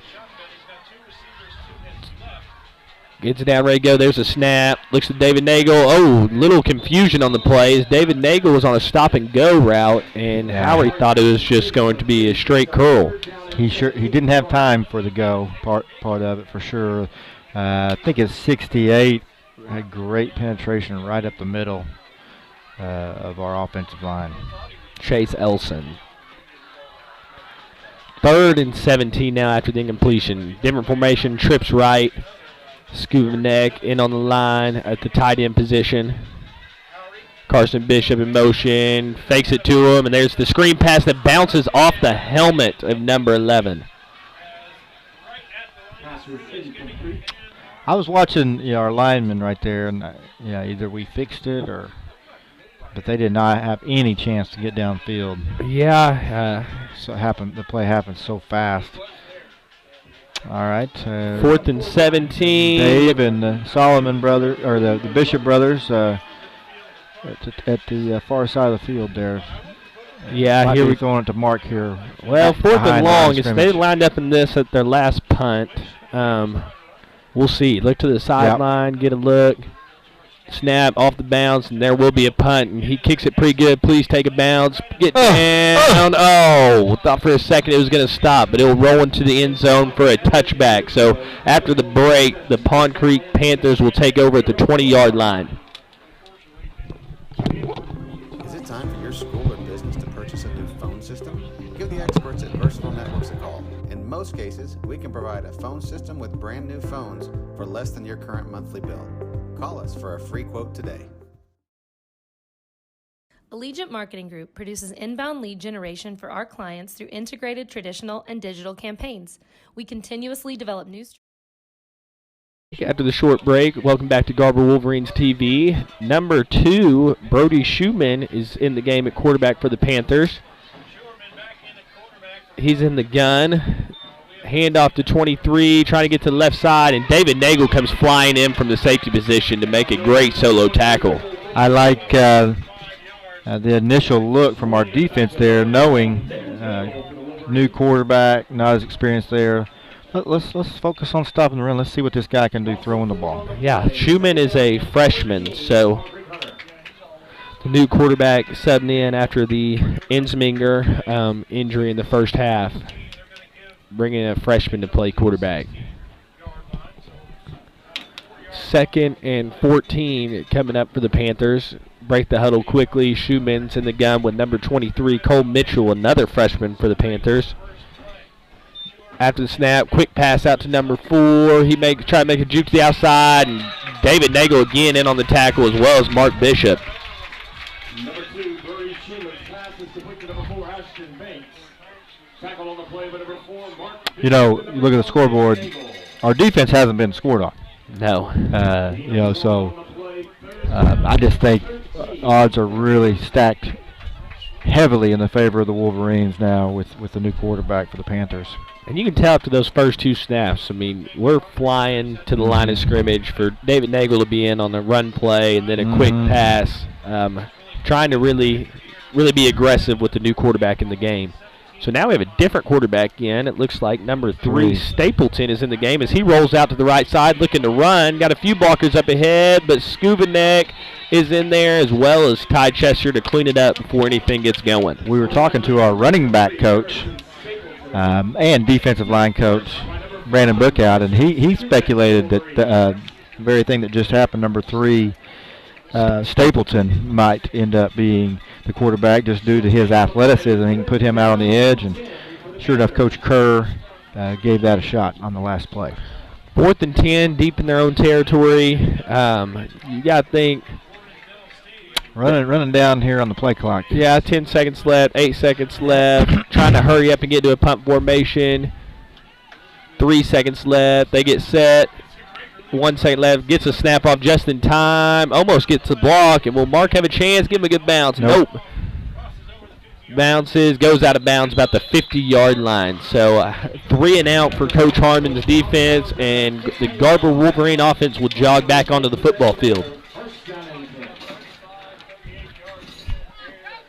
Gets it down, ready to go. There's a snap. Looks at David Nagel. Oh, little confusion on the play. As David Nagel was on a stop-and-go route, and Howie thought it was just going to be a straight curl. He didn't have time for the go part of it for sure. I think it's 68. Had great penetration right up the middle of our offensive line. Chase Elson. 3rd and 17 now after the incompletion. Different formation, trips right. Skubanek in on the line at the tight end position. Carson Bishop in motion, fakes it to him, and there's the screen pass that bounces off the helmet of number 11. I was watching our linemen right there, and either we fixed it but they did not have any chance to get downfield. Yeah. So the play happened so fast. All right. 4th and 17. Dave and the Solomon brothers, or the Bishop brothers, at the far side of the field there. Yeah, here we're throwing it to Mark here. Well, 4th and long. If they lined up in this at their last punt, we'll see. Look to the sideline, get a look. Snap off the bounce, and there will be a punt, and he kicks it pretty good. Please take a bounce. Get down. Oh, thought for a second it was going to stop, but it will roll into the end zone for a touchback. So after the break, the Pond Creek Panthers will take over at the 20-yard line. Is it time for your school or business to purchase a new phone system? Give the experts at Versatile Networks a call. In most cases, we can provide a phone system with brand new phones for less than your current monthly bill. Call us for a free quote today. Allegiant Marketing Group produces inbound lead generation for our clients through integrated traditional and digital campaigns. We continuously develop new After the short break, welcome back to Garber Wolverines TV. Number 2, Brody Schumann, is in the game at quarterback for the Panthers. He's in the gun. Handoff to 23, trying to get to the left side, and David Nagel comes flying in from the safety position to make a great solo tackle. I like the initial look from our defense there, knowing new quarterback, not as experienced there. Let's focus on stopping the run. Let's see what this guy can do throwing the ball. Yeah, Schumann is a freshman, so the new quarterback subbing in after the Ensminger injury in the first half, bringing a freshman to play quarterback. 2nd and 14 coming up for the Panthers. Break the huddle quickly. Schumann's in the gun with number 23, Cole Mitchell, another freshman for the Panthers. After the snap, quick pass out to number 4. He try to make a juke to the outside, and David Nagel again in on the tackle, as well as Mark Bishop. Number 2, Brody Schumann's pass is complete to number 4, Ashton Banks. Tackle on the play by number 4, Mark Bishop. You know, you look at the scoreboard, our defense hasn't been scored on. No. You know, so I just think odds are really stacked heavily in the favor of the Wolverines now with the new quarterback for the Panthers. And you can tell after those first 2 snaps, I mean, we're flying to the line of scrimmage for David Nagel to be in on the run play and then a quick pass, trying to really be aggressive with the new quarterback in the game. So now we have a different quarterback in. It looks like number 3, Stapleton, is in the game as he rolls out to the right side looking to run. Got a few blockers up ahead, but Skuvanek is in there as well as Ty Chester to clean it up before anything gets going. We were talking to our running back coach and defensive line coach, Brandon Bookout, and he speculated that the very thing that just happened, number 3, Stapleton, might end up being the quarterback just due to his athleticism. He can put him out on the edge, and sure enough, Coach Kerr gave that a shot on the last play. 4th and 10, deep in their own territory. You got to think. Running down here on the play clock. Yeah, 10 seconds left, 8 seconds left. Trying to hurry up and get to a punt formation. 3 seconds left. They get set. 1 second left. Gets a snap off just in time. Almost gets the block. And will Mark have a chance? Give him a good bounce. Nope. Bounces. Goes out of bounds about the 50-yard line. So 3 and out for Coach Harmon's defense. And the Garber Wolverine offense will jog back onto the football field.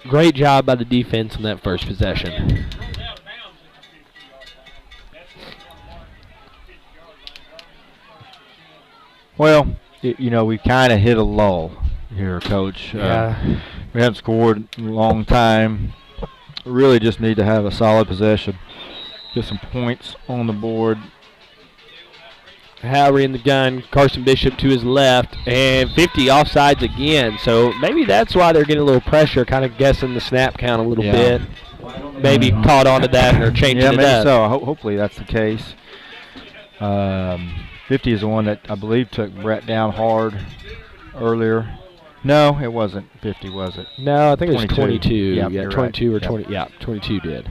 Great job by the defense on that first possession. Well, you know, we kind of hit a lull here, Coach. Yeah. We haven't scored in a long time. We really just need to have a solid possession. Get some points on the board. Howry in the gun, Carson Bishop to his left, and 50 offsides again. So maybe that's why they're getting a little pressure, kind of guessing the snap count a little bit. Maybe caught on to that and are changing it up. Yeah, maybe so. Hopefully that's the case. 50 is the one that I believe took Brett down hard earlier. No, it wasn't 50, was it? No, I think it was 22. Yep, yeah, 22 right. or 20. Yeah, 22 did.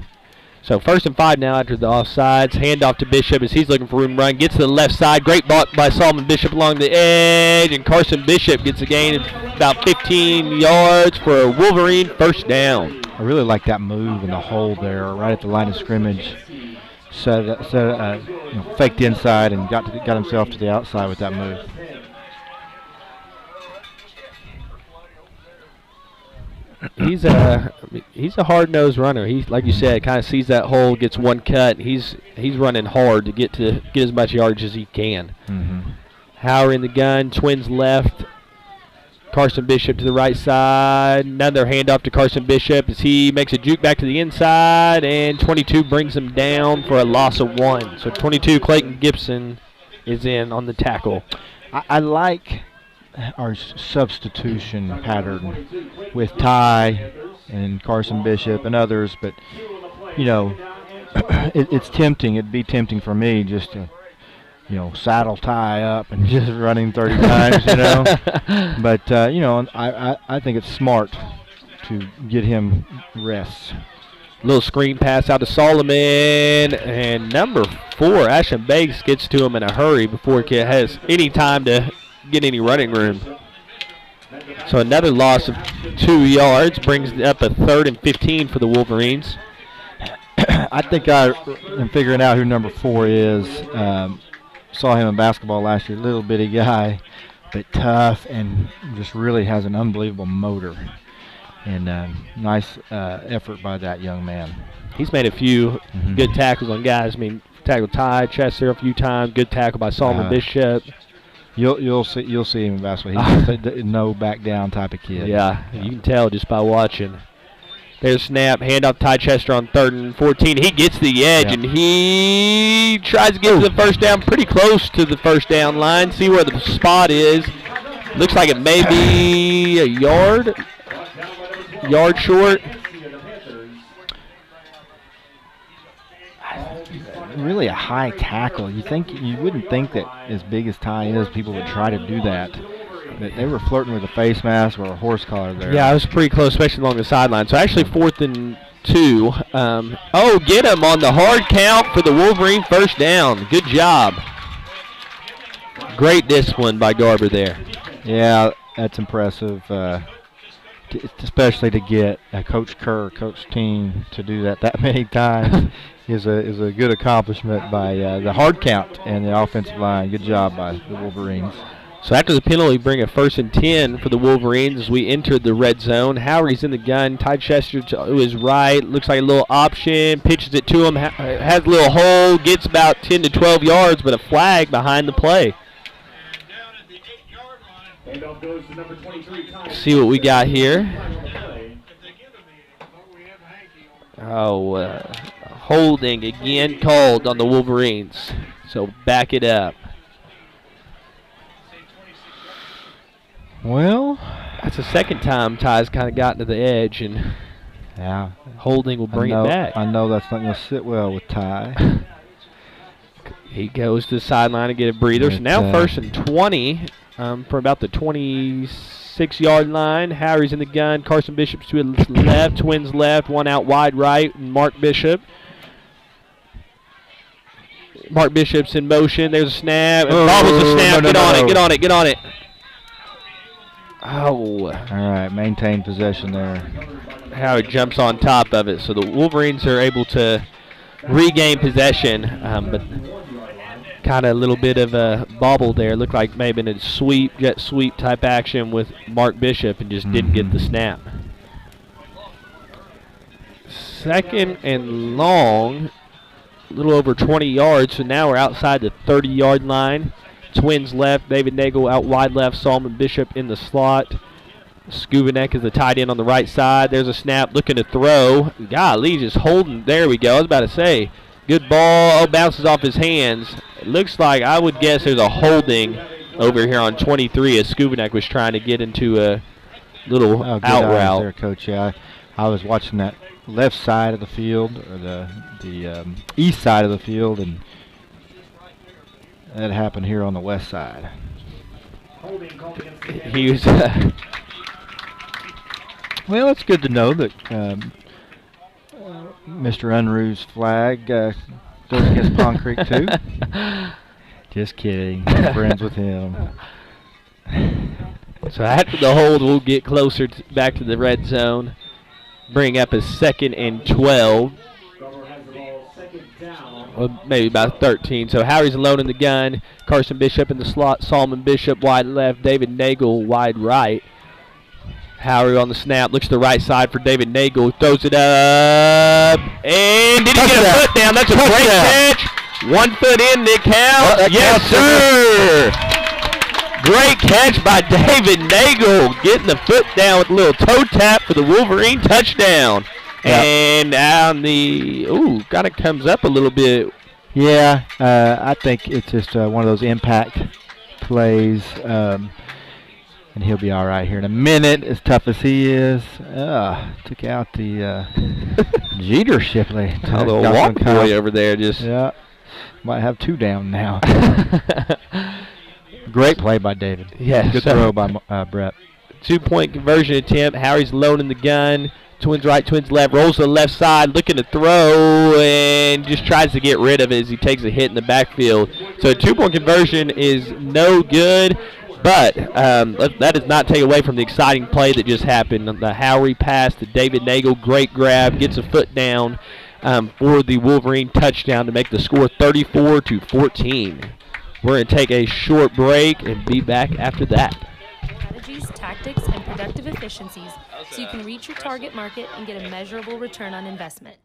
So 1st and 5 now after the offsides. Handoff to Bishop as he's looking for room to run. Gets to the left side. Great block by Solomon Bishop along the edge. And Carson Bishop gets a gain of about 15 yards for a Wolverine first down. I really like that move and the hold there right at the line of scrimmage. Faked inside and got himself to the outside with that move. He's a hard-nosed runner. He's, like you said, kind of sees that hole, gets one cut. He's running hard to get as much yardage as he can. Mm-hmm. Howard in the gun, Twins left. Carson Bishop to the right side. Another handoff to Carson Bishop as he makes a juke back to the inside, and 22 brings him down for a loss of 1. So 22, Clayton Gibson is in on the tackle. I like our substitution pattern with Ty and Carson Bishop and others, but, you know, it's tempting. It'd be tempting for me just to, you know, saddle Ty up and just running 30 times, you know. But, you know, I think it's smart to get him rest. Little screen pass out to Solomon, and number 4, Ashton Banks, gets to him in a hurry before he has any time to get any running room. So another loss of 2 yards brings up a 3rd and 15 for the Wolverines. I think I am figuring out who number 4 is. Saw him in basketball last year, little bitty guy, but tough and just really has an unbelievable motor. And nice effort by that young man. He's made a few good tackles on guys. I mean, tackled Ty Chester a few times. Good tackle by Solomon Bishop. You'll see him in basketball. He's just a no back down type of kid. Yeah, you can tell just by watching. There's snap, handoff Ty Chester on 3rd and 14. He gets the edge, and he tries to get to the first down, pretty close to the first down line. See where the spot is. Looks like it may be a yard short. Really a high tackle. You wouldn't think that as big as Ty is, people would try to do that. But they were flirting with a face mask or a horse collar there. Yeah, it was pretty close, especially along the sideline. So actually 4th and 2. Get him on the hard count for the Wolverine first down. Good job. Great discipline by Garber there. Yeah, that's impressive. Especially to get Coach Kerr, Coach Team to do that many times is a good accomplishment by the hard count and the offensive line. Good job by the Wolverines. So after the penalty, bring a 1st and 10 for the Wolverines as we entered the red zone. Howry's in the gun. Ty Chester to his right. Looks like a little option. Pitches it to him. Has a little hole. Gets about 10 to 12 yards, but a flag behind the play. See what we got here. Holding again called on the Wolverines. So back it up. Well, that's the second time Ty's kind of gotten to the edge, and holding will bring it back. I know that's not going to sit well with Ty. He goes to the sideline to get a breather. So now 1st and 20 for about the 26-yard line. Howry's in the gun. Carson Bishop's to his left. Twins left. One out wide right. And Mark Bishop. Mark Bishop's in motion. There's a snap. And bobbles the snap. Get on it. Oh. All right, maintain possession there. Howard jumps on top of it. So the Wolverines are able to regain possession, but kind of a little bit of a bobble there. Looked like maybe in a jet sweep type action with Mark Bishop and just didn't get the snap. 2nd and long, a little over 20 yards. So now we're outside the 30-yard line. Twins left, David Nagel out wide left, Solomon Bishop in the slot. Skubanek is the tight end on the right side. There's a snap, looking to throw. Golly, just holding. There we go. I was about to say, good ball. Bounces off his hands. It looks like, I would guess there's a holding over here on 23 as Skubanek was trying to get into a little out route. There, Coach. Yeah, I was watching that left side of the field, or the east side of the field, and that happened here on the west side. He was. Well, it's good to know that Mr. Unruh's flag goes against Pond Creek too. Just kidding. Friends with him. So after the hold, we'll get closer back to the red zone. Bring up a 2nd and 12. Or maybe about 13. So Howry's alone in the gun. Carson Bishop in the slot. Solomon Bishop wide left. David Nagel wide right. Howry on the snap. Looks to the right side for David Nagel. Throws it up. And did he get a foot down? That's a great catch. 1 foot in, Nick Howe. Yes, sir. Great catch by David Nagel, getting the foot down with a little toe tap for the Wolverine touchdown. Yep. And down kind of comes up a little bit. Yeah, I think it's just one of those impact plays, and he'll be all right here in a minute, as tough as he is. Took out the Jeter Shipley. A little walk boy over there. Yeah, might have 2 down now. Great play by David. Yeah, good throw by Brett. 2-point conversion attempt. Harry's loading the gun. Twins right, twins left, rolls to the left side, looking to throw, and just tries to get rid of it as he takes a hit in the backfield. So a 2-point conversion is no good, but that does not take away from the exciting play that just happened. The Howery pass to David Nagel, great grab, gets a foot down for the Wolverine touchdown to make the score 34-14. We're going to take a short break and be back after that. Strategies, tactics, and productive efficiencies so you can reach your target market and get a measurable return on investment.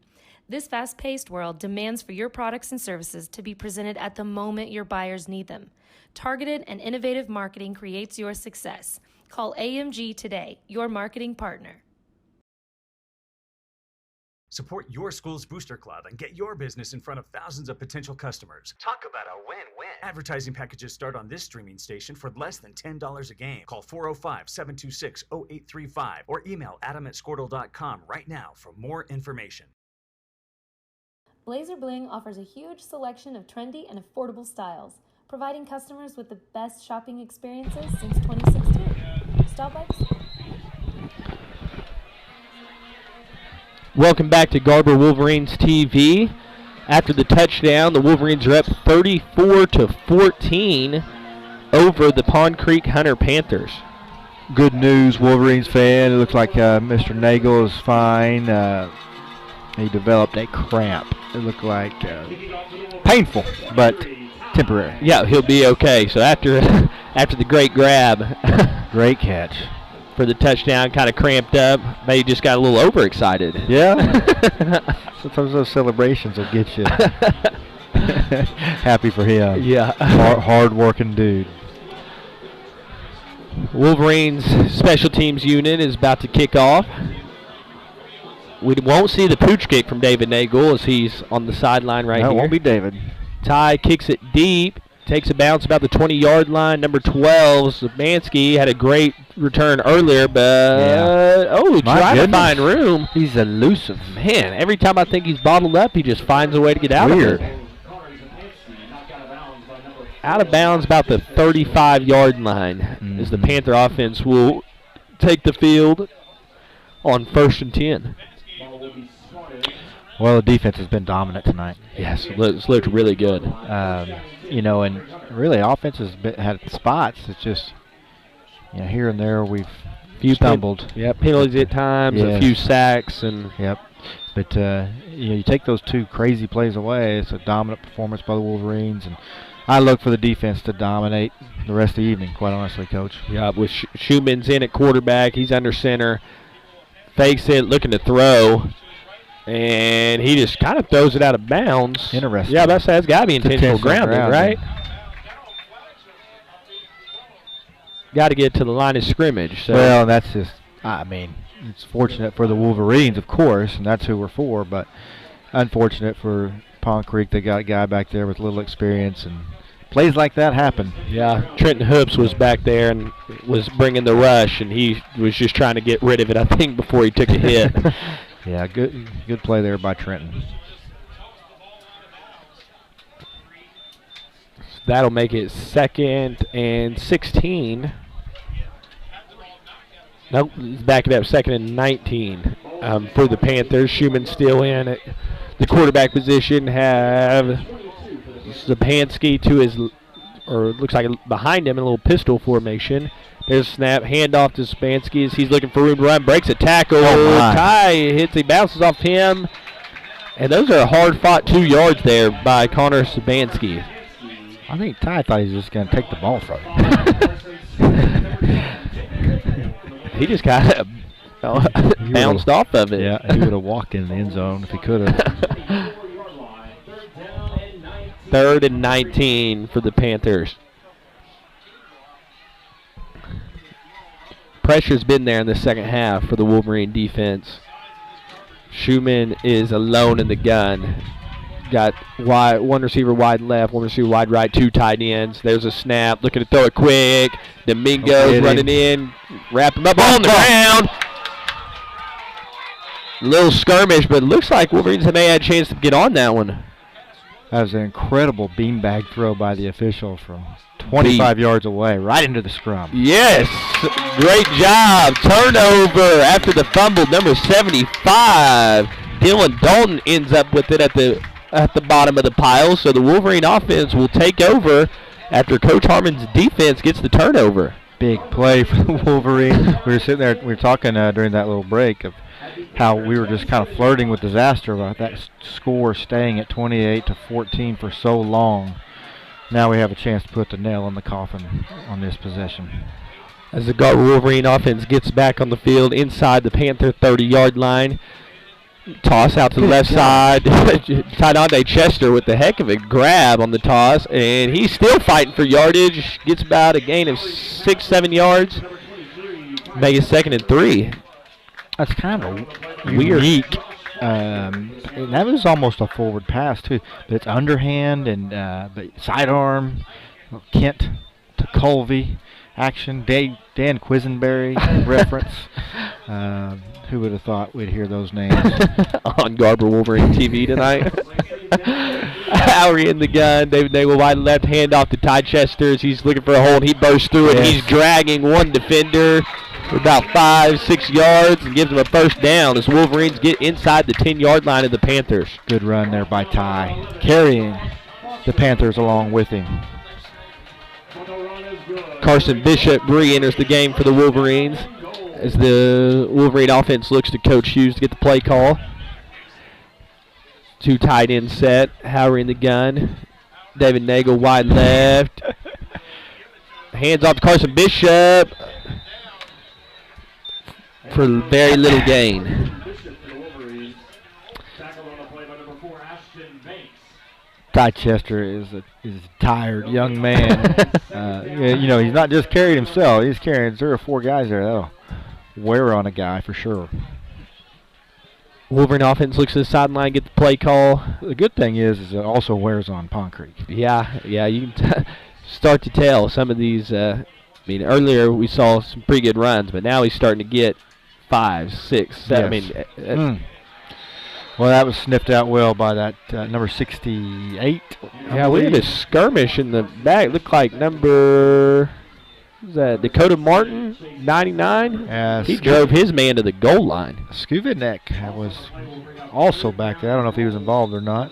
This fast-paced world demands for your products and services to be presented at the moment your buyers need them. Targeted and innovative marketing creates your success. Call AMG today, your marketing partner. Support your school's booster club and get your business in front of thousands of potential customers. Talk about a win-win. Advertising packages start on this streaming station for less than $10 a game. Call 405-726-0835 or email adam@squirtle.com right now for more information. Blazer Bling offers a huge selection of trendy and affordable styles, providing customers with the best shopping experiences since 2016. Stop by the store. Welcome back to Garber Wolverines TV. After the touchdown, the Wolverines are up 34-14 over the Pond Creek Hunter Panthers. Good news, Wolverines fan. It looks like Mr. Nagel is fine. He developed a cramp. It looked like painful, but temporary. Yeah, he'll be okay. So after the great grab, great catch for the touchdown, kind of cramped up. Maybe just got a little overexcited. Yeah. Sometimes those celebrations will get you. Happy for him. Yeah. Hard-working dude. Wolverines special teams unit is about to kick off. We won't see the pooch kick from David Nagel as he's on the sideline right here. It won't be David. Ty kicks it deep. Takes a bounce about the 20-yard line. Number 12, Zemanski, had a great return earlier, but trying to find room. He's elusive. Man, every time I think he's bottled up, he just finds a way to get out of it. Out of bounds about the 35-yard line as the Panther offense will take the field on 1st and 10. Well, the defense has been dominant tonight. Yes, it's looked really good. And really offense has had spots. It's just, here and there we've stumbled. Penalties at times, a few sacks. Yep. But, you take those 2 crazy plays away, it's a dominant performance by the Wolverines. And I look for the defense to dominate the rest of the evening, quite honestly, Coach. Yeah, with Schumann's in at quarterback. He's under center. Fakes it, looking to throw. And he just kind of throws it out of bounds. Interesting. Yeah, that's got to be intentional grounding, right? Got to get to the line of scrimmage. So. Well, that's just, it's fortunate for the Wolverines, of course, and that's who we're for, but unfortunate for Pond Creek. They got a guy back there with little experience, and plays like that happen. Yeah, Trenton Hoops was back there and was bringing the rush, and he was just trying to get rid of it, I think, before he took a hit. Yeah, good play there by Trenton. That'll make it 2nd and 16. Nope, back it up, 2nd and 19 for the Panthers. Schumann still in at the quarterback position. Have Zemanski to his, or looks like behind him in a little pistol formation. There's a snap, handoff to Zemanski as he's looking for room to run, breaks a tackle. Ty hits, he bounces off him. And those are hard-fought 2 yards there by Connor Zemanski. I think Ty thought he was just going to take the ball from him. He just kind of bounced off of it. Yeah, he would have walked in the end zone if he could have. 3rd and 19 for the Panthers. pressure's been there in the second half for the Wolverine defense. Schumann is alone in the gun. Got wide, one receiver wide left, one receiver wide right, 2 tight ends. There's a snap. Looking to throw it quick. Domingo's running in. Wrap him up on the ground. Little skirmish, but it looks like Wolverines may have had a chance to get on that one. That was an incredible beanbag throw by the official from 25 yards away, right into the scrum. Yes, great job. Turnover after the fumble, number 75. Dylan Dalton ends up with it at the bottom of the pile, so the Wolverine offense will take over after Coach Harmon's defense gets the turnover. Big play for the Wolverine. We were sitting there, we were talking during that little break of how we were just kind of flirting with disaster about that score staying at 28-14 for so long. Now we have a chance to put the nail in the coffin on this possession. As the Garber Wolverine offense gets back on the field inside the Panther 30-yard line. Toss out to the left side. Tynande Chester with the heck of a grab on the toss, and he's still fighting for yardage. Gets about a gain of 6-7 yards. Make it 2nd and 3. That's kind of a unique. And that was almost a forward pass too, but it's underhand and but sidearm. Kent to Colby action. Dan Quisenberry reference. Who would have thought we'd hear those names on Garber Wolverine TV tonight? Howery in the gun. David Nagel wide left, hand off to Ty Chester. He's looking for a hole, and he bursts through it. He's dragging one defender for about 5-6 yards and gives him a first down as Wolverines get inside the 10-yard line of the Panthers. Good run there by Ty, carrying the Panthers along with him. Carson Bishop re-enters the game for the Wolverines as the Wolverine offense looks to Coach Hughes to get the play call. 2 tight end set. Howery in the gun. David Nagel wide left. Hands off to Carson Bishop for very little gain. Ty Chester is a tired young man. You know, he's not just carrying himself. He's carrying 3 or 4 guys there. That'll wear on a guy for sure. Wolverine offense looks to the sideline, get the play call. The good thing is it also wears on Pond Creek. Yeah, you can start to tell some of these. I mean, earlier we saw some pretty good runs, but now he's starting to get 5, 6, 7. Yes. I mean, well, that was sniffed out well by that number 68. Yeah, we had a skirmish in the back. Looked like number, what was that, Dakota Martin, 99. He drove his man to the goal line. Skuvinek was also back there. I don't know if he was involved or not.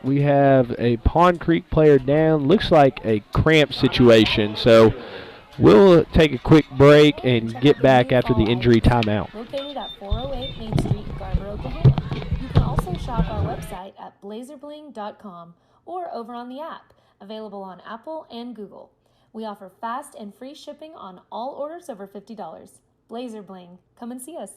We have a Pond Creek player down. Looks like a cramp situation. So we'll take a quick break and get back after the injury timeout. Located at 408 Main Street, Garber, Oklahoma. You can also shop our website at blazerbling.com or over on the app, available on Apple and Google. We offer fast and free shipping on all orders over $50. Blazer Bling. Come and see us.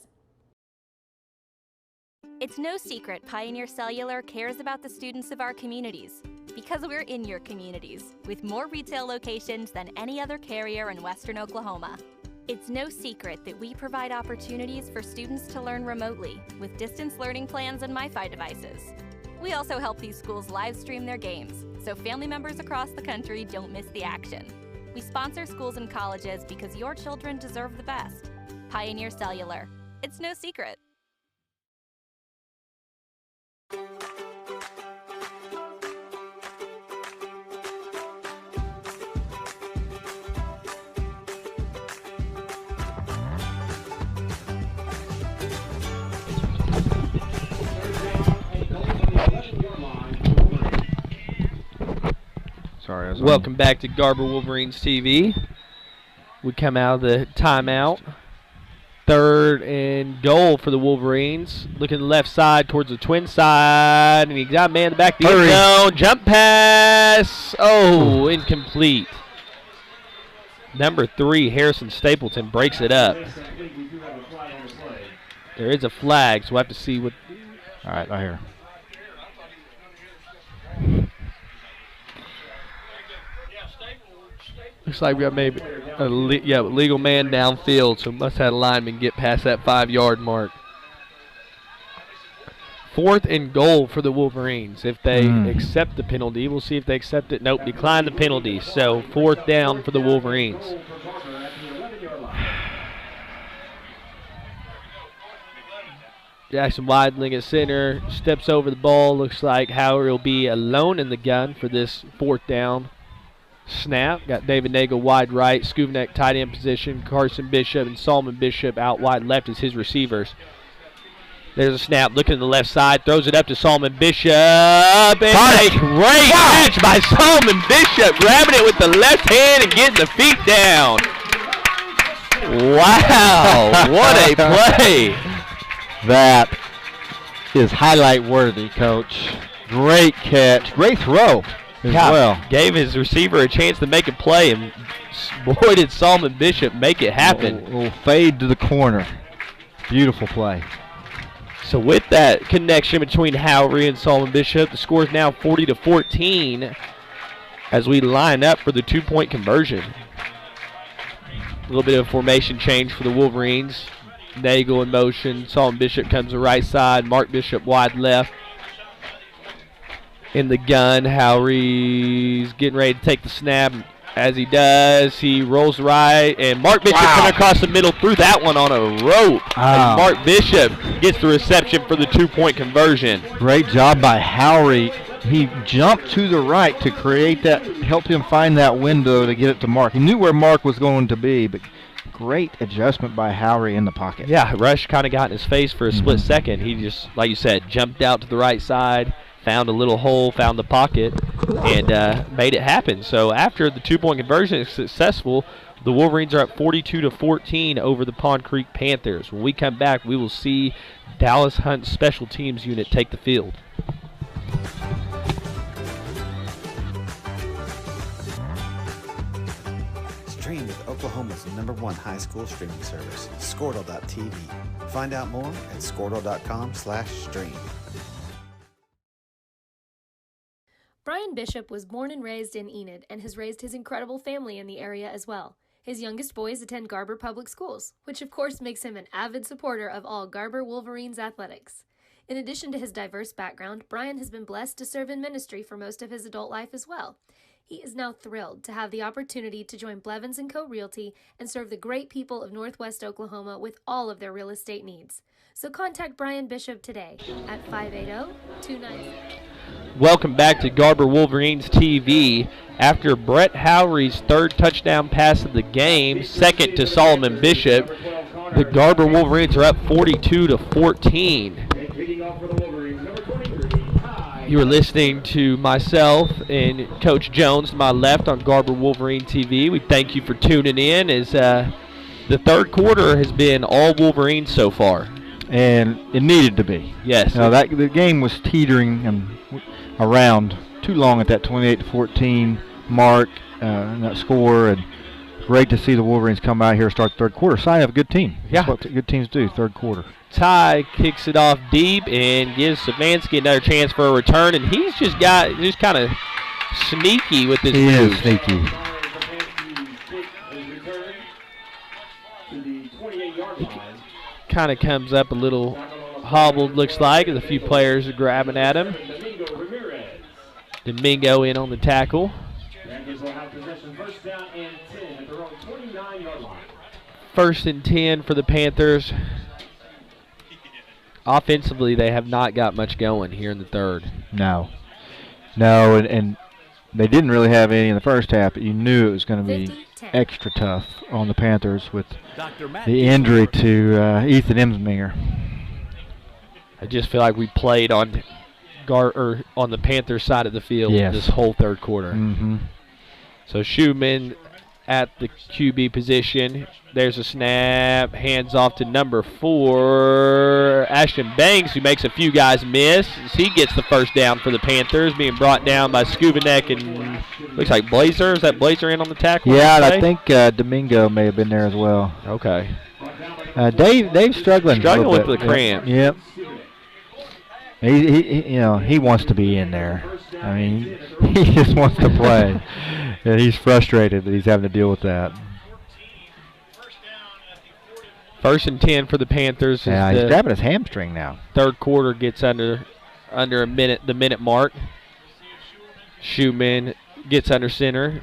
It's no secret Pioneer Cellular cares about the students of our communities because we're in your communities with more retail locations than any other carrier in Western Oklahoma. It's no secret that we provide opportunities for students to learn remotely with distance learning plans and MiFi devices. We also help these schools live stream their games so family members across the country don't miss the action. We sponsor schools and colleges because your children deserve the best. Pioneer Cellular. It's no secret. Sorry, welcome back to Garber Wolverines TV. We come out of the timeout. 3rd and goal for the Wolverines. Looking left side towards the twin side, and he got a man in the back of the end zone. Jump pass. Oh, incomplete. Number 3, Harrison Stapleton, breaks it up. There is a flag, so we'll have to see what. All right, I hear. Looks like we got maybe a legal man downfield, so must have had a lineman get past that 5-yard mark. 4th and goal for the Wolverines. If they accept the penalty, we'll see if they accept it. Nope, decline the penalty. So 4th down for the Wolverines. Jackson Weidling at center, steps over the ball. Looks like Howard will be alone in the gun for this 4th down. Snap. Got David Nagel wide right, Skuvnek tight end position, Carson Bishop and Solomon Bishop out wide left as his receivers. There's a snap, looking to the left side, throws it up to Solomon Bishop. And a great catch by Solomon Bishop, grabbing it with the left hand and getting the feet down. Wow, what a play. That is highlight worthy, Coach. Great catch, great throw as well. Gave his receiver a chance to make a play, and boy did Solomon Bishop make it happen. Little fade to the corner. Beautiful play. So with that connection between Howry and Solomon Bishop, the score is now 40-14 as we line up for the 2-point conversion. A little bit of formation change for the Wolverines. Nagel in motion. Solomon Bishop comes to the right side. Mark Bishop wide left. In the gun, Howry's getting ready to take the snap. As he does, he rolls right, and Mark Bishop coming across the middle, threw that one on a rope. And Mark Bishop gets the reception for the 2-point conversion. Great job by Howry. He jumped to the right to create that, help him find that window to get it to Mark. He knew where Mark was going to be, but great adjustment by Howry in the pocket. Yeah, Rush kind of got in his face for a split second. He just, like you said, jumped out to the right side, found a little hole, found the pocket, and made it happen. So after the 2-point conversion is successful, the Wolverines are up 42-14 over the Pond Creek Panthers. When we come back, we will see Dallas Hunt's special teams unit take the field. Stream with Oklahoma's #1 high school streaming service, Squirtle.tv. Find out more at squirtle.com/stream. Brian Bishop was born and raised in Enid and has raised his incredible family in the area as well. His youngest boys attend Garber Public Schools, which of course makes him an avid supporter of all Garber Wolverines athletics. In addition to his diverse background, Brian has been blessed to serve in ministry for most of his adult life as well. He is now thrilled to have the opportunity to join Blevins & Co. Realty and serve the great people of Northwest Oklahoma with all of their real estate needs. So contact Brian Bishop today at 580-290. Welcome back to Garber Wolverines TV. After Brett Howry's 3rd touchdown pass of the game, second to Solomon Bishop, the Garber Wolverines are up 42-14. You are listening to myself and Coach Jones to my left on Garber Wolverine TV. We thank you for tuning in as the 3rd quarter has been all Wolverines so far. And it needed to be. Yes. The game was teetering around too long at that 28-14 mark, that score, and great to see the Wolverines come out here and start the 3rd quarter. Sign of a good team. Yeah. That's what good teams do, 3rd quarter. Ty kicks it off deep and gives Savansky another chance for a return, and he's just kind of sneaky with his moves. He is sneaky. Kind of comes up a little hobbled, looks like, as a few players are grabbing at him. Domingo in on the tackle. First and 10 for the Panthers. Offensively, they have not got much going here in the 3rd. No, and they didn't really have any in the first half, but you knew it was going to be extra tough on the Panthers with the injury to Ethan Emsminger. I just feel like we played on the Panthers side of the field this whole 3rd quarter. Mm-hmm. So Schumann at the QB position. There's a snap. Hands off to number 4, Ashton Banks, who makes a few guys miss. He gets the first down for the Panthers, being brought down by Skubanek and looks like Blazer. Is that Blazer in on the tackle? Yeah, and I think Domingo may have been there as well. Okay. Dave's struggling with the cramp. Yep. He wants to be in there. I mean, he just wants to play. Yeah, he's frustrated that he's having to deal with that. 1st and 10 for the Panthers. Yeah, he's grabbing his hamstring now. Third quarter gets under a minute, the minute mark. Schumann gets under center.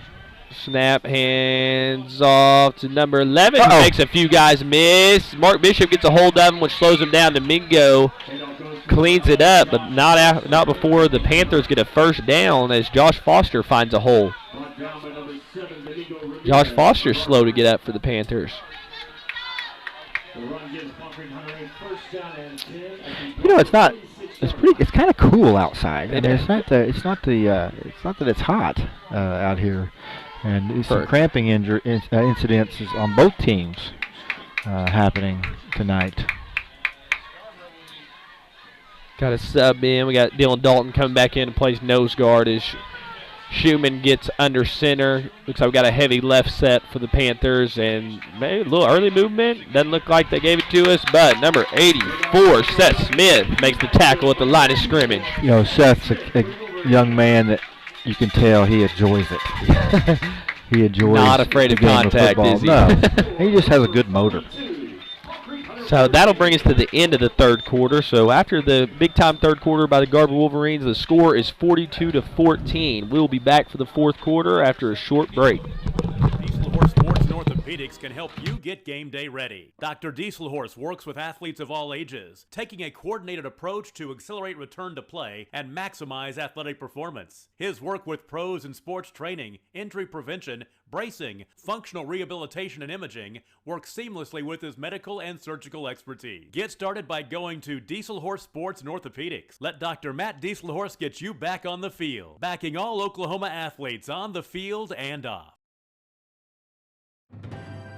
Snap, hands off to number 11. He makes a few guys miss. Mark Bishop gets a hold of him, which slows him down. Domingo cleans it up, but not before the Panthers get a first down as Josh Foster finds a hole. Josh Foster's slow to get up for the Panthers. You know, it's not. It's kind of cool outside. I mean, it's not that it's hot out here, and some cramping incidents on both teams happening tonight. Got a sub in. We got Dylan Dalton coming back in and plays nose guard as Schumann gets under center. Looks like we got a heavy left set for the Panthers, and maybe a little early movement. Doesn't look like they gave it to us, but number 84, Seth Smith, makes the tackle at the line of scrimmage. You know, Seth's a young man that you can tell he enjoys it. He enjoys. Not afraid of contact, is he? No, he just has a good motor. So that'll bring us to the end of the third quarter. So after the big-time third quarter by the Garber Wolverines, the score is 42-14. We'll be back for the fourth quarter after a short break. Dieselhorse Sports and Orthopedics can help you get game day ready. Dr. Dieselhorse works with athletes of all ages, taking a coordinated approach to accelerate return to play and maximize athletic performance. His work with pros in sports training, injury prevention, bracing, functional rehabilitation, and imaging works seamlessly with his medical and surgical expertise. Get started by going to Dieselhorse Sports and Orthopedics. Let Dr. Matt Dieselhorse get you back on the field, backing all Oklahoma athletes on the field and off.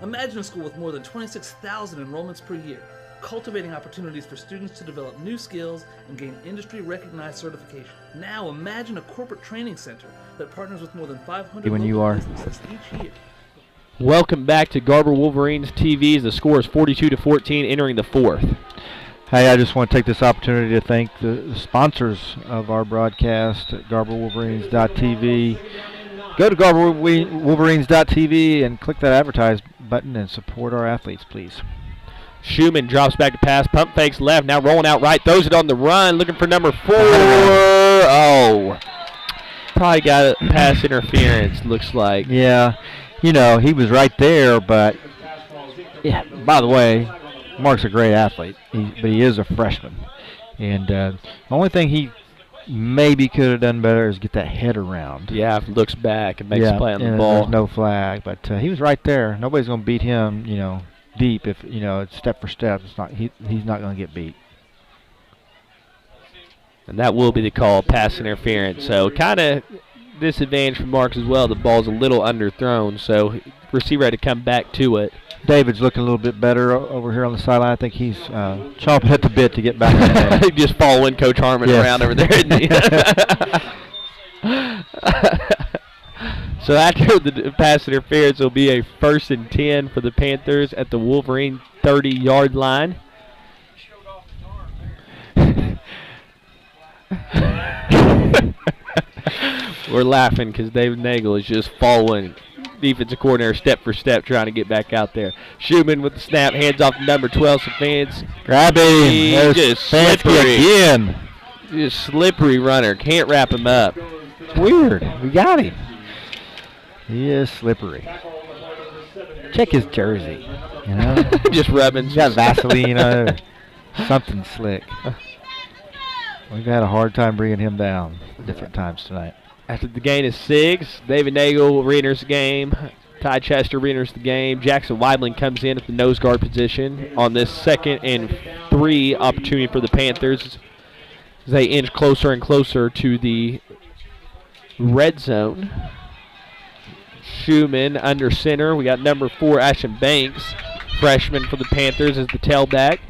Imagine a school with more than 26,000 enrollments per year, cultivating opportunities for students to develop new skills and gain industry-recognized certification. Now imagine a corporate training center that partners with more than 500 local businesses each year. Welcome back to Garber Wolverines TV. The score is 42-14 entering the fourth. Hey, I just want to take this opportunity to thank the sponsors of our broadcast at GarberWolverines.tv. Go to GarberWolverines.tv and click that advertise button and support our athletes, please. Schumann drops back to pass, pump fakes left, now rolling out right, throws it on the run, looking for number 4. Oh, probably got a pass interference, looks like. Yeah, you know, he was right there, but yeah. By the way, Mark's a great athlete, but he is a freshman. And the only thing he maybe could have done better is get that head around. Yeah, if he looks back and makes a play on the ball. There's no flag, but he was right there. Nobody's going to beat him, you know, deep. If you know, it's step for step. It's not. He's not going to get beat. And that will be the call, pass interference. So kind of disadvantage for Marks as well. The ball's a little underthrown, so receiver had to come back to it. David's looking a little bit better over here on the sideline. I think he's chomping at the bit to get back in there. Just following Coach Harmon around over there, isn't he? So after the pass interference, it'll be a 1st and 10 for the Panthers at the Wolverine 30-yard line. We're laughing because David Nagel is just following defensive coordinator step for step trying to get back out there. Schumann with the snap, hands off to number 12, Stefanski. Grab him. Just slippery. Again. Just slippery runner. Can't wrap him up. It's weird. We got him. He is slippery. Check his jersey. You know? Just rubbing. He's got Vaseline or something slick. We've had a hard time bringing him down different times tonight. After the gain is 6, David Nagel re-enters the game. Ty Chester re-enters the game. Jackson Weibling comes in at the nose guard position on this 2nd and 3 opportunity for the Panthers as they inch closer and closer to the red zone. Schumann under center. We got number 4, Ashton Banks, freshman for the Panthers, as the tailback.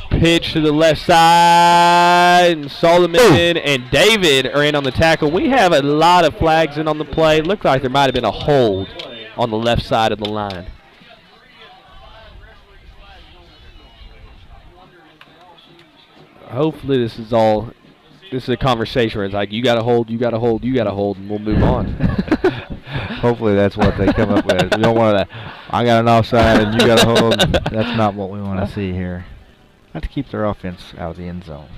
Pitch to the left side, and Solomon and David are in on the tackle. We have a lot of flags in on the play. Looked like there might have been a hold on the left side of the line. Hopefully this is all This is a conversation where it's like, you got to hold, you got to hold, you got to hold, and we'll move on. Hopefully that's what they come up with. We don't want to, I got an offside and you got to hold. That's not what we want to see here. Have to keep their offense out of the end zone.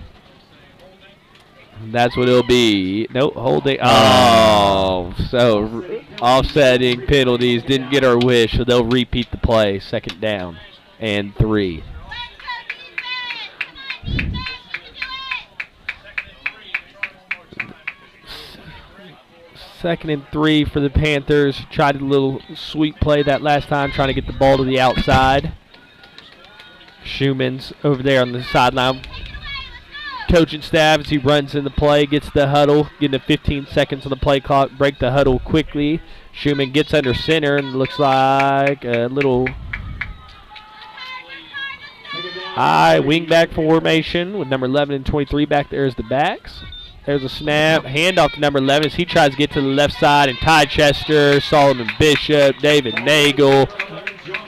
That's what it'll be. Nope, holding. Oh, so offsetting penalties. Didn't get our wish, so they'll repeat the play. 2nd down and 3. Second and 3 for the Panthers. Tried a little sweep play that last time, trying to get the ball to the outside. Schumann's over there on the sideline. Coaching staff, as he runs in the play, gets the huddle, getting to 15 seconds on the play clock, break the huddle quickly. Schumann gets under center and looks like a little high wingback formation with number 11 and 23 back there as the backs. There's a snap, handoff to number 11 as he tries to get to the left side, and Ty Chester, Solomon Bishop, David Nagel.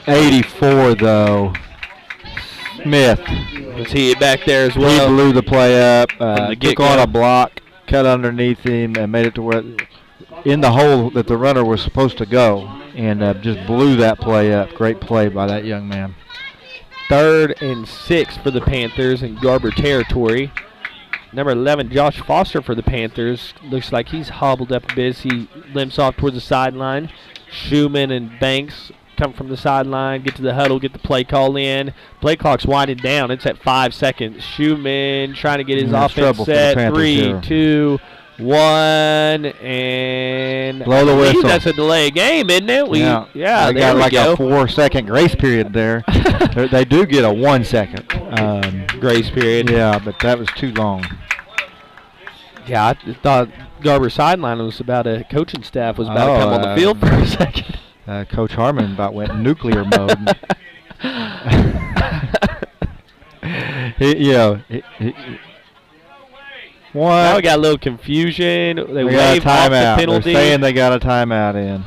84 though. Smith. Was he back there as well? He blew the play up, took on a block, cut underneath him, and made it to where in the hole that the runner was supposed to go, and just blew that play up. Great play by that young man. 3rd and 6 for the Panthers in Garber territory. Number 11, Josh Foster for the Panthers. Looks like he's hobbled up a bit as he limps off towards the sideline. Schumann and Banks come from the sideline, get to the huddle, get the play call in. Play clock's winding down. It's at 5 seconds. Schumann trying to get his offense set. 3, 2, 1, and blow the whistle. That's a delay game, isn't it? They got like a 4-second grace period there. They do get a 1 second grace period. Yeah, but that was too long. Yeah, I thought Garber sideline was about a coaching staff was about to come on the field for a second. Coach Harmon about went nuclear mode. Now we got a little confusion. They waved off the penalty. They're saying they got a timeout in.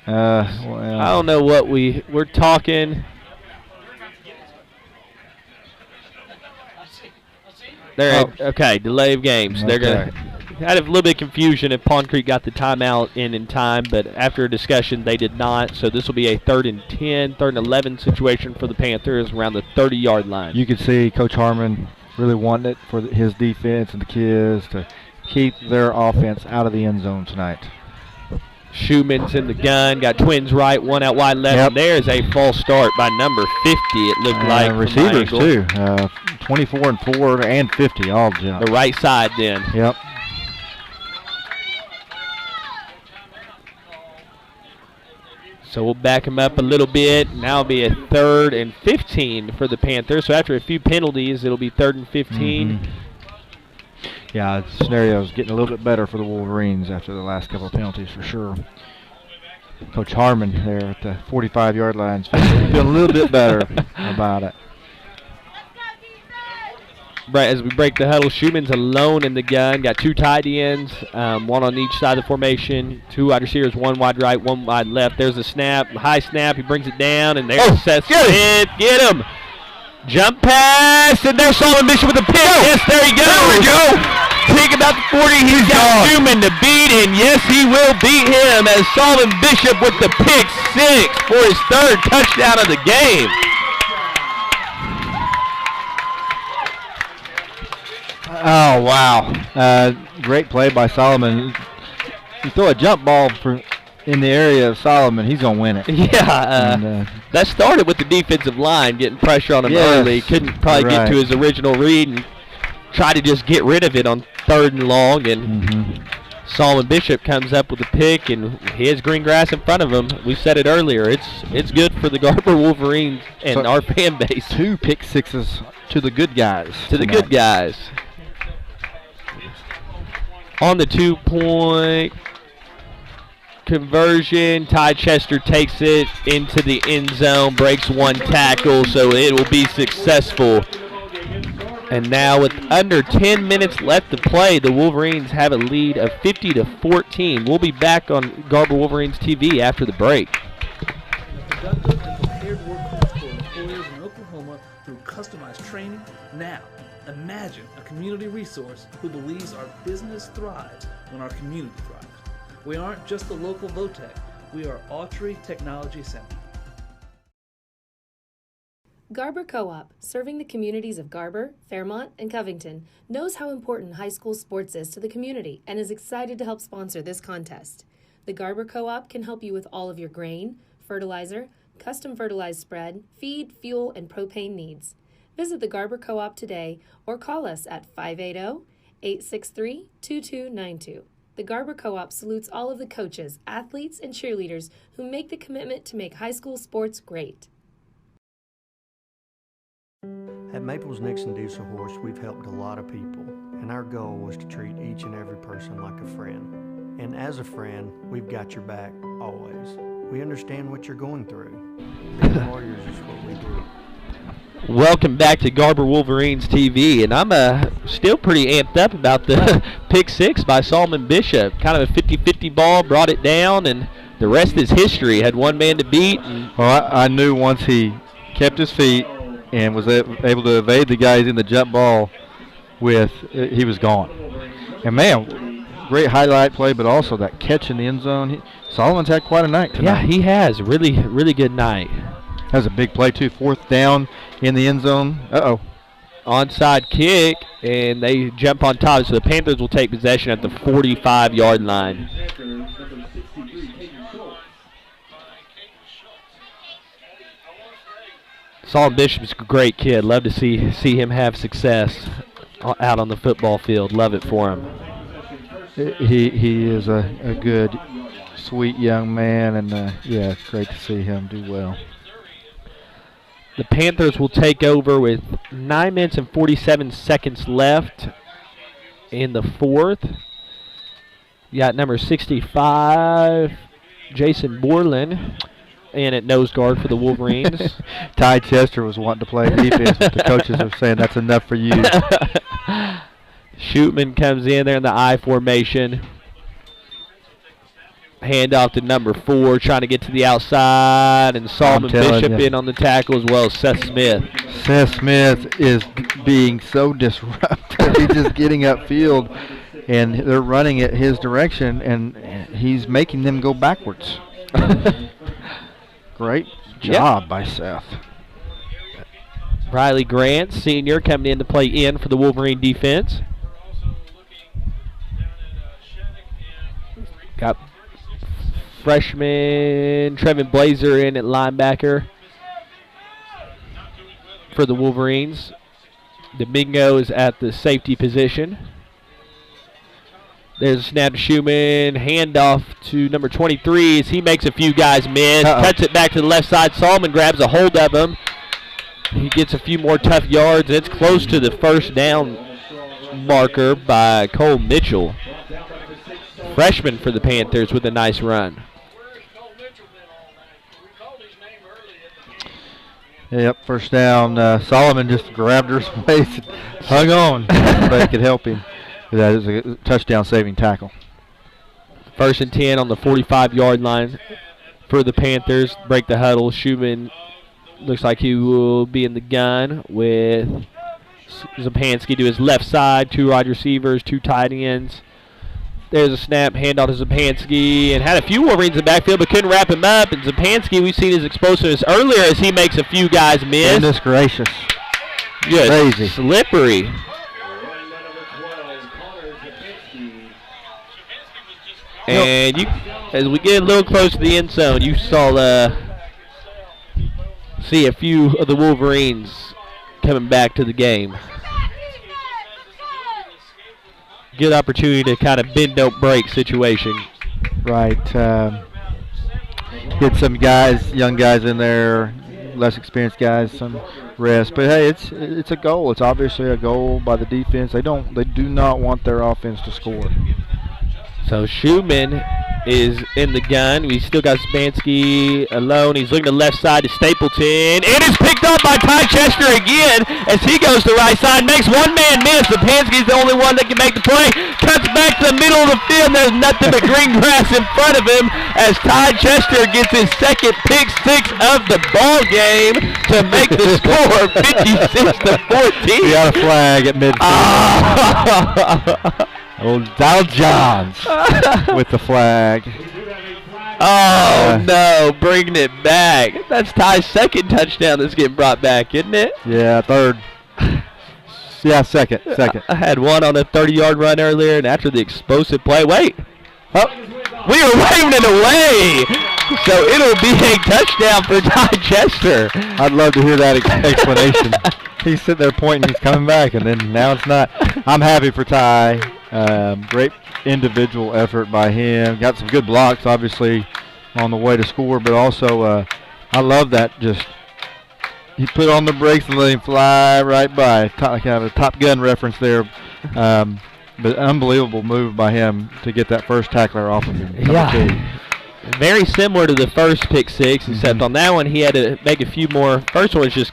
Well, I don't know what we're talking. They're okay. Delay of games. Okay. They're gonna had a little bit of confusion if Pond Creek got the timeout in time, but after a discussion they did not. So this will be a 3rd and 10, 3rd and 11 situation for the Panthers around the 30-yard line. You could see Coach Harmon really wanting it for his defense and the kids to keep their offense out of the end zone tonight. Schumann's in the gun, got twins right, one out wide left. Yep. And there's a false start by number 50, it looked like. Receivers, too. 24 and 4 and 50 all jump. The right side then. Yep. So we'll back him up a little bit. Now it'll be a 3rd and 15 for the Panthers. So after a few penalties, it'll be 3rd and 15. Mm-hmm. Yeah, the scenario's getting a little bit better for the Wolverines after the last couple of penalties for sure. Coach Harmon there at the 45-yard line is feeling a little bit better about it. Right, as we break the huddle, Schumann's alone in the gun. Got 2 tight ends, one on each side of the formation. 2 wide receivers, 1 wide right, 1 wide left. There's a snap, high snap. He brings it down, and there's Seth Smith. Get him! Jump pass, and there's Solomon Bishop with the pick. Yes, there he goes. There we go. Pick about the 40. He's got Schumann to beat, and yes, he will beat him as Solomon Bishop with the pick 6 for his 3rd touchdown of the game. Oh, wow. Great play by Solomon. You throw a jump ball in the area of Solomon, he's going to win it. Yeah, that started with the defensive line getting pressure on him early. Couldn't probably get to his original read and try to just get rid of it on 3rd and long. And Solomon Bishop comes up with a pick, and he has green grass in front of him. We said it earlier. It's good for the Garber Wolverines and our fan base. 2 pick sixes to the good guys. To the good guys. On the 2-point conversion, Ty Chester takes it into the end zone, breaks 1 tackle, so it will be successful. And now with under 10 minutes left to play, the Wolverines have a lead of 50-14. We'll be back on Garber Wolverines TV after the break. Productive and prepared workforce for employers in Oklahoma through customized training. Now, Imagine a community resource who believes our business thrives when our community thrives. We aren't just the local Votech, we are Autry Technology Center. Garber Co-op, serving the communities of Garber, Fairmont, and Covington, knows how important high school sports is to the community and is excited to help sponsor this contest. The Garber Co-op can help you with all of your grain, fertilizer, custom fertilized spread, feed, fuel, and propane needs. Visit the Garber Co-op today or call us at 580-863-2292. The Garber Co-op salutes all of the coaches, athletes, and cheerleaders who make the commitment to make high school sports great. At Maples Nixon Diesel Horse, we've helped a lot of people, and our goal was to treat each and every person like a friend. And as a friend, we've got your back always. We understand what you're going through. Being warriors is what we do. Welcome back to Garber Wolverines TV, and I'm still pretty amped up about the pick six by Solomon Bishop. Kind of a 50-50 ball, brought it down, and the rest is history. Had one man to beat. Well, I knew once he kept his feet and was able to evade the guys in the jump ball with, he was gone. And, man, great highlight play, but also that catch in the end zone. Solomon's had quite a night tonight. Yeah, he has. Really, really good night. That was a big play, too. 4th down in the end zone. Uh-oh. Onside kick, and they jump on top. So the Panthers will take possession at the 45-yard line. Solomon Bishop's a great kid. Love to see him have success out on the football field. Love it for him. He is a good, sweet young man, and, yeah, it's great to see him do well. The Panthers will take over with 9 minutes and 47 seconds left in the fourth. You got number 65, Jason Borland, in at nose guard for the Wolverines. Ty Chester was wanting to play defense, but the coaches are saying that's enough for you. Shootman comes in there in the I formation. Handoff to number 4, trying to get to the outside, and Solomon Bishop in on the tackle as well as Seth Smith. Seth Smith is being so disruptive. He's just getting upfield, and they're running it his direction, and he's making them go backwards. Great job by Seth. Riley Grant, senior, coming in to play in for the Wolverine defense. Got freshman Trevin Blazer in at linebacker for the Wolverines. Domingo is at the safety position. There's a snap to Schumann. Handoff to number 23 as he makes a few guys miss. Cuts it back to the left side. Solomon grabs a hold of him. He gets a few more tough yards. It's close to the first down marker by Cole Mitchell. Freshman for the Panthers with a nice run. Yep, first down. Solomon just grabbed her waist and hung on. Nobody could help him. That is a touchdown-saving tackle. 1st and 10 on the 45-yard line for the Panthers. Break the huddle. Schumann looks like he will be in the gun with Zapansky to his left side. 2 wide receivers, 2 tight ends. There's a snap, handoff to Zapansky, and had a few Wolverines in the backfield, but couldn't wrap him up. And Zapansky, we've seen his explosiveness earlier as he makes a few guys miss. Goodness gracious. Good. Crazy. Slippery. And you, as we get a little close to the end zone, you saw see a few of the Wolverines coming back to the game. Good opportunity to kind of bend, don't break situation. Right. Get some guys, young guys in there, less experienced guys, some rest. But hey, it's a goal. It's obviously a goal by the defense. They do not want their offense to score. So Schumann is in the gun. We still got Spansky alone. He's looking to the left side to Stapleton. It is picked up by Ty Chester again as he goes to the right side. Makes one man miss. Spansky's the only one that can make the play. Cuts back to the middle of the field. There's nothing but green grass in front of him as Ty Chester gets his second pick six of the ball game to make the score 56-14. He got a flag at midfield. Old Donald Johns with the flag. Oh, no, bringing it back. That's Ty's second touchdown that's getting brought back, isn't it? Yeah, third. Yeah, second. I had one on a 30-yard run earlier, and after the explosive play, wait. Oh, we are waving it away. So it'll be a touchdown for Ty Chester. I'd love to hear that explanation. He's sitting there pointing, he's coming back, and then now it's not. I'm happy for Ty. Great individual effort by him. Got some good blocks, obviously, on the way to score, but also I love that just he put on the brakes and let him fly right by. Kind of a Top Gun reference there. But unbelievable move by him to get that first tackler off of him. Yeah. Very similar to the first pick six, except on that one he had to make a few more. First one was just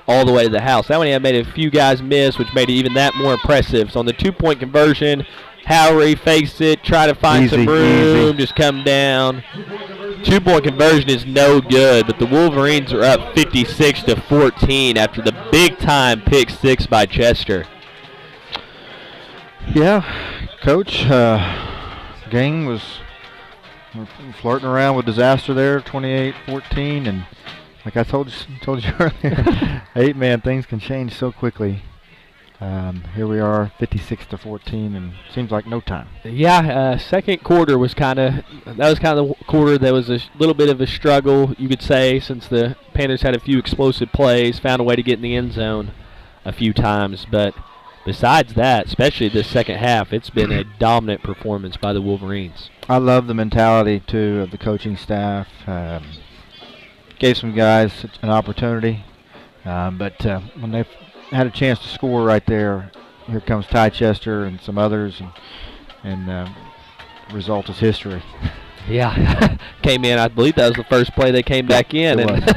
all the way to the house. That one he had made a few guys miss, which made it even that more impressive. So on the 2-point conversion, Howery fakes it, try to find some room, just come down. 2-point conversion is no good, but the Wolverines are up 56-14 after the big-time pick six by Chester. Yeah, Coach, gang was flirting around with disaster there, 28-14, and like I told you earlier, 8-man, things can change so quickly. Here we are, 56-14, and seems like no time. Yeah, second quarter was the quarter that was a little bit of a struggle, you could say, since the Panthers had a few explosive plays, found a way to get in the end zone a few times, but besides that, especially this second half, it's been a dominant performance by the Wolverines. I love the mentality, too, of the coaching staff. Gave some guys an opportunity, but when they've had a chance to score right there, here comes Ty Chester and some others, and the result is history. Yeah, came in, I believe that was the first play they came back in and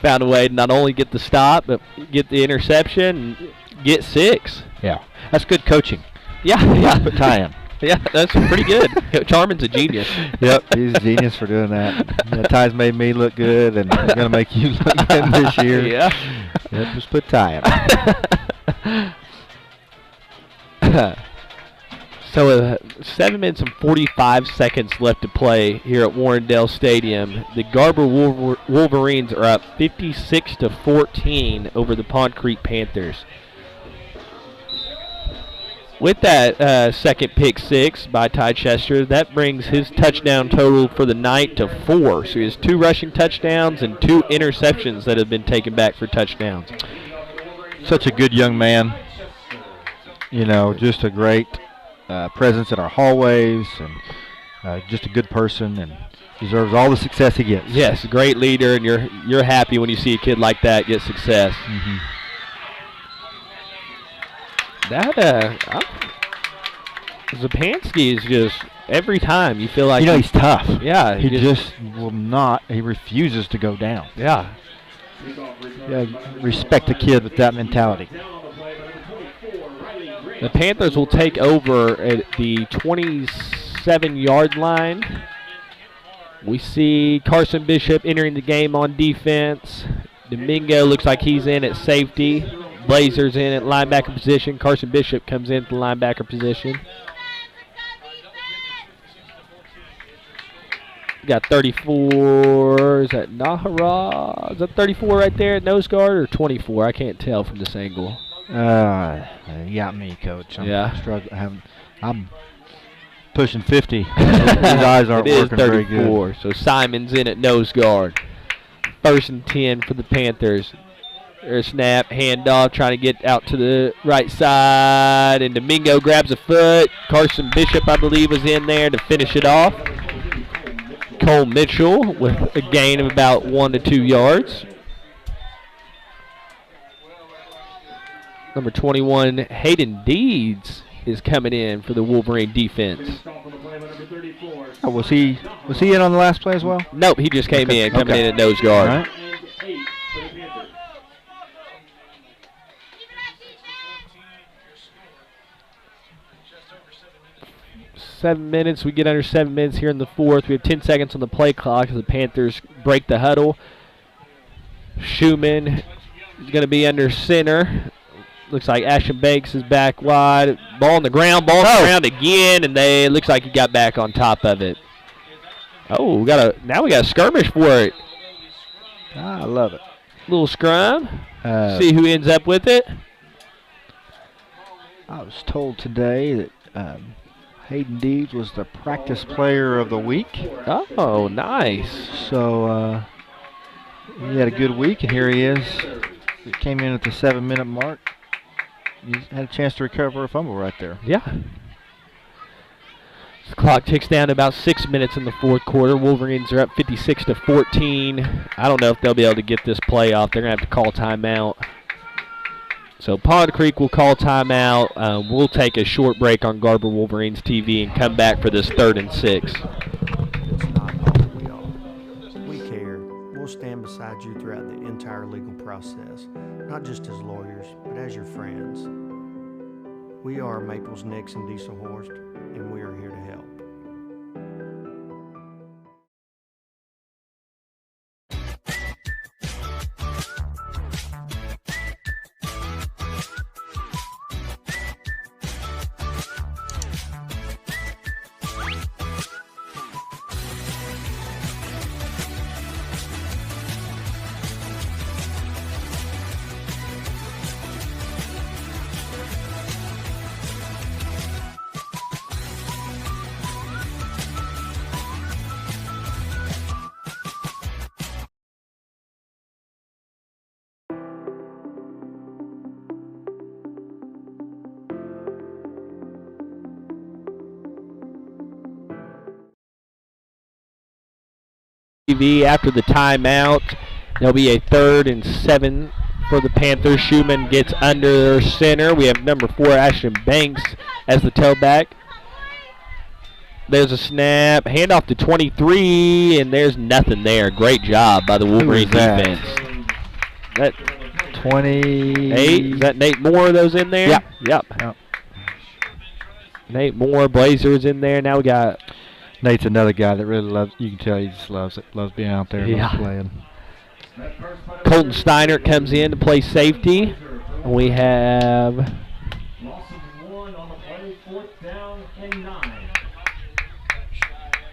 found a way to not only get the stop, but get the interception and get six. Yeah, that's good coaching. Yeah. Put Ty in. Yeah, that's pretty good. Charman's a genius. Yep, he's a genius for doing that. Yeah, Ty's made me look good, and he's going to make you look good this year. Yeah. Yep, just put Ty in. So 7 minutes and 45 seconds left to play here at Warrendale Stadium. The Garber Wolverines are up 56-14 over the Pond Creek Panthers. With that second pick six by Ty Chester, that brings his touchdown total for the night to 4. So he has 2 rushing touchdowns and 2 interceptions that have been taken back for touchdowns. Such a good young man. You know, just a great presence in our hallways, and just a good person, and deserves all the success he gets. Yes, a great leader, and you're happy when you see a kid like that get success. Mm-hmm. Zapansky is just, every time you feel like... You know, he's tough. Yeah. He just will not, he refuses to go down. Yeah. Respect a kid with that mentality. The Panthers will take over at the 27-yard line. We see Carson Bishop entering the game on defense. Domingo looks like he's in at safety. Blazers in at linebacker position. Carson Bishop comes in at the linebacker position. We got 34. Is that Nahara? Is that 34 right there at nose guard, or 24? I can't tell from this angle. You got me, Coach. I'm pushing 50. These eyes aren't working very good. So Simon's in at nose guard. 1st and 10 for the Panthers. There's a snap, handoff, trying to get out to the right side, and Domingo grabs a foot. Carson Bishop, I believe, was in there to finish it off. Cole Mitchell with a gain of about 1 to 2 yards. Number 21, Hayden Deeds is coming in for the Wolverine defense. Oh, was he in on the last play as well? Nope, he just came in, coming in at nose guard. All right. 7 minutes. We get under 7 minutes here in the fourth. We have 10 seconds on the play clock as the Panthers break the huddle. Schumann is going to be under center. Looks like Ashton Banks is back wide. Ball on the ground. Ball on the ground again, and looks like he got back on top of it. Oh, now we got a skirmish for it. I love it. Little scrum. See who ends up with it. I was told today that Hayden Deeds was the practice player of the week. Oh, nice. So he had a good week, and here he is. He came in at the 7-minute mark. He had a chance to recover a fumble right there. Yeah. The clock ticks down to about 6 minutes in the fourth quarter. Wolverines are up 56-14. I don't know if they'll be able to get this play off. They're going to have to call timeout. So Pond Creek will call timeout. We'll take a short break on Garber Wolverines TV and come back for this 3rd and 6. It's not all we are. We care. We'll stand beside you throughout the entire legal process, not just as lawyers, but as your friends. We are Maples, Nix, and Dieselhorst, and we are here to help. After the timeout, there'll be a 3rd and 7 for the Panthers. Schumann gets under center. We have number 4, Ashton Banks, as the tailback. There's a snap, handoff to 23, and there's nothing there. Great job by the Wolverine defense. That 28. Is that Nate Moore? Those in there? Yep. Nate Moore, Blazers in there. Now we got. Nate's another guy that really loves. You can tell he just loves it. Loves being out there, loves playing. Colton Steiner comes in to play safety. We have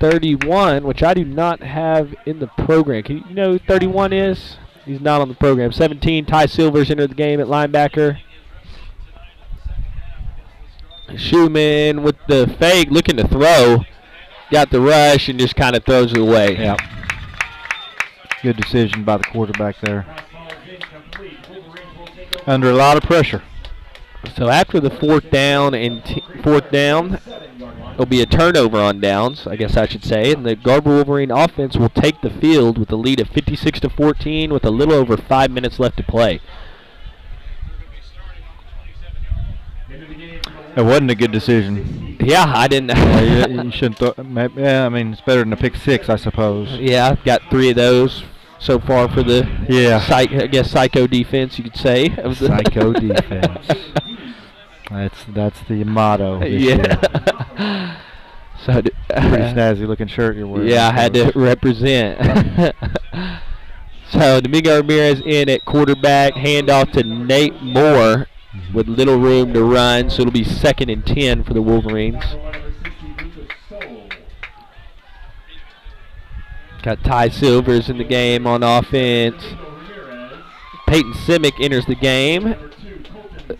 31, which I do not have in the program. You know who 31 is? He's not on the program. 17, Ty Silver's entered the game at linebacker. Schumann with the fake, looking to throw. Got the rush and just kind of throws it away. Yeah. Good decision by the quarterback there. Under a lot of pressure. So after the 4th down and 4th down, there'll be a turnover on downs, I guess I should say, and the Garber Wolverine offense will take the field with a lead of 56-14 with a little over 5 minutes left to play. It wasn't a good decision. Yeah, I didn't. You shouldn't. Yeah, I mean, it's better than a pick 6, I suppose. Yeah, I've got 3 of those so far for the psycho defense, you could say. Psycho defense. That's the motto. This year. So pretty snazzy looking shirt you're wearing. Yeah, I had to represent. So Domingo Ramirez in at quarterback, handoff to Nate Moore. With little room to run, so it'll be 2nd and 10 for the Wolverines. Got Ty Silvers in the game on offense. Peyton Simic enters the game,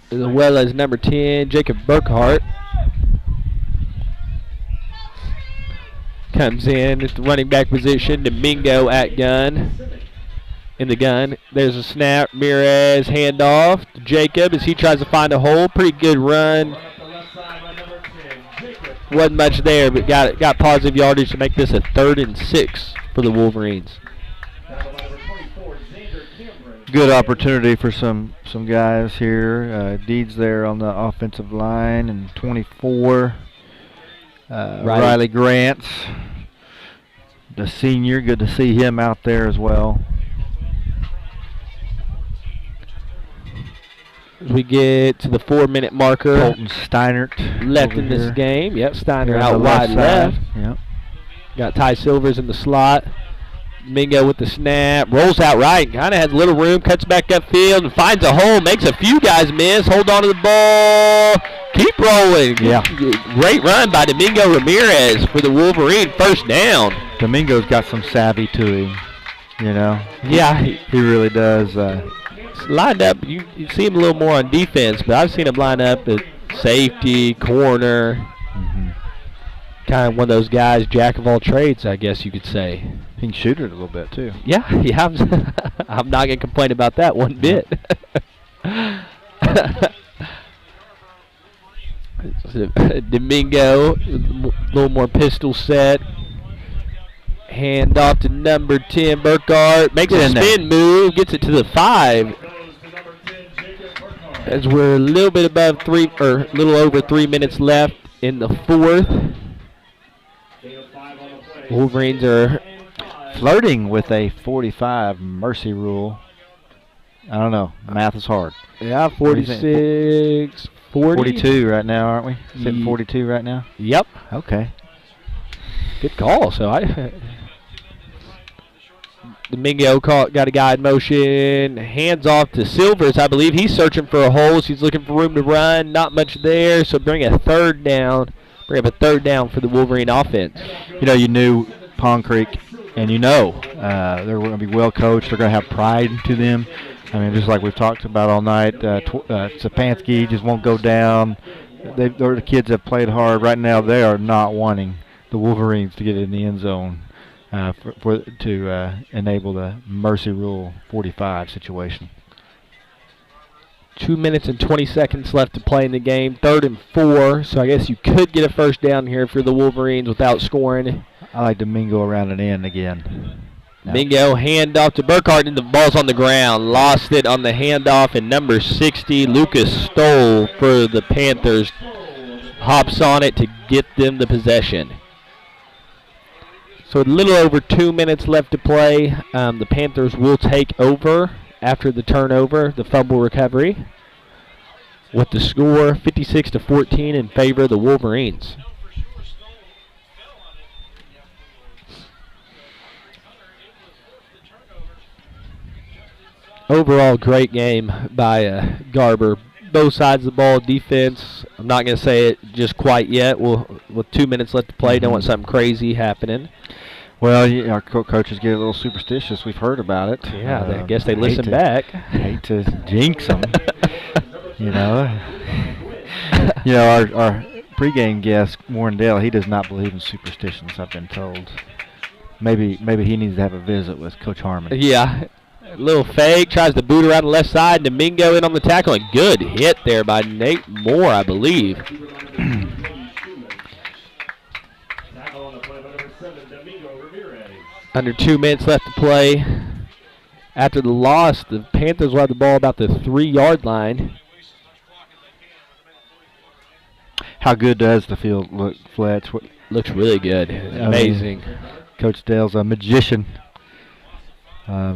as well as number 10, Jacob Burkhart. Comes in at the running back position, Domingo at gun. In the gun, there's a snap. Ramirez handoff to Jacob as he tries to find a hole. Pretty good run. Wasn't much there, but got positive yardage to make this a 3rd and 6 for the Wolverines. good opportunity for some guys here. Deeds there on the offensive line, and 24. Riley Grants, the senior. Good to see him out there as well. As we get to the 4-minute marker. Colton Steinert left in this game. Yep, Steiner here out wide left. Yep. Got Ty Silvers in the slot. Mingo with the snap. Rolls out right. Kind of has little room. Cuts back upfield and finds a hole. Makes a few guys miss. Hold on to the ball. Keep rolling. Yeah. Great run by Domingo Ramirez for the Wolverine. First down. Domingo's got some savvy to him, you know. Yeah. He really does. Lined up, you see him a little more on defense, but I've seen him line up at safety, corner. Kind of one of those guys, jack of all trades, I guess you could say. He can shoot it a little bit too. Yeah. I'm not going to complain about that one bit. Domingo, a little more pistol set. Hand off to number 10, Burkhardt. Makes a spin move, gets it to the 5. As we're a little bit above a little over 3 minutes left in the 4th. Wolverines are flirting with a 45 mercy rule. I don't know. Math is hard. Yeah, 46, 40. 42 right now, aren't we? Sitting 42 right now? Yep. Okay. Good call. So Domingo got a guy in motion. Hands off to Silvers. I believe he's searching for a hole. So he's looking for room to run. Not much there. So bring up a third down for the Wolverine offense. You know, you knew Pond Creek, and you know they're going to be well coached. They're going to have pride to them. I mean, just like we've talked about all night, Sapansky just won't go down. The kids have played hard. Right now, they are not wanting the Wolverines to get in the end zone to enable the mercy rule 45 situation. 2 minutes and 20 seconds left to play in the game. 3rd and 4, so I guess you could get a first down here for the Wolverines without scoring. I like Domingo around an end again. Domingo, handoff to Burkhardt, and the ball's on the ground. Lost it on the handoff, and number 60, Lucas Stoll for the Panthers, hops on it to get them the possession. So a little over 2 minutes left to play. The Panthers will take over after the turnover, the fumble recovery, with the score 56-14 in favor of the Wolverines. Overall, great game by Garber. Both sides of the ball, defense. I'm not going to say it just quite yet. With 2 minutes left to play, don't want something crazy happening. Well, our coaches get a little superstitious. We've heard about it. Yeah, I guess they listen back. Hate to jinx them. You know, our pregame guest, Warren Dale, he does not believe in superstitions, I've been told. Maybe he needs to have a visit with Coach Harmon. Yeah. A little fake, tries to boot around the left side. Domingo in on the tackle, and good hit there by Nate Moore, I believe. Under 2 minutes left to play. After the loss, the Panthers will have the ball about the 3-yard line. How good does the field look, Fletch? Looks really good. Amazing. Coach Dale's a magician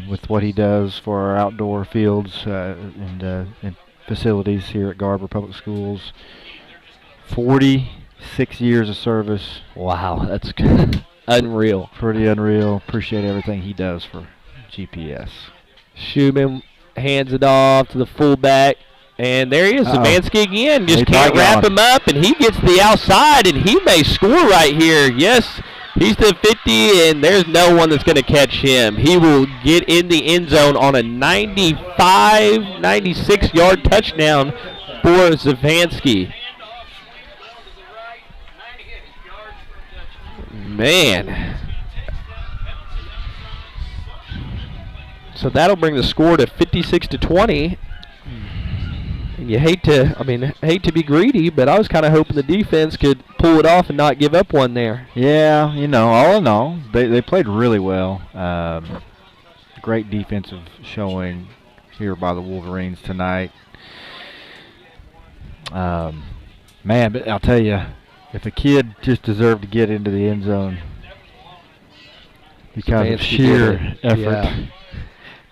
with what he does for our outdoor fields and facilities here at Garber Public Schools. 46 years of service. Wow, that's unreal. Pretty unreal. Appreciate everything he does for GPS. Schumann hands it off to the fullback. And there he is, Savansky again. Just can't wrap him up, and he gets the outside, and he may score right here. Yes, he's to 50, and there's no one that's going to catch him. He will get in the end zone on a 96-yard touchdown for Savansky. Man. So that'll bring the score to 56-20. And you hate to be greedy, but I was kind of hoping the defense could pull it off and not give up one there. Yeah, all in all, they played really well. great defensive showing here by the Wolverines tonight. Man, but I'll tell you, if a kid just deserved to get into the end zone because of sheer effort,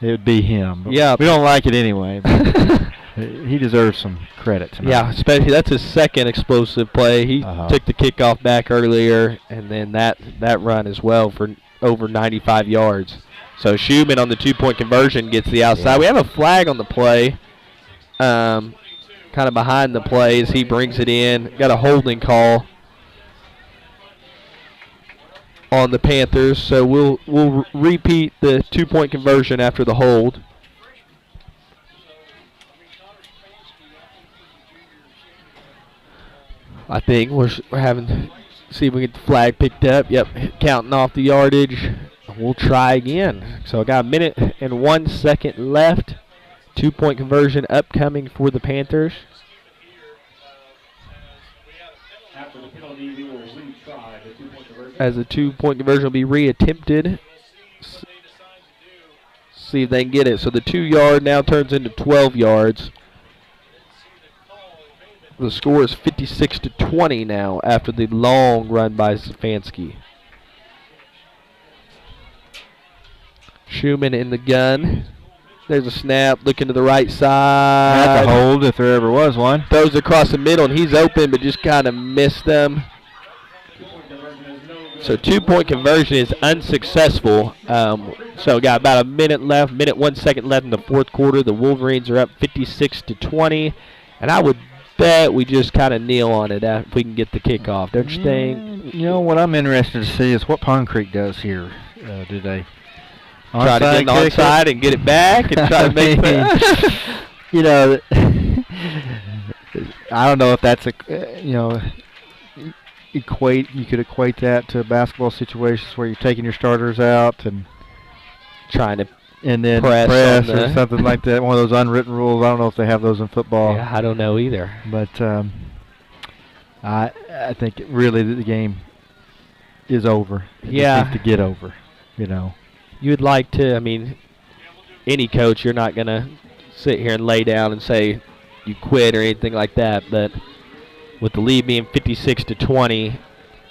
it would be him. Yeah. We don't like it anyway. But he deserves some credit tonight. Yeah, especially that's his second explosive play. He took the kickoff back earlier, and then that run as well for over 95 yards. So Schumann on the 2-point conversion gets the outside. We have a flag on the play, kind of behind the play as he brings it in. Got a holding call on the Panthers, so we'll repeat the 2-point conversion after the hold. I think we're having see if we get the flag picked up. Yep, counting off the yardage. We'll try again. So I got 1 minute and 1 second left. 2-point conversion upcoming for the Panthers. After the penalty, we will retry the 2-point conversion. As the 2-point conversion will be reattempted. See if they can get it. So the 2-yard now turns into 12 yards. The score is 56-20 now after the long run by Stefanski. Schumann in the gun. There's a snap, looking to the right side. That's a hold if there ever was one. Throws across the middle, and he's open, but just kind of missed them. So 2-point conversion is unsuccessful. So got about 1 minute left, 1 minute 1 second left in the fourth quarter. The Wolverines are up 56-20, and I would bet we just kind of kneel on it if we can get the kickoff. Don't you think? You know, what I'm interested to see is what Pond Creek does here. Do they try to get onside and get it back and try to make that? You know, I don't know if that's you could equate that to basketball situations where you're taking your starters out and trying to then press or something like that. One of those unwritten rules. I don't know if they have those in football. Yeah, I don't know either. But I think really the game is over. It just needs to get over. You know, you'd like to. I mean, any coach, you're not gonna sit here and lay down and say you quit or anything like that. But with the lead being 56-20.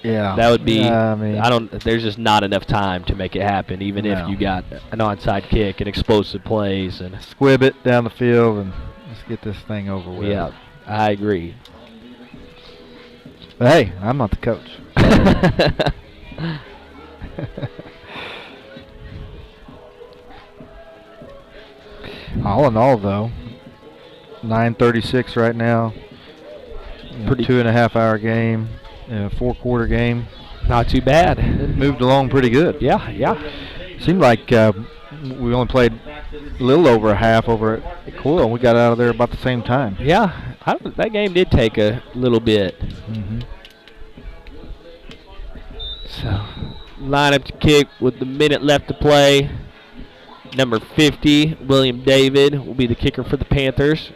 Yeah, that would be. I mean, there's just not enough time to make it happen, even if you got an onside kick and explosive plays and squib it down the field and let's get this thing over with. Yeah, I agree. But hey, I'm not the coach. All in all, though, 9:36 right now. Pretty 2.5-hour game. 4-quarter game. Not too bad. It moved along pretty good. Yeah. Seemed like we only played a little over a half over at Coyle, and we got out of there about the same time. Yeah, that game did take a little bit. Mm-hmm. So, line up to kick with the minute left to play. Number 50, William David, will be the kicker for the Panthers.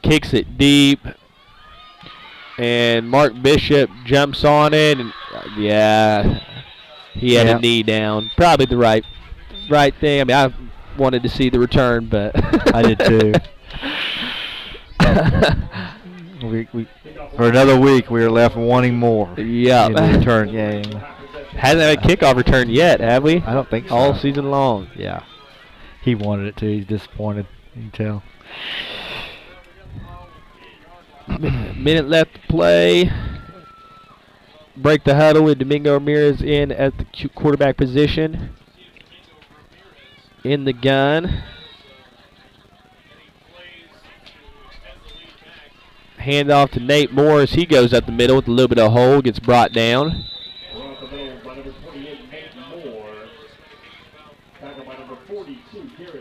Kicks it deep, and Mark Bishop jumps on it, and he had a knee down. Probably the right thing. I mean, I wanted to see the return, but I did too. we for another week we are left wanting more. Yeah, in the return game. Hasn't had a kickoff return yet, have we? I don't think so. All season long. Yeah, he wanted it too. He's disappointed. You can tell. Minute left to play. Break the huddle with Domingo Ramirez in at the quarterback position. In the gun. Hand off to Nate Morris. He goes up the middle with a little bit of hole. Gets brought down.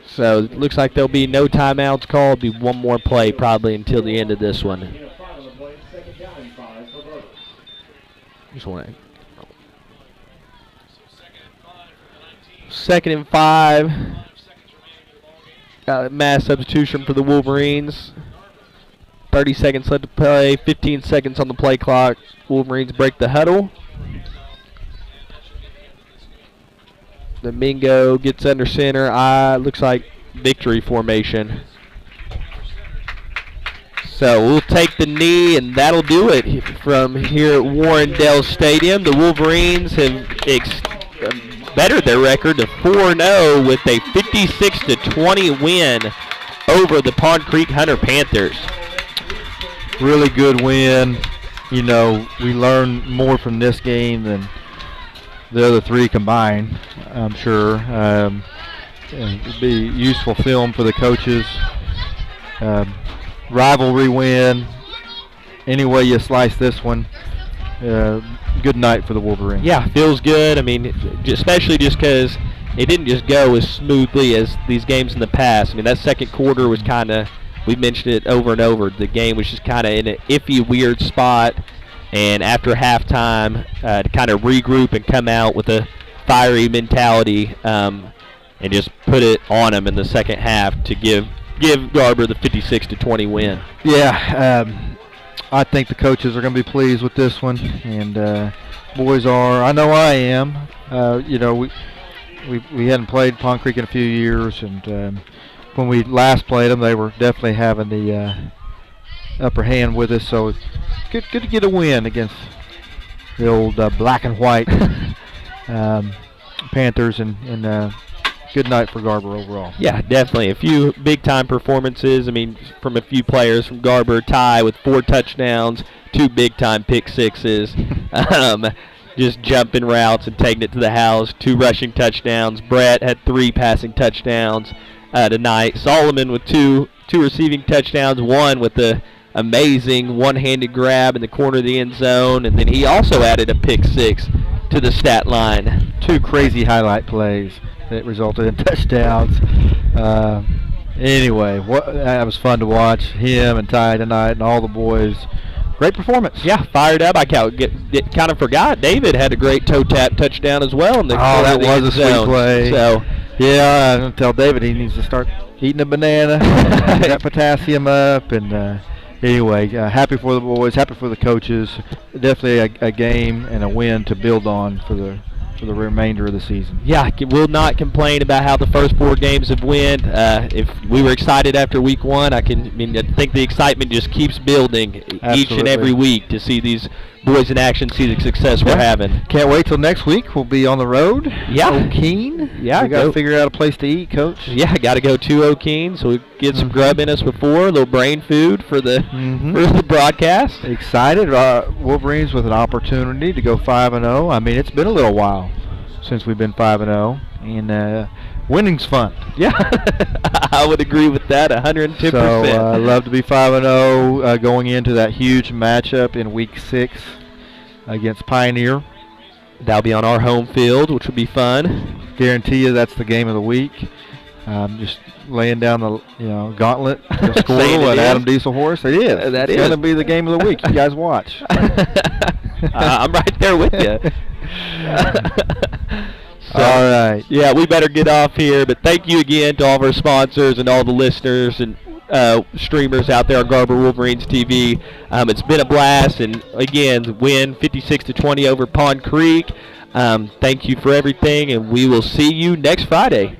So it looks like there'll be no timeouts called. Be one more play probably until the end of this one. Just one. 2nd and 5. Mass substitution for the Wolverines. 30 seconds left to play. 15 seconds on the play clock. Wolverines break the huddle. Domingo gets under center. Looks like victory formation. So we'll take the knee, and that'll do it from here at Warrendale Stadium. The Wolverines have bettered their record to 4-0 with a 56-20 win over the Pond Creek Hunter Panthers. Really good win. You know, we learned more from this game than the other three combined, I'm sure. It'd be useful film for the coaches. Rivalry win. Any way you slice this one, good night for the Wolverines. Yeah, feels good. I mean, especially just because it didn't just go as smoothly as these games in the past. I mean, that second quarter was kind of, we mentioned it over and over, the game was just kind of in an iffy, weird spot. And after halftime, to kind of regroup and come out with a fiery mentality and just put it on them in the second half to give Garber the 56-20 win. Yeah, I think the coaches are going to be pleased with this one, and boys are. I know I am. You know, we hadn't played Pond Creek in a few years, and when we last played them, they were definitely having the upper hand with us. So it's good to get a win against the old black and white Panthers, and good night for Garber overall. Yeah, definitely. A few big-time performances. I mean, from a few players from Garber. Ty with 4 touchdowns, 2 big-time pick sixes. Just jumping routes and taking it to the house. 2 rushing touchdowns. Brett had 3 passing touchdowns tonight. Solomon with two receiving touchdowns. 1 with the amazing one-handed grab in the corner of the end zone. And then he also added a pick 6 to the stat line. 2 crazy highlight plays that resulted in touchdowns. Anyway, that was fun to watch him and Ty tonight and all the boys. Great performance. Yeah, fired up. I kind of forgot David had a great toe tap touchdown as well in the corner that of the was end a sweet zone. play. So yeah, I'm gonna tell David he needs to start eating a banana, get that potassium up, and anyway, happy for the boys, happy for the coaches. Definitely a game and a win to build on for the remainder of the season. Yeah, we'll not complain about how the first 4 games have went. If we were excited after week 1, I think the excitement just keeps building each and every week to see these boys in action, see the success we're having. Can't wait till next week. We'll be on the road. Yeah. O'Keene. Yeah. We got to figure out a place to eat, Coach. Yeah, got to go to O'Keene, so we get some grub in us before, a little brain food for the broadcast. Excited. Wolverines with an opportunity to go 5-0. I mean, it's been a little while since we've been 5-0, and winning's fun. Yeah, I would agree with that 110%. So I love to be 5-0 going into that huge matchup in Week 6 against Pioneer. That'll be on our home field, which will be fun. Guarantee you that's the game of the week. Just laying down the gauntlet, the Squirtle and Adam Diesel Horse. It is. It's going to be the game of the week. You guys watch. I'm right there with you. So, all right. Yeah, we better get off here. But thank you again to all of our sponsors and all the listeners and streamers out there on Garber Wolverines TV. It's been a blast. And, again, win 56-20 over Pond Creek. Thank you for everything, and we will see you next Friday.